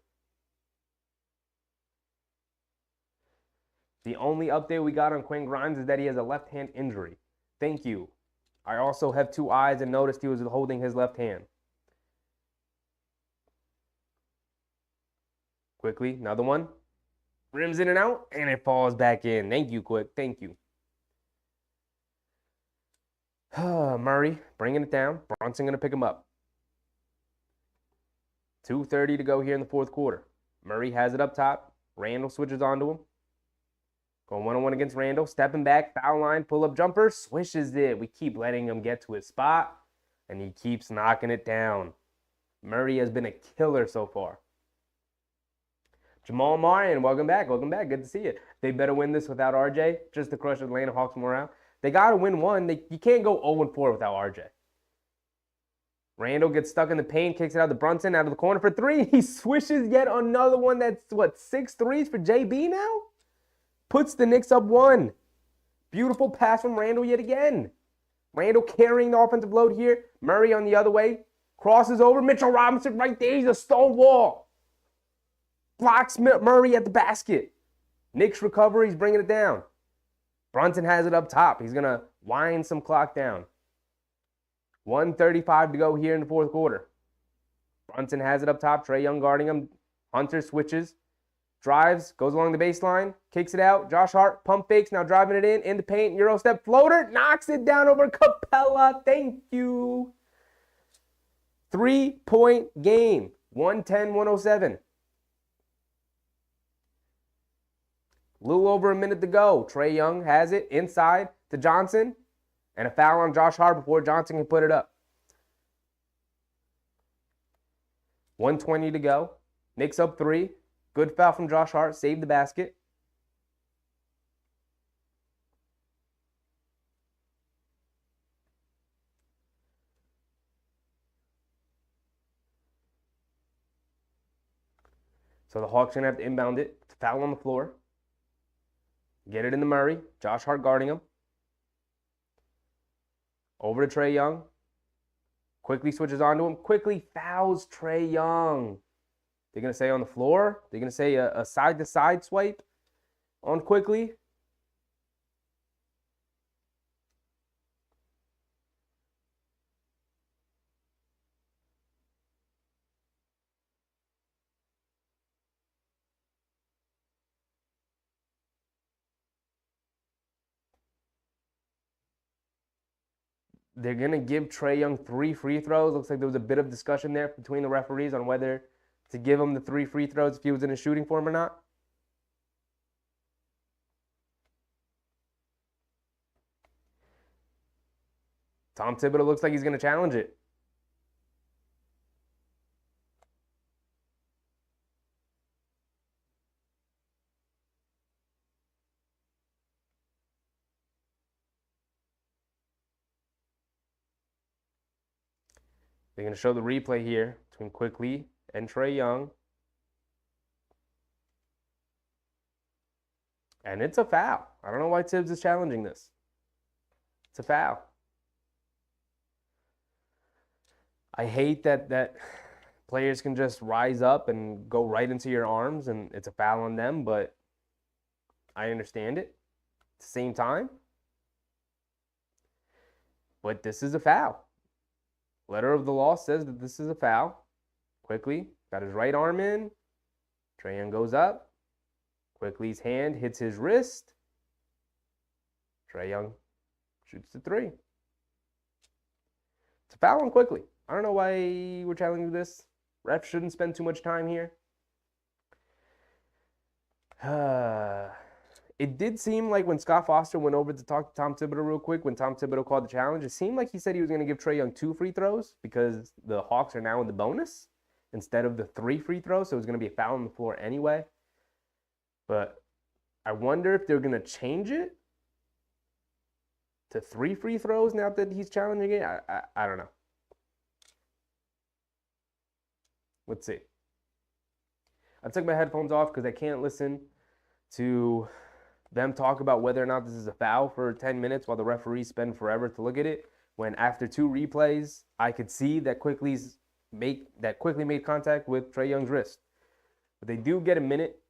The only update we got on Quinn Grimes is that he has a left hand injury. Thank you. I also have 2 eyes and noticed he was holding his left hand. Quickly. Another one. Rims in and out, and it falls back in. Thank you, Quick. Thank you. Murray bringing it down. Brunson going to pick him up. 2:30 to go here in the fourth quarter. Murray has it up top. Randall switches onto him. Going one-on-one against Randall. Stepping back, foul line, pull-up jumper. Swishes it. We keep letting him get to his spot, and he keeps knocking it down. Murray has been a killer so far. Jamal Marion, welcome back. Welcome back. Good to see you. They better win this without RJ just to crush Atlanta Hawks morale. They got to win one. You can't go 0-4 without RJ. Randall gets stuck in the paint, kicks it out to Brunson, out of the corner for 3. He swishes yet another one that's, 6 threes for JB now? Puts the Knicks up 1. Beautiful pass from Randall yet again. Randall carrying the offensive load here. Murray on the other way. Crosses over. Mitchell Robinson right there. He's a stone wall. Blocks Murray at the basket. Knicks recover. He's bringing it down. Brunson has it up top. He's going to wind some clock down. 1:35 to go here in the fourth quarter. Brunson has it up top. Trae Young guarding him. Hunter switches. Drives. Goes along the baseline. Kicks it out. Josh Hart pump fakes. Now driving it in the paint. Euro step floater. Knocks it down over Capella. Thank you. 3-point game. 110-107. A little over a minute to go. Trae Young has it inside to Johnson. And a foul on Josh Hart before Johnson can put it up. 1:20 to go. Knicks up 3. Good foul from Josh Hart. Saved the basket. So the Hawks are going to have to inbound it. It's a foul on the floor. Get it in the Murray. Josh Hart guarding him. Over to Trae Young. Quickly switches onto him. Quickly fouls Trae Young. They're going to say on the floor. They're going to say a side-to-side swipe on Quickly. They're going to give Trae Young 3 free throws. Looks like there was a bit of discussion there between the referees on whether to give him the 3 free throws if he was in a shooting form or not. Tom Thibodeau looks like he's going to challenge it. They're going to show the replay here between Quickly and Trae Young. And it's a foul. I don't know why Tibbs is challenging this. It's a foul. I hate that players can just rise up and go right into your arms and it's a foul on them, but I understand it at the same time. But this is a foul. Letter of the law says that this is a foul. Quickly, got his right arm in. Trae Young goes up. Quickly's hand hits his wrist. Trae Young shoots the 3. It's a foul on Quickly. I don't know why we're challenging this. Refs shouldn't spend too much time here. It did seem like when Scott Foster went over to talk to Tom Thibodeau real quick, when Tom Thibodeau called the challenge, it seemed like he said he was going to give Trae Young 2 free throws because the Hawks are now in the bonus instead of the 3 free throws, so it was going to be a foul on the floor anyway. But I wonder if they're going to change it to 3 free throws now that he's challenging it. I don't know. Let's see. I took my headphones off because I can't listen to them talk about whether or not this is a foul for 10 minutes while the referees spend forever to look at it, when after 2 replays, I could see that Quickly made contact with Trae Young's wrist. But they do get a minute.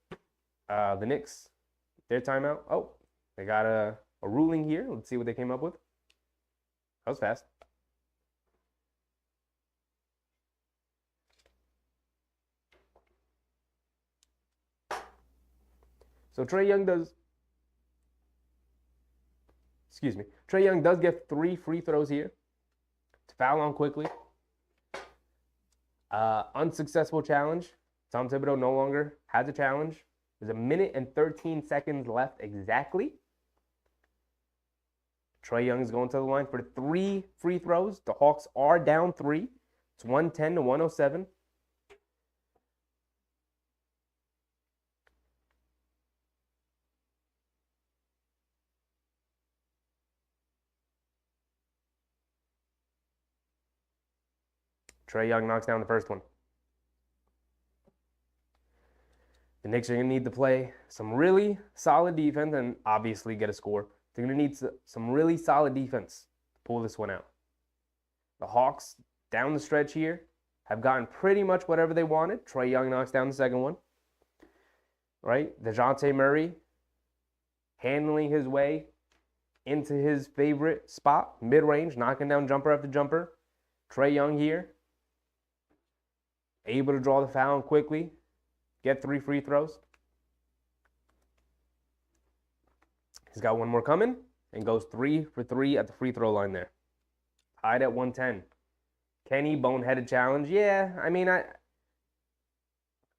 The Knicks, their timeout. Oh, they got a ruling here. Let's see what they came up with. That was fast. So Trae Young does get 3 free throws here. To foul on Quickly. Unsuccessful challenge. Tom Thibodeau no longer has a challenge. There's a minute and 13 seconds left exactly. Trae Young is going to the line for 3 free throws. The Hawks are down 3. It's 110 to 107. Trae Young knocks down the first one. The Knicks are going to need to play some really solid defense and obviously get a score. They're going to need some really solid defense to pull this one out. The Hawks, down the stretch here, have gotten pretty much whatever they wanted. Trae Young knocks down the second one. Right? DeJounte Murray handling his way into his favorite spot, mid-range, knocking down jumper after jumper. Trae Young here, able to draw the foul quickly, get 3 free throws. He's got one more coming and goes 3 for 3 at the free throw line there. Tied at 110. Kenny, boneheaded challenge. Yeah, I mean, I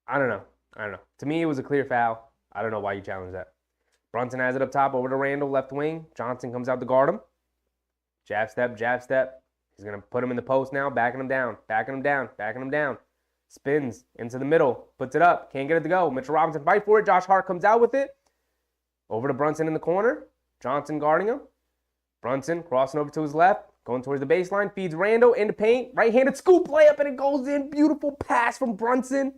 don't know. To me, it was a clear foul. I don't know why you challenged that. Brunson has it up top over to Randall, left wing. Johnson comes out to guard him. Jab step, jab step. He's going to put him in the post now, backing him down, backing him down, backing him down. Spins into the middle. Puts it up. Can't get it to go. Mitchell Robinson fight for it. Josh Hart comes out with it. Over to Brunson in the corner. Johnson guarding him. Brunson crossing over to his left. Going towards the baseline. Feeds Randall into paint. Right-handed scoop layup and it goes in. Beautiful pass from Brunson.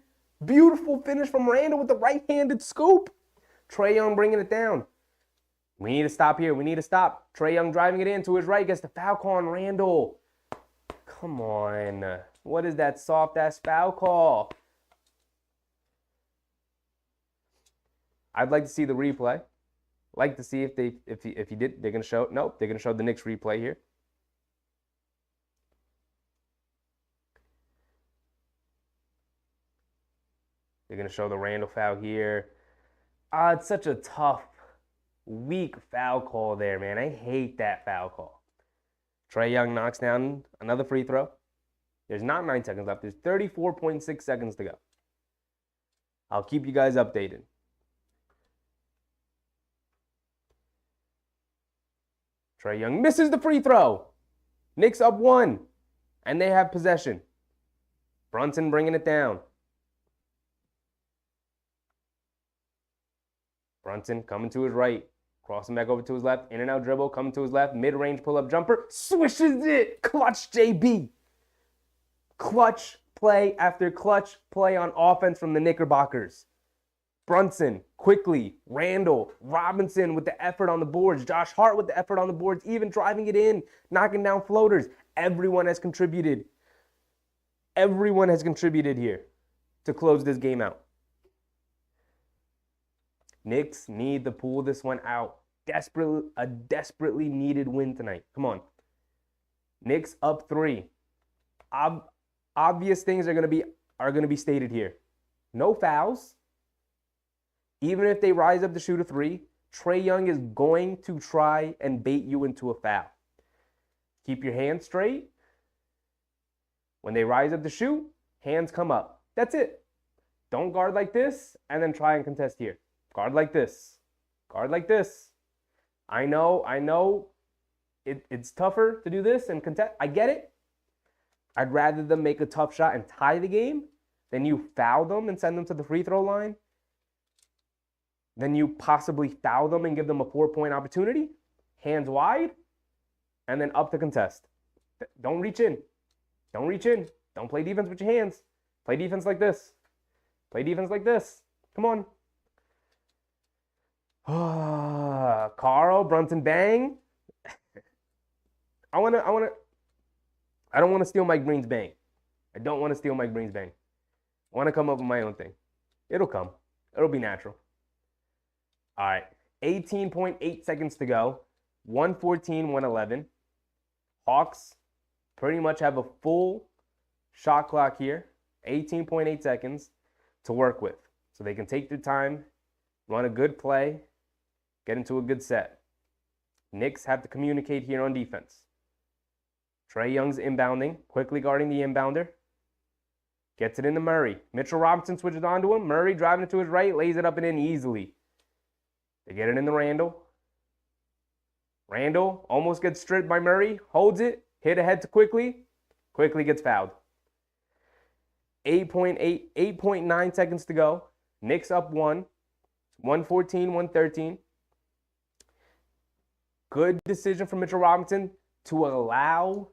Beautiful finish from Randall with the right-handed scoop. Trae Young bringing it down. We need to stop here. We need to stop. Trae Young driving it in to his right. Gets the foul call on Randall. Come on. What is that soft-ass foul call? I'd like to see the replay. Like to see if he did. They're gonna show. Nope. They're gonna show the Knicks replay here. They're gonna show the Randall foul here. It's such a tough, weak foul call there, man. I hate that foul call. Trae Young knocks down another free throw. There's not 9 seconds left. There's 34.6 seconds to go. I'll keep you guys updated. Trae Young misses the free throw. Knicks up 1, and they have possession. Brunson bringing it down. Brunson coming to his right. Crossing back over to his left. In and out dribble. Coming to his left. Mid-range pull-up jumper. Swishes it. Clutch JB. Clutch play after clutch play on offense from the Knickerbockers. Brunson, quickly. Randall, Robinson with the effort on the boards. Josh Hart with the effort on the boards. Even driving it in. Knocking down floaters. Everyone has contributed. Everyone has contributed here to close this game out. Knicks need to pull this one out. A desperately needed win tonight. Come on. Knicks up 3. Obvious things are gonna be stated here. No fouls. Even if they rise up to shoot a 3, Trae Young is going to try and bait you into a foul. Keep your hands straight. When they rise up to shoot, hands come up. That's it. Don't guard like this and then try and contest here. Guard like this. Guard like this. I know it's tougher to do this and contest. I get it. I'd rather them make a tough shot and tie the game than you foul them and send them to the free throw line. Then you possibly foul them and give them a 4-point opportunity. Hands wide. And then up to contest. Don't reach in. Don't reach in. Don't play defense with your hands. Play defense like this. Play defense like this. Come on. Carl, Brunson, bang. I don't want to steal Mike Breen's bang. I don't want to steal Mike Breen's bang. I want to come up with my own thing. It'll come. It'll be natural. All right. 18.8 seconds to go. 114, 111. Hawks pretty much have a full shot clock here. 18.8 seconds to work with. So they can take their time, run a good play, get into a good set. Knicks have to communicate here on defense. Trae Young's inbounding, quickly guarding the inbounder. Gets it into Murray. Mitchell Robinson switches onto him. Murray driving it to his right, lays it up and in easily. They get it into Randall. Randall almost gets stripped by Murray. Holds it. Hit ahead to Quickly. Quickly gets fouled. 8.9 seconds to go. Knicks up 1. 114, 113. Good decision from Mitchell Robinson to allow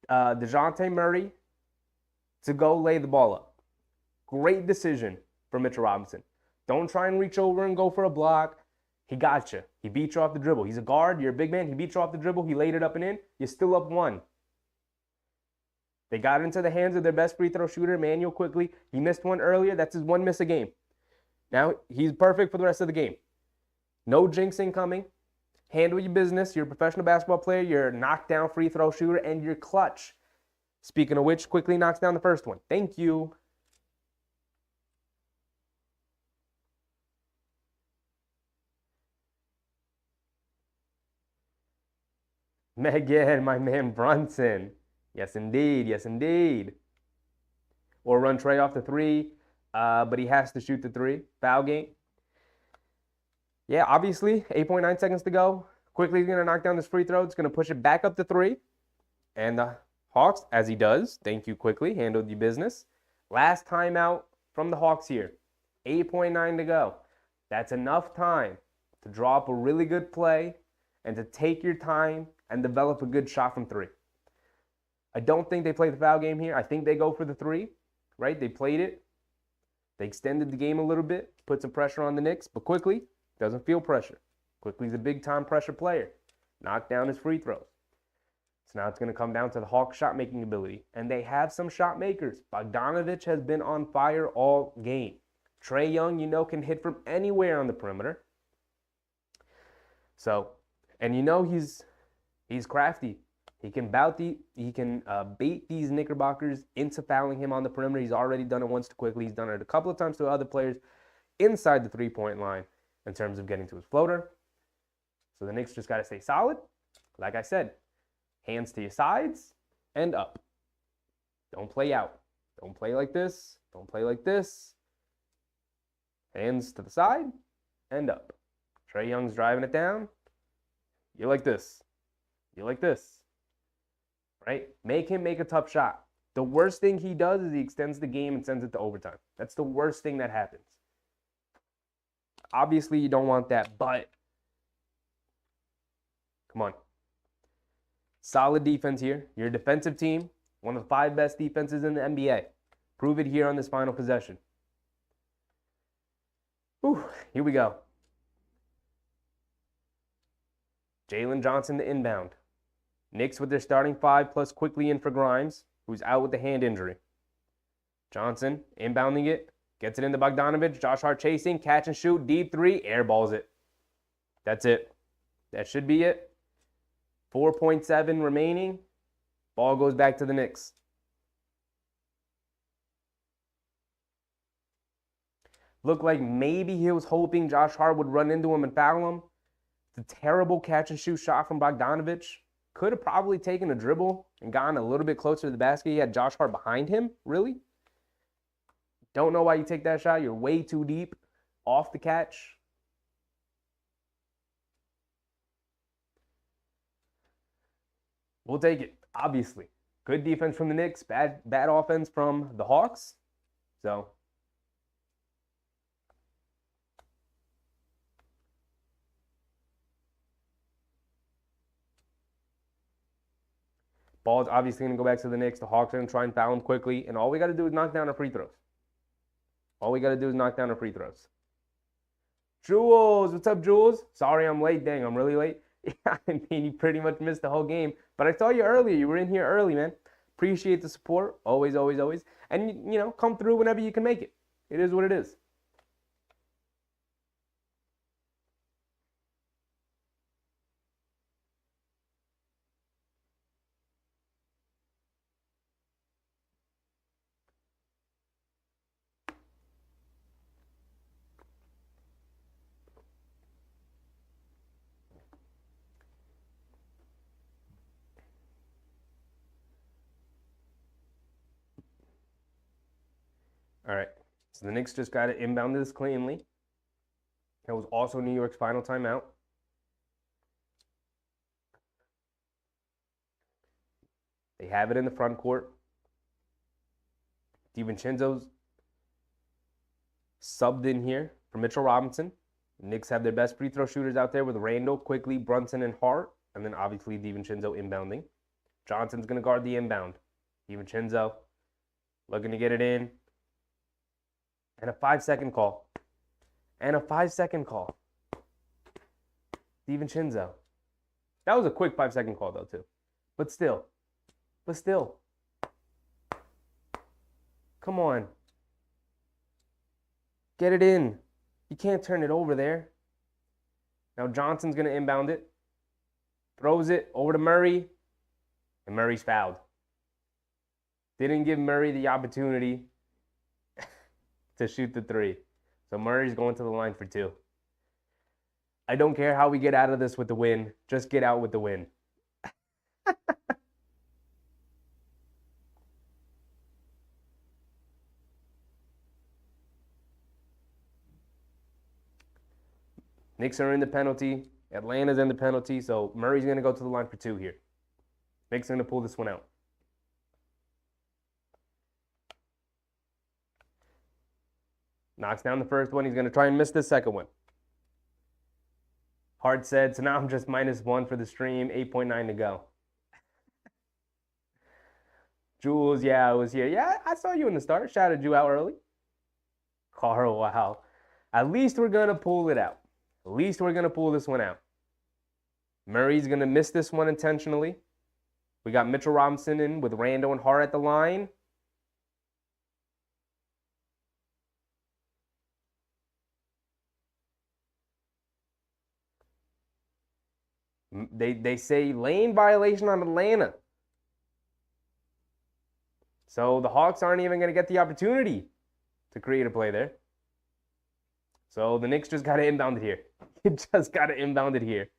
DeJounte Murray to go lay the ball up. Great decision from Mitchell Robinson. Don't try and reach over and go for a block. He got you. He beat you off the dribble. He's a guard. You're a big man. He beat you off the dribble. He laid it up and in. You're still up 1. They got into the hands of their best free throw shooter, Emmanuel Quickly. He missed one earlier. That's his 1 miss a game. Now, he's perfect for the rest of the game. No jinxing coming. Handle your business. You're a professional basketball player. You're a knockdown free throw shooter, and you're clutch. Speaking of which, Quickly knocks down the first one. Thank you. Megan, my man Brunson. Yes, indeed. Yes, indeed. Or run Trae off the 3, but he has to shoot the 3. Foul game. Yeah, obviously, 8.9 seconds to go. Quickly going to knock down this free throw. It's going to push it back up to 3. And the Hawks, as he does, thank you quickly, handled the business. Last timeout from the Hawks here. 8.9 to go. That's enough time to draw up a really good play and to take your time and develop a good shot from three. I don't think they play the foul game here. I think they go for the three, right? They played it. They extended the game a little bit, put some pressure on the Knicks, but Quickly doesn't feel pressure. Quickly's a big-time pressure player. Knocked down his free throws. So now it's going to come down to the Hawks' shot-making ability. And they have some shot makers. Bogdanovich has been on fire all game. Trae Young, can hit from anywhere on the perimeter. So, and he's crafty. He can bait these Knickerbockers into fouling him on the perimeter. He's already done it once to Quickly. He's done it a couple of times to other players inside the three-point line in terms of getting to his floater. So the Knicks just got to stay solid. Like I said, hands to your sides and up. Don't play out. Don't play like this. Don't play like this. Hands to the side and up. Trae Young's driving it down. You like this. You like this. Right? Make him make a tough shot. The worst thing he does is he extends the game and sends it to overtime. That's the worst thing that happens. Obviously, you don't want that, but come on. Solid defense here. You're a defensive team, one of the 5 best defenses in the NBA. Prove it here on this final possession. Whew, here we go. Jalen Johnson the inbound. Knicks with their starting 5 plus Quickly in for Grimes, who's out with the hand injury. Johnson inbounding it, gets it into Bogdanovich. Josh Hart chasing, catch and shoot, deep three, airballs it. That's it. That should be it. 4.7 remaining. Ball goes back to the Knicks. Looked like maybe he was hoping Josh Hart would run into him and foul him. It's a terrible catch and shoot shot from Bogdanovich. Could have probably taken a dribble and gotten a little bit closer to the basket. He had Josh Hart behind him, really. Don't know why you take that shot. You're way too deep off the catch. We'll take it, obviously. Good defense from the Knicks, bad offense from the Hawks. So, ball's obviously going to go back to the Knicks. The Hawks are going to try and foul him quickly. And all we got to do is knock down our free throws. All we got to do is knock down our free throws. Jules, what's up, Jules? Sorry I'm late. Dang, I'm really late. I mean, you pretty much missed the whole game. But I saw you earlier. You were in here early, man. Appreciate the support. Always, always, always. And, come through whenever you can make it. It is what it is. All right. So the Knicks just got to inbound this cleanly. That was also New York's final timeout. They have it in the front court. DiVincenzo's subbed in here for Mitchell Robinson. The Knicks have their best free throw shooters out there with Randall, Quickly, Brunson, and Hart. And then obviously DiVincenzo inbounding. Johnson's going to guard the inbound. DiVincenzo looking to get it in. And a 5-second call. And a 5-second call. DiVincenzo. That was a quick 5-second call, though, too. But still. Come on. Get it in. You can't turn it over there. Now Johnson's going to inbound it. Throws it over to Murray. And Murray's fouled. Didn't give Murray the opportunity to shoot the three. So Murray's going to the line for 2. I don't care how we get out of this with the win. Just get out with the win. Knicks are in the penalty. Atlanta's in the penalty. So Murray's going to go to the line for 2 here. Knicks are going to pull this one out. Knocks down the first one. He's going to try and miss the second one. Hart said, so now I'm just -1 for the stream, 8.9 to go. Jules, yeah, I was here. Yeah, I saw you in the start. Shouted you out early. Carl, wow. At least we're going to pull it out. At least we're going to pull this one out. Murray's going to miss this one intentionally. We got Mitchell Robinson in with Rando and Hart at the line. They say lane violation on Atlanta. So the Hawks aren't even going to get the opportunity to create a play there. So the Knicks just got to inbound it here. You just got to inbound it here.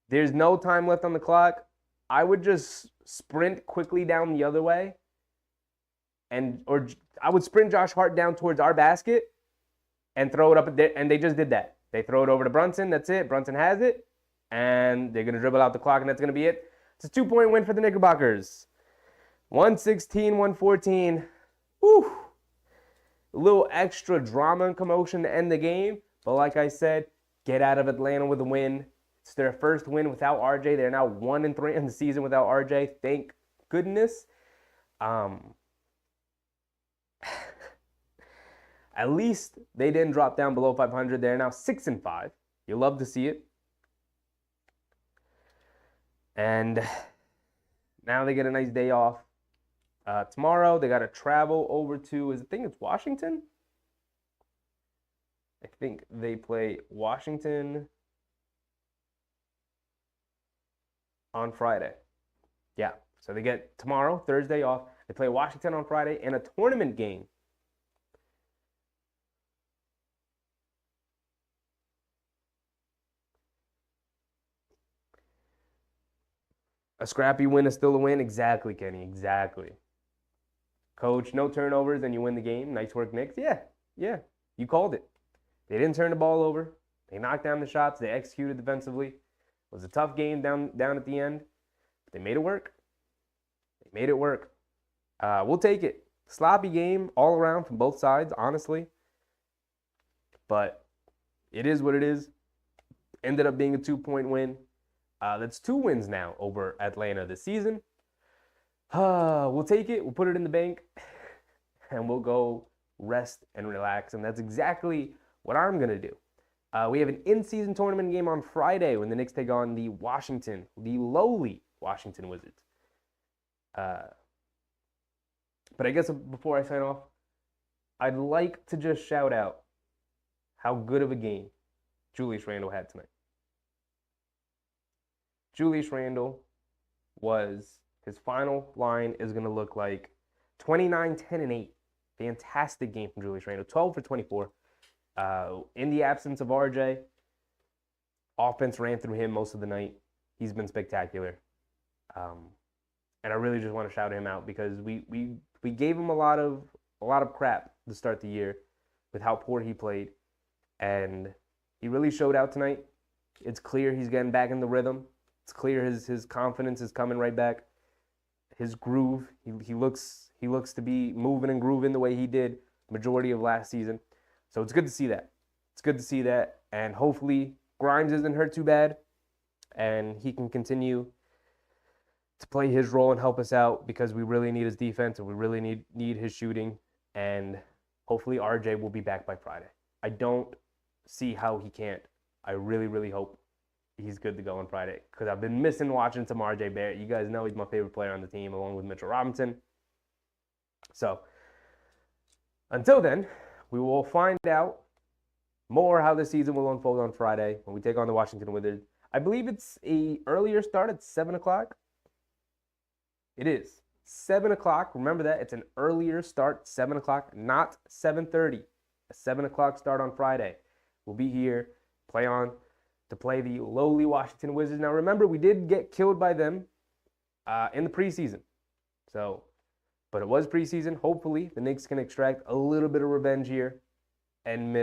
There's no time left on the clock. I would just sprint quickly down the other way. Or I would sprint Josh Hart down towards our basket and throw it up there. And they just did that. They throw it over to Brunson. That's it. Brunson has it. And they're going to dribble out the clock, and that's going to be it. It's a 2-point win for the Knickerbockers. 116-114. Whew. A little extra drama and commotion to end the game. But like I said, get out of Atlanta with a win. It's their first win without RJ. They're now 1-3 in the season without RJ. Thank goodness. At least they didn't drop down below 500. They're now 6-5. You love to see it. And now they get a nice day off. Tomorrow they got to travel over to, I think it's Washington? I think they play Washington on Friday. Yeah, so they get tomorrow, Thursday off. They play Washington on Friday and a tournament game. A scrappy win is still a win. Exactly, Kenny. Exactly. Coach, no turnovers and you win the game. Nice work, Knicks. Yeah. You called it. They didn't turn the ball over. They knocked down the shots. They executed defensively. It was a tough game down at the end. But they made it work. We'll take it. Sloppy game all around from both sides, honestly. But it is what it is. Ended up being a 2-point win. That's 2 wins now over Atlanta this season. We'll take it. We'll put it in the bank. And we'll go rest and relax. And that's exactly what I'm going to do. We have an in-season tournament game on Friday when the Knicks take on the lowly Washington Wizards. But I guess before I sign off, I'd like to just shout out how good of a game Julius Randle had tonight. Julius Randle his final line is going to look like 29, 10, and 8. Fantastic game from Julius Randle. 12 for 24. In the absence of RJ, offense ran through him most of the night. He's been spectacular. And I really just want to shout him out because we gave him a lot of crap to start the year with how poor he played. And he really showed out tonight. It's clear he's getting back in the rhythm. It's clear his confidence is coming right back. His groove, he looks to be moving and grooving the way he did majority of last season. So it's good to see that. And hopefully Grimes isn't hurt too bad and he can continue to play his role and help us out because we really need his defense and we really need his shooting. And hopefully RJ will be back by Friday. I don't see how he can't. I really, really hope he's good to go on Friday because I've been missing watching some RJ Barrett. You guys know he's my favorite player on the team along with Mitchell Robinson. So until then, we will find out more how the season will unfold on Friday when we take on the Washington Wizards. I believe it's an earlier start at 7 o'clock. It is 7 o'clock. Remember that. It's an earlier start, 7 o'clock, not 7:30. A 7 o'clock start on Friday. We'll be here, to play the lowly Washington Wizards. Now, remember, we did get killed by them in the preseason. But it was preseason. Hopefully, the Knicks can extract a little bit of revenge here and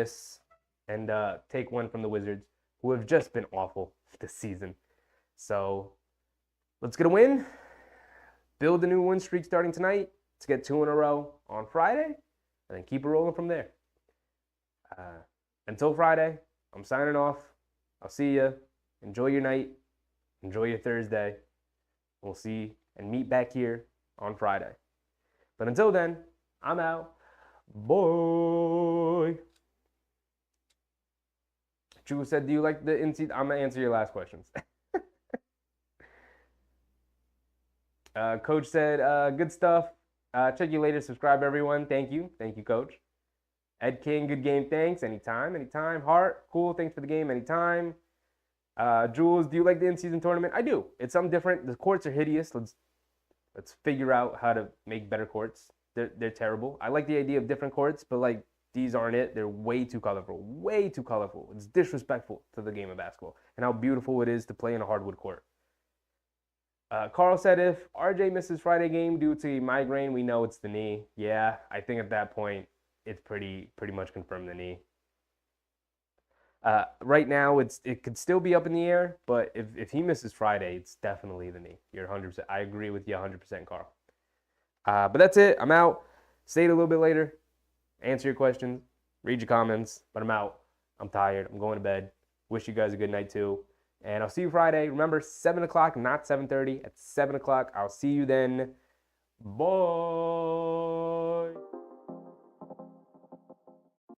take one from the Wizards, who have just been awful this season. So, let's get a win. Build a new win streak starting tonight. Let's get 2 in a row on Friday, and then keep it rolling from there. Until Friday, I'm signing off. I'll see you. Enjoy your night. Enjoy your Thursday. We'll see and meet back here on Friday. But until then, I'm out. Boy. Drew said, do you like the in-season? I'm going to answer your last questions. Coach said, good stuff. Check you later. Subscribe, everyone. Thank you. Thank you, Coach. Ed King, good game. Thanks. Anytime. Hart, cool. Thanks for the game. Anytime. Jules, do you like the in-season tournament? I do. It's something different. The courts are hideous. Let's figure out how to make better courts. They're terrible. I like the idea of different courts, but like these aren't it. They're way too colorful. Way too colorful. It's disrespectful to the game of basketball and how beautiful it is to play in a hardwood court. Carl said if RJ misses Friday game due to a migraine, we know it's the knee. Yeah, I think at that point it's pretty much confirmed the knee. Right now, it could still be up in the air, but if he misses Friday, it's definitely the knee. You're 100%. I agree with you 100%, Carl. But that's it. I'm out. Stay a little bit later. Answer your questions. Read your comments. But I'm out. I'm tired. I'm going to bed. Wish you guys a good night, too. And I'll see you Friday. Remember, 7 o'clock, not 7:30. At 7 o'clock. I'll see you then. Bye.